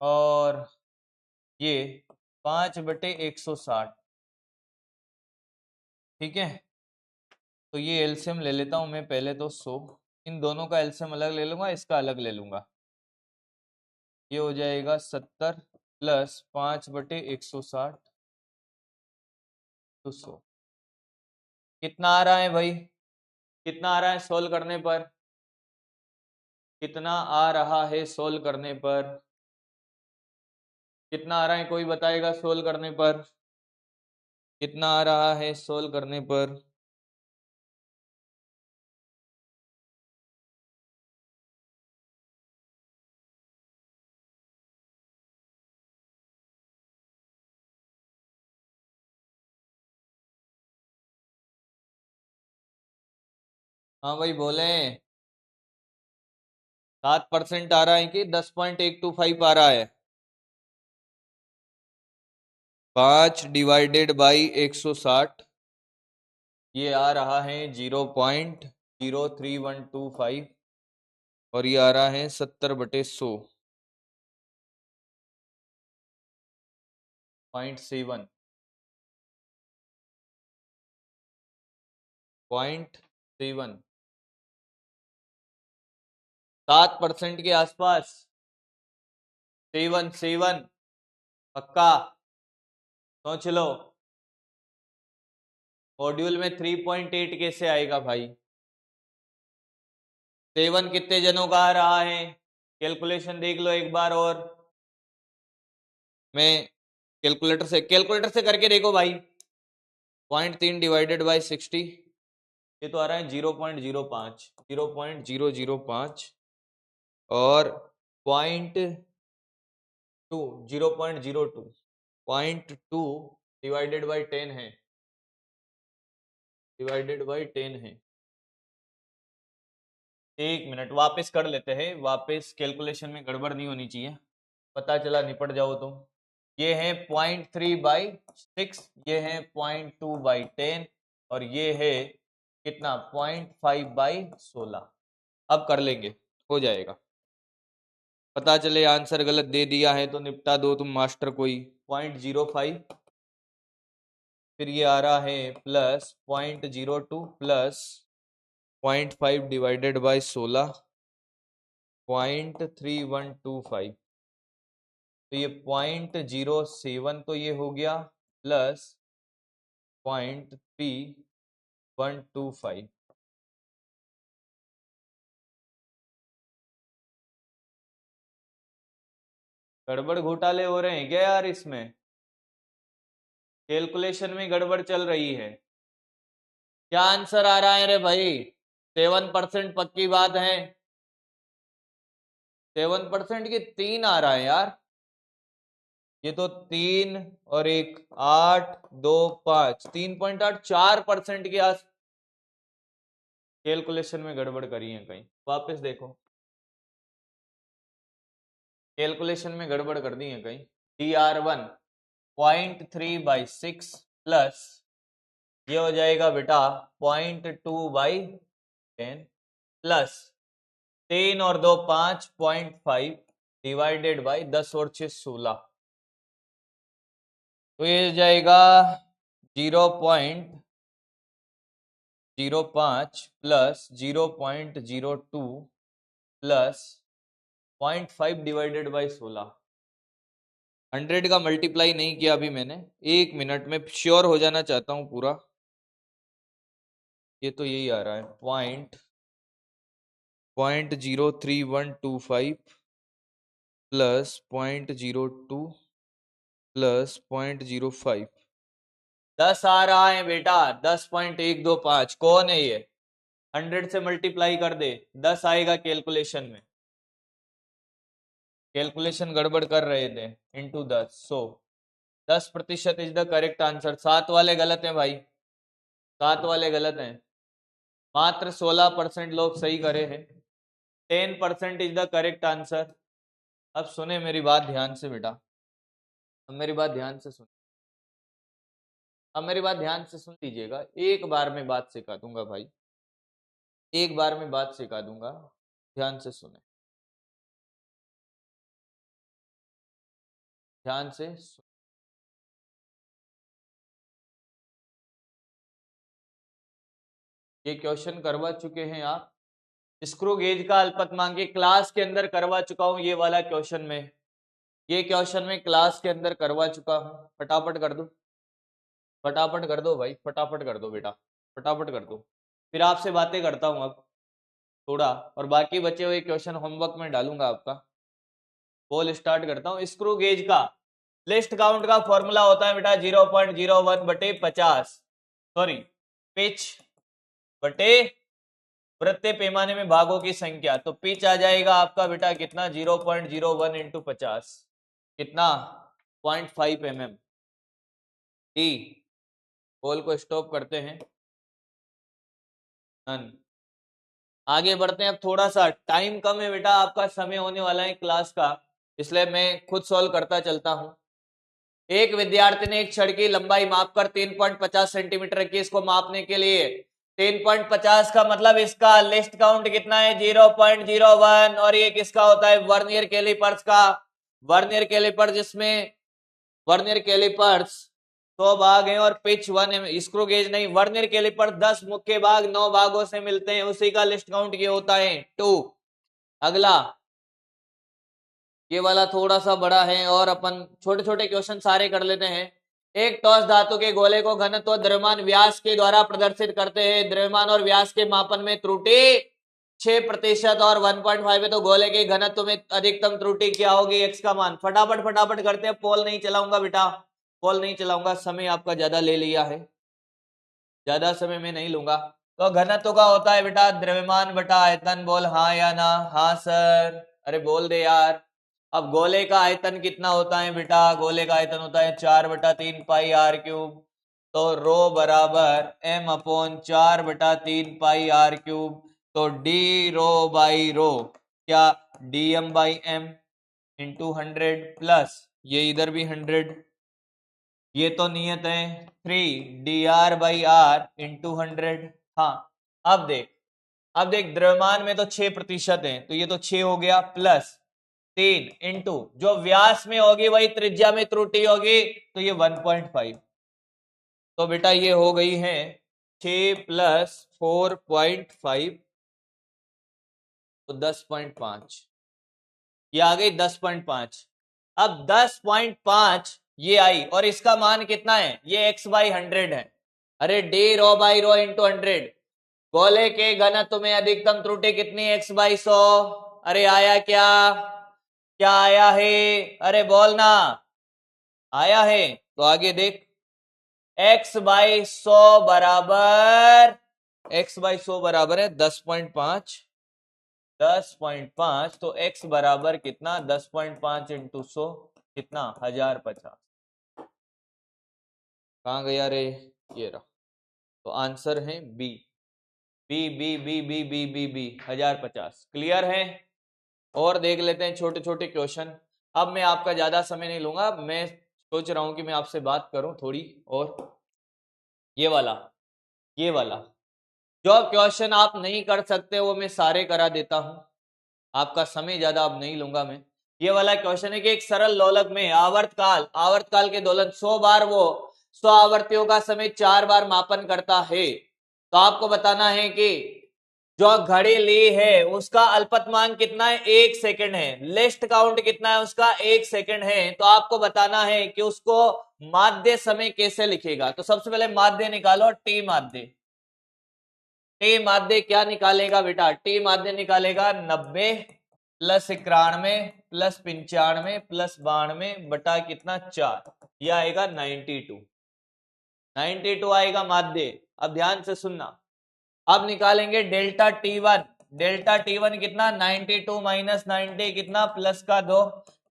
और ये 5/160, ठीक है। तो ये एलसीएम ले लेता हूं मैं पहले तो 100, इन दोनों का एलसीएम अलग ले लूंगा, इसका अलग ले लूंगा, ये हो जाएगा 70 प्लस 5/160 तो 100। कितना आ रहा है भाई, कितना आ रहा है सोल्व करने पर, कितना आ रहा है सोल्व करने पर, कितना आ रहा है कोई बताएगा सोल्व करने पर, कितना आ रहा है सोल्व करने पर? हाँ भाई बोले, 7% आ रहा है कि 10.125 आ रहा है? 5/160 ये आ रहा है 0.03125, और ये आ रहा है 70/100 0.7 7% के आसपास 7 पक्का सोच लो। मॉड्यूल में 3.8 कैसे आएगा भाई? 7 कितने जनों का आ रहा है? कैलकुलेशन देख लो एक बार और। मैं कैलकुलेटर से करके देखो भाई। 0.3 डिवाइडेड बाई 60, ये तो आ रहा है 0.05 और 0.2 डिवाइडेड बाई 10 है, एक मिनट वापस कर लेते हैं, वापस कैलकुलेशन में गड़बड़ नहीं होनी चाहिए, पता चला निपट जाओ तुम। ये है 0.3/6, ये है 0.2/10 और ये है कितना 0.5/16। अब कर लेंगे, हो जाएगा। पता चले आंसर गलत दे दिया है तो निपटा दो तुम मास्टर कोई। 0.05, फिर ये आ रहा है प्लस 0.02 प्लस 0.5 डिवाइडेड बाई 16 0.3125, तो ये 0.07 तो ये हो गया प्लस 0.3125। गड़बड़ घोटाले हो रहे हैं क्या यार? इसमें कैलकुलेशन में गड़बड़ चल रही है। क्या आंसर आ रहा है रे भाई? 7% पक्की बात है। 7% के 3 आ रहा है यार। ये तो 3 और 1 8 2 5 3.8 4% के आस कैलकुलेशन में गड़बड़ करी है कहीं। वापस देखो, कैलकुलेशन में गड़बड़ कर दी है कहीं। DR1 0.3/6 प्लस ये हो जाएगा बेटा 0.2/10 प्लस 3 और 2 5 0.5 डिवाइडेड बाई 10 और 6 16, तो ये हो जाएगा 0.05 प्लस 0.02 प्लस 0.5 डिवाइडेड बाई 16। 100 का मल्टीप्लाई नहीं किया अभी मैंने, 1 मिनट में श्योर हो जाना चाहता हूं पूरा। ये तो यही आ रहा है 0.03125 प्लस 0.02 प्लस 0.05। 10 आ रहा है बेटा, 10.125। कौन है ये? 100 से मल्टीप्लाई कर दे, 10 आएगा कैलकुलेशन में। कैलकुलेशन गड़बड़ कर रहे थे, into 10 100। 10% is the correct answer. 7 वाले गलत हैं भाई, 7 वाले गलत हैं। मात्र 16% लोग सही करे हैं। 10% इज द करेक्ट आंसर। अब सुने मेरी बात ध्यान से बेटा, अब मेरी बात ध्यान से सुन, अब मेरी बात ध्यान से सुन लीजिएगा। एक बार में बात सिखा दूंगा भाई, एक बार में बात सिखा दूंगा, ध्यान से सुने, ध्यान से सुने। ये क्वेश्चन करवा चुके हैं आप, स्क्रू गेज का अल्पतमांकी क्लास के अंदर करवा चुका हूं। ये वाला क्वेश्चन में, ये क्वेश्चन में क्लास के अंदर करवा चुका हूं। फटाफट कर दो, फटाफट कर दो भाई, फटाफट कर दो बेटा, फटाफट कर दो। फिर आपसे बातें करता हूं अब थोड़ा, और बाकी बचे हुए क्वेश्चन होमवर्क में डालूंगा आपका। बोल स्टार्ट करता हूं। स्क्रू गेज का लिस्ट काउंट का फॉर्मूला होता है बेटा 0.01/50, सॉरी पिच बटे वृत्तीय पैमाने में भागों की संख्या। तो पिच आ जाएगा आपका बेटा कितना 0.01 इंटू 50, कितना 0.5 mm। डी बॉल को स्टॉप करते हैं, नन। आगे बढ़ते हैं। अब थोड़ा सा टाइम कम है बेटा, आपका समय होने वाला है क्लास का, इसलिए मैं खुद सॉल्व करता चलता हूं। एक विद्यार्थी ने एक छड़ की लंबाई मापकर 3.50 सेंटीमीटर की, इसको मापने के लिए 3.50 का मतलब इसका लिस्ट काउंट कितना है 0.01 और ये किसका होता है वर्नियर कैलिपर्स का। वर्नियर कैलिपर जिसमें वर्नियर कैलिपर्स 100 भाग हैं और पिच 1 है, स्क्रू गेज नहीं। वर्नियर कैलिपर 10 मुख्य भाग 9 भागों से मिलते हैं, उसी का लिस्ट काउंट ये होता है 2। अगला ये वाला थोड़ा सा बड़ा है और अपन छोटे छोटे क्वेश्चन सारे कर लेते हैं। एक ठोस धातु के गोले को घनत्व द्रव्यमान व्यास के द्वारा प्रदर्शित करते हैं। द्रव्यमान और व्यास के मापन में त्रुटि 6% और 1.5 है, तो गोले के घनत्व में अधिकतम त्रुटि क्या होगी एक्स का मान। फटाफट करते हैं, पोल नहीं चलाऊंगा बेटा, पोल नहीं चलाऊंगा, समय आपका ज्यादा ले लिया है, ज्यादा समय में नहीं लूंगा। तो घनत्व का होता है बेटा द्रव्यमान बटा आयतन। बोल हाँ या ना। हाँ सर, अरे बोल दे यार। अब गोले का आयतन कितना होता है बेटा, गोले का आयतन होता है 4/3 पाई आर क्यूब। तो रो बराबर m upon 4/3 pi R cube. तो डी रो बाई रो क्या dm by m into 100 plus ये इधर भी 100, ये तो नियत है 3 dr/r इंटू 100। हाँ अब देख द्रव्यमान में तो 6% है, तो ये तो 6 हो गया प्लस 3 इंटू जो व्यास में होगी वही त्रिज्या में त्रुटि होगी, तो ये 1.5। तो बेटा ये हो गई है 6 प्लस 4.5 तो 10.5, ये आ गई 10.5। अब 10.5 ये आई और इसका मान कितना है, ये x/100 है। अरे D rho by rho into 100। गोले के घनत्व में अधिकतम त्रुटि कितनी x/100। अरे आया क्या, क्या आया है, अरे बोलना आया है। तो आगे देख x/100 बराबर है 10.5। तो x बराबर कितना 10.5 इंटू 100 कितना 1050। कहां गया रे, ये रहा। तो आंसर है B, B B B B B B B 1050। Clear है। और देख लेते हैं छोटे छोटे क्वेश्चन। अब मैं आपका ज्यादा समय नहीं लूंगा, मैं सोच रहा हूं कि मैं आपसे बात करूं थोड़ी। और ये वाला जो क्वेश्चन आप नहीं कर सकते वो मैं सारे करा देता हूं, आपका समय ज्यादा अब नहीं लूंगा मैं। ये वाला क्वेश्चन है कि एक सरल लोलक में आवर्तकाल के दोलन 100 बार वो 100 आवर्तियों का समय 4 बार मापन करता है। तो आपको बताना है कि जो घड़ी ली है उसका अल्पतमान कितना है 1 सेकंड है, लिस्ट काउंट कितना है उसका 1 सेकंड है। तो आपको बताना है कि उसको माध्य समय कैसे लिखेगा। तो सबसे पहले माध्य निकालो, टी माध्य क्या निकालेगा बेटा, टी माध्य निकालेगा 90 प्लस 91 प्लस 95 प्लस 92 बटा कितना 4, यह आएगा 92 आएगा माध्य। अब ध्यान से सुनना, अब निकालेंगे डेल्टा T1 कितना 92 माइनस 90 कितना प्लस का 2।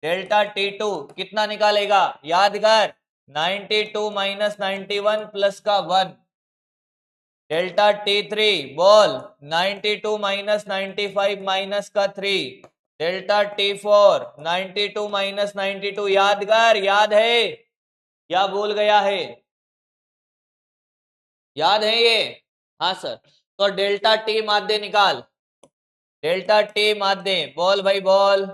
डेल्टा T2 कितना निकालेगा, याद कर 92 माइनस 91 प्लस का 1। डेल्टा T3 बोल 92 माइनस 95 माइनस का 3। डेल्टा T4 92 माइनस 92, याद कर, याद है या भूल गया है, याद है ये। हाँ सर, तो डेल्टा टी माध्य निकाल, डेल्टा टी माध्य बोल भाई बोल।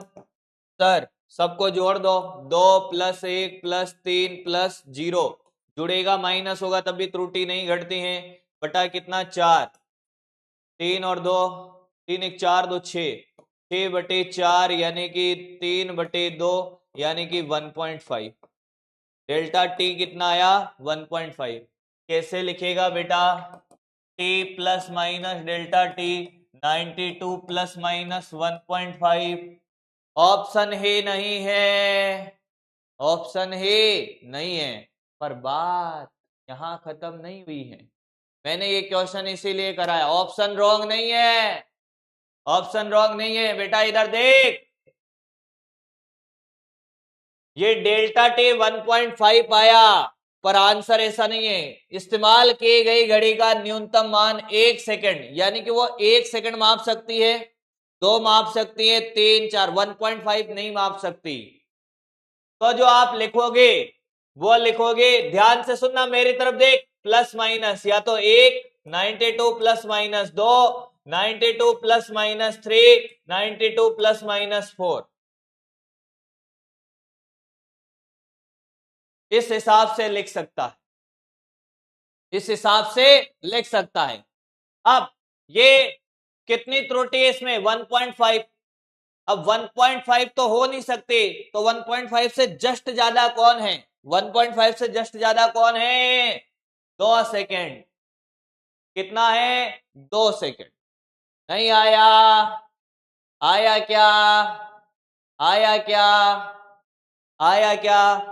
सर सबको जोड़ दो, 2 प्लस 1 प्लस 3 प्लस 0 जुड़ेगा माइनस होगा तब भी त्रुटि नहीं घटती है, बटा कितना 4। 3 और 2 3 1 4 2 6/4 यानी कि 3/2 यानी कि 1.5। डेल्टा टी कितना आया 1.5। कैसे लिखेगा बेटा, T plus minus delta T 92 plus minus 1.5। Option ही नहीं है, ऑप्शन ही नहीं है। पर बात यहां खत्म नहीं हुई है, मैंने ये क्वेश्चन इसीलिए कराया। ऑप्शन रॉन्ग नहीं है, ऑप्शन रॉन्ग नहीं है बेटा, इधर देख। ये डेल्टा टी 1.5 आया पर आंसर ऐसा नहीं है। इस्तेमाल की गई घड़ी का न्यूनतम मान 1 सेकंड, यानी कि वो 1 सेकंड माप सकती है, 2 माप सकती है, 3 4, 1.5 नहीं माप सकती। तो जो आप लिखोगे वो लिखोगे, ध्यान से सुनना मेरी तरफ देख, प्लस माइनस या तो 1 92 plus minus 2, 92 plus minus 3, 92 plus minus 4। इस हिसाब से लिख सकता है, इस हिसाब से लिख सकता है। अब ये कितनी त्रुटि है इसमें? 1.5। अब 1.5 तो हो नहीं सकते, तो 1.5 से जस्ट ज्यादा कौन है? 1.5 से जस्ट ज्यादा कौन है? 2 सेकेंड। कितना है? 2 सेकेंड। नहीं आया? आया क्या? आया क्या? आया क्या?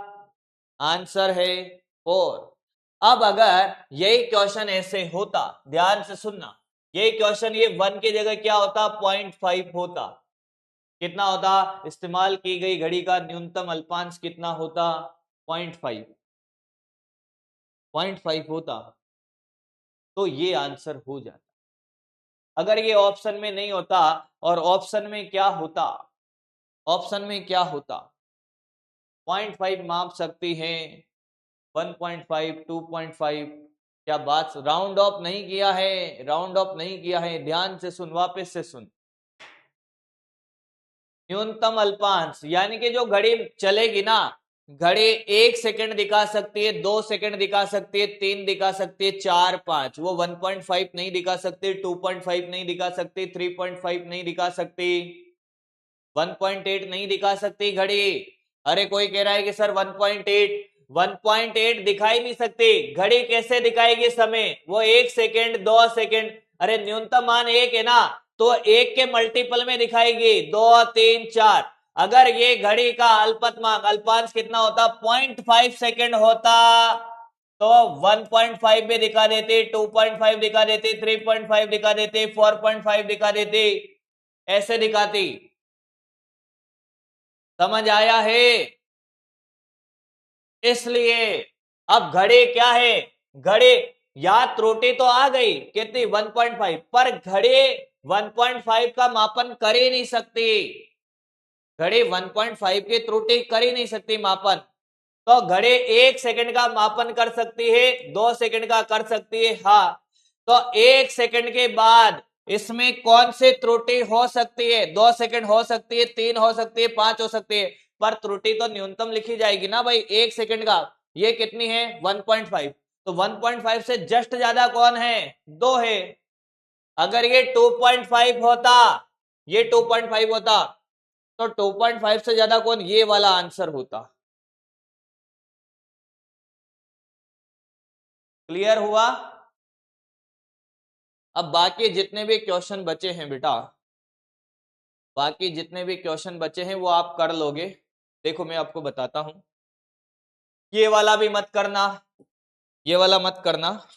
आंसर है 4। अब अगर यही क्वेश्चन ऐसे होता, ध्यान से सुनना, यही क्वेश्चन ये 1 की जगह क्या होता? 0.5 होता। कितना होता? इस्तेमाल की गई घड़ी का न्यूनतम अल्पांश कितना होता? 0.5। 0.5 होता तो ये आंसर हो जाता। अगर ये ऑप्शन में नहीं होता, और ऑप्शन में क्या होता? ऑप्शन में क्या होता? 0.5 माप सकती हैं, 1.5, 2.5। क्या बात, राउंड ऑफ नहीं किया है, राउंड ऑफ नहीं किया है। ध्यान से सुन, वापस से सुन। न्यूनतम अल्पांश यानी कि जो घड़ी चलेगी ना, घड़ी 1 सेकंड दिखा सकती है, 2 सेकंड दिखा सकती है, 3 दिखा सकती है, 4, 5। वो 1.5 नहीं दिखा सकती, 2.5 नहीं दिखा सकती, 3.5 नहीं दिखा सकती, 1.8 नहीं दिखा सकती घड़ी। अरे कोई कह रहा है कि सर 1.8 दिखाई नहीं सकती घड़ी, कैसे दिखाएगी समय? वो 1 सेकेंड, 2 सेकेंड। अरे न्यूनतम मान 1 है ना, तो 1 के मल्टीपल में दिखाएगी, 2, 3, 4। अगर ये घड़ी का अल्पतमांक, अल्पांश कितना होता? 0.5 सेकेंड होता, तो 1.5 भी दिखा देते, 2.5 दिखा देते, 3.5 दिखा देते, 4.5 दिखा देते, ऐसे दिखाती। समझ आया है? इसलिए अब घड़ी क्या है? घड़ी या त्रुटि तो आ गई, कितनी? 1.5, पर घड़ी 1.5 का मापन कर ही नहीं सकती। घड़ी 1.5 की त्रुटि कर ही नहीं सकती मापन। तो घड़ी 1 सेकंड का मापन कर सकती है, 2 सेकंड का कर सकती है, हाँ। तो 1 सेकंड के बाद इसमें कौन सी त्रुटि हो सकती है? 2 सेकंड हो सकती है, 3 हो सकती है, 5 हो सकती है, पर त्रुटि तो न्यूनतम लिखी जाएगी ना भाई 1 सेकंड का। ये कितनी है? 1.5। तो 1.5 से जस्ट ज्यादा कौन है? 2 है। अगर ये 2.5 होता, ये 2.5 होता, तो 2.5 से ज्यादा कौन? ये वाला आंसर होता। क्लियर हुआ? अब बाकी जितने भी क्वेश्चन बचे हैं बेटा, बाकी जितने भी क्वेश्चन बचे हैं वो आप कर लोगे। देखो मैं आपको बताता हूं, ये वाला भी मत करना, ये वाला मत करना,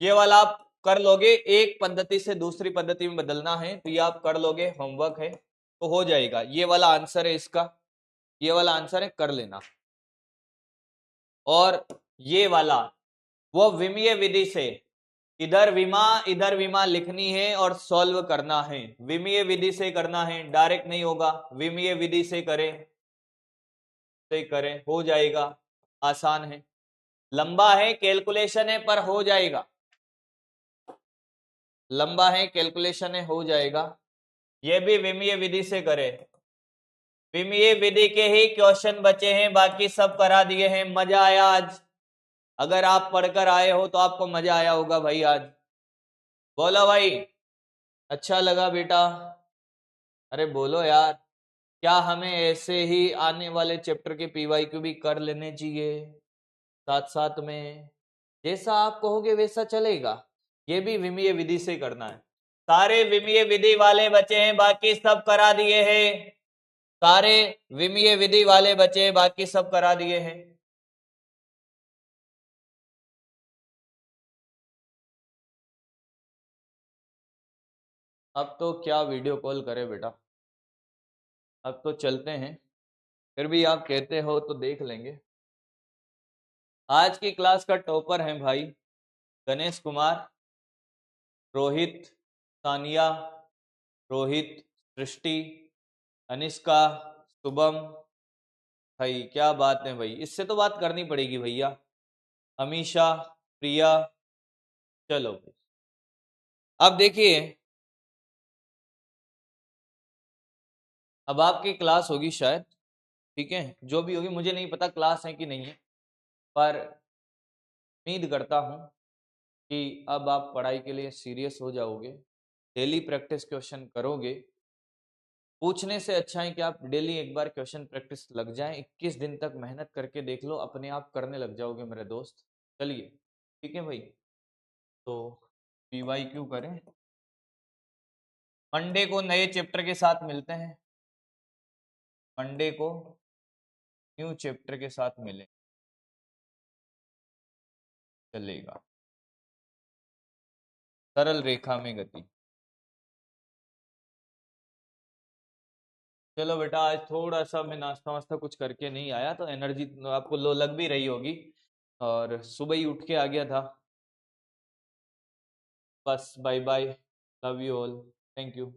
ये वाला आप कर लोगे। एक पद्धति से दूसरी पद्धति में बदलना है तो ये आप कर लोगे, होमवर्क है तो हो जाएगा। ये वाला आंसर है इसका, ये वाला आंसर है, कर लेना। और ये वाला वो विमीय विधि से इधर विमा लिखनी है और सॉल्व करना है। विमीय विधि से करना है, डायरेक्ट नहीं होगा, विमीय विधि से करें हो जाएगा, आसान है। लंबा है, कैलकुलेशन है, पर हो जाएगा। लंबा है, कैलकुलेशन है, हो जाएगा। ये भी विमीय विधि से करें। विमीय विधि के ही क्वेश्चन बचे हैं, बाकी सब करा दिए हैं। मजा आया आज? अगर आप पढ़कर आए हो तो आपको मजा आया होगा भाई आज। बोलो भाई, अच्छा लगा बेटा? अरे बोलो यार। क्या हमें ऐसे ही आने वाले चैप्टर के पीवाईक्यू भी कर लेने चाहिए साथ साथ में? जैसा आप कहोगे वैसा चलेगा। ये भी विमीय विधि से करना है। सारे विमीय विधि वाले बचे हैं, बाकी सब करा दिए हैं। सारे विमीय विधि वाले बचे हैं, बाकी सब करा दिए हैं। अब तो क्या वीडियो कॉल करे बेटा, अब तो चलते हैं। फिर भी आप कहते हो तो देख लेंगे। आज की क्लास का टॉपर है भाई गणेश कुमार, रोहित, सानिया, रोहित, सृष्टि, अनिष्का, शुभम। भाई क्या बात है भाई, इससे तो बात करनी पड़ेगी भैया। अमीशा, प्रिया, चलो अब देखिए, अब आपकी क्लास होगी शायद, ठीक है, जो भी होगी मुझे नहीं पता क्लास है कि नहीं है, पर उम्मीद करता हूं कि अब आप पढ़ाई के लिए सीरियस हो जाओगे, डेली प्रैक्टिस क्वेश्चन करोगे। पूछने से अच्छा है कि आप डेली एक बार क्वेश्चन प्रैक्टिस लग जाए, 21 दिन तक मेहनत करके देख लो, अपने आप करने लग जाओगे मेरे दोस्त। चलिए ठीक है भाई, तो PYQ करें, मंडे को नए चैप्टर के साथ मिलते हैं, मंडे को न्यू चैप्टर के साथ मिले, चलेगा, सरल रेखा में गति। चलो बेटा, आज थोड़ा सा मैं नाश्ता वास्ता कुछ करके नहीं आया, तो एनर्जी आपको लो लग भी रही होगी, और सुबह ही उठ के आ गया था। बस bye bye, love you all, thank you.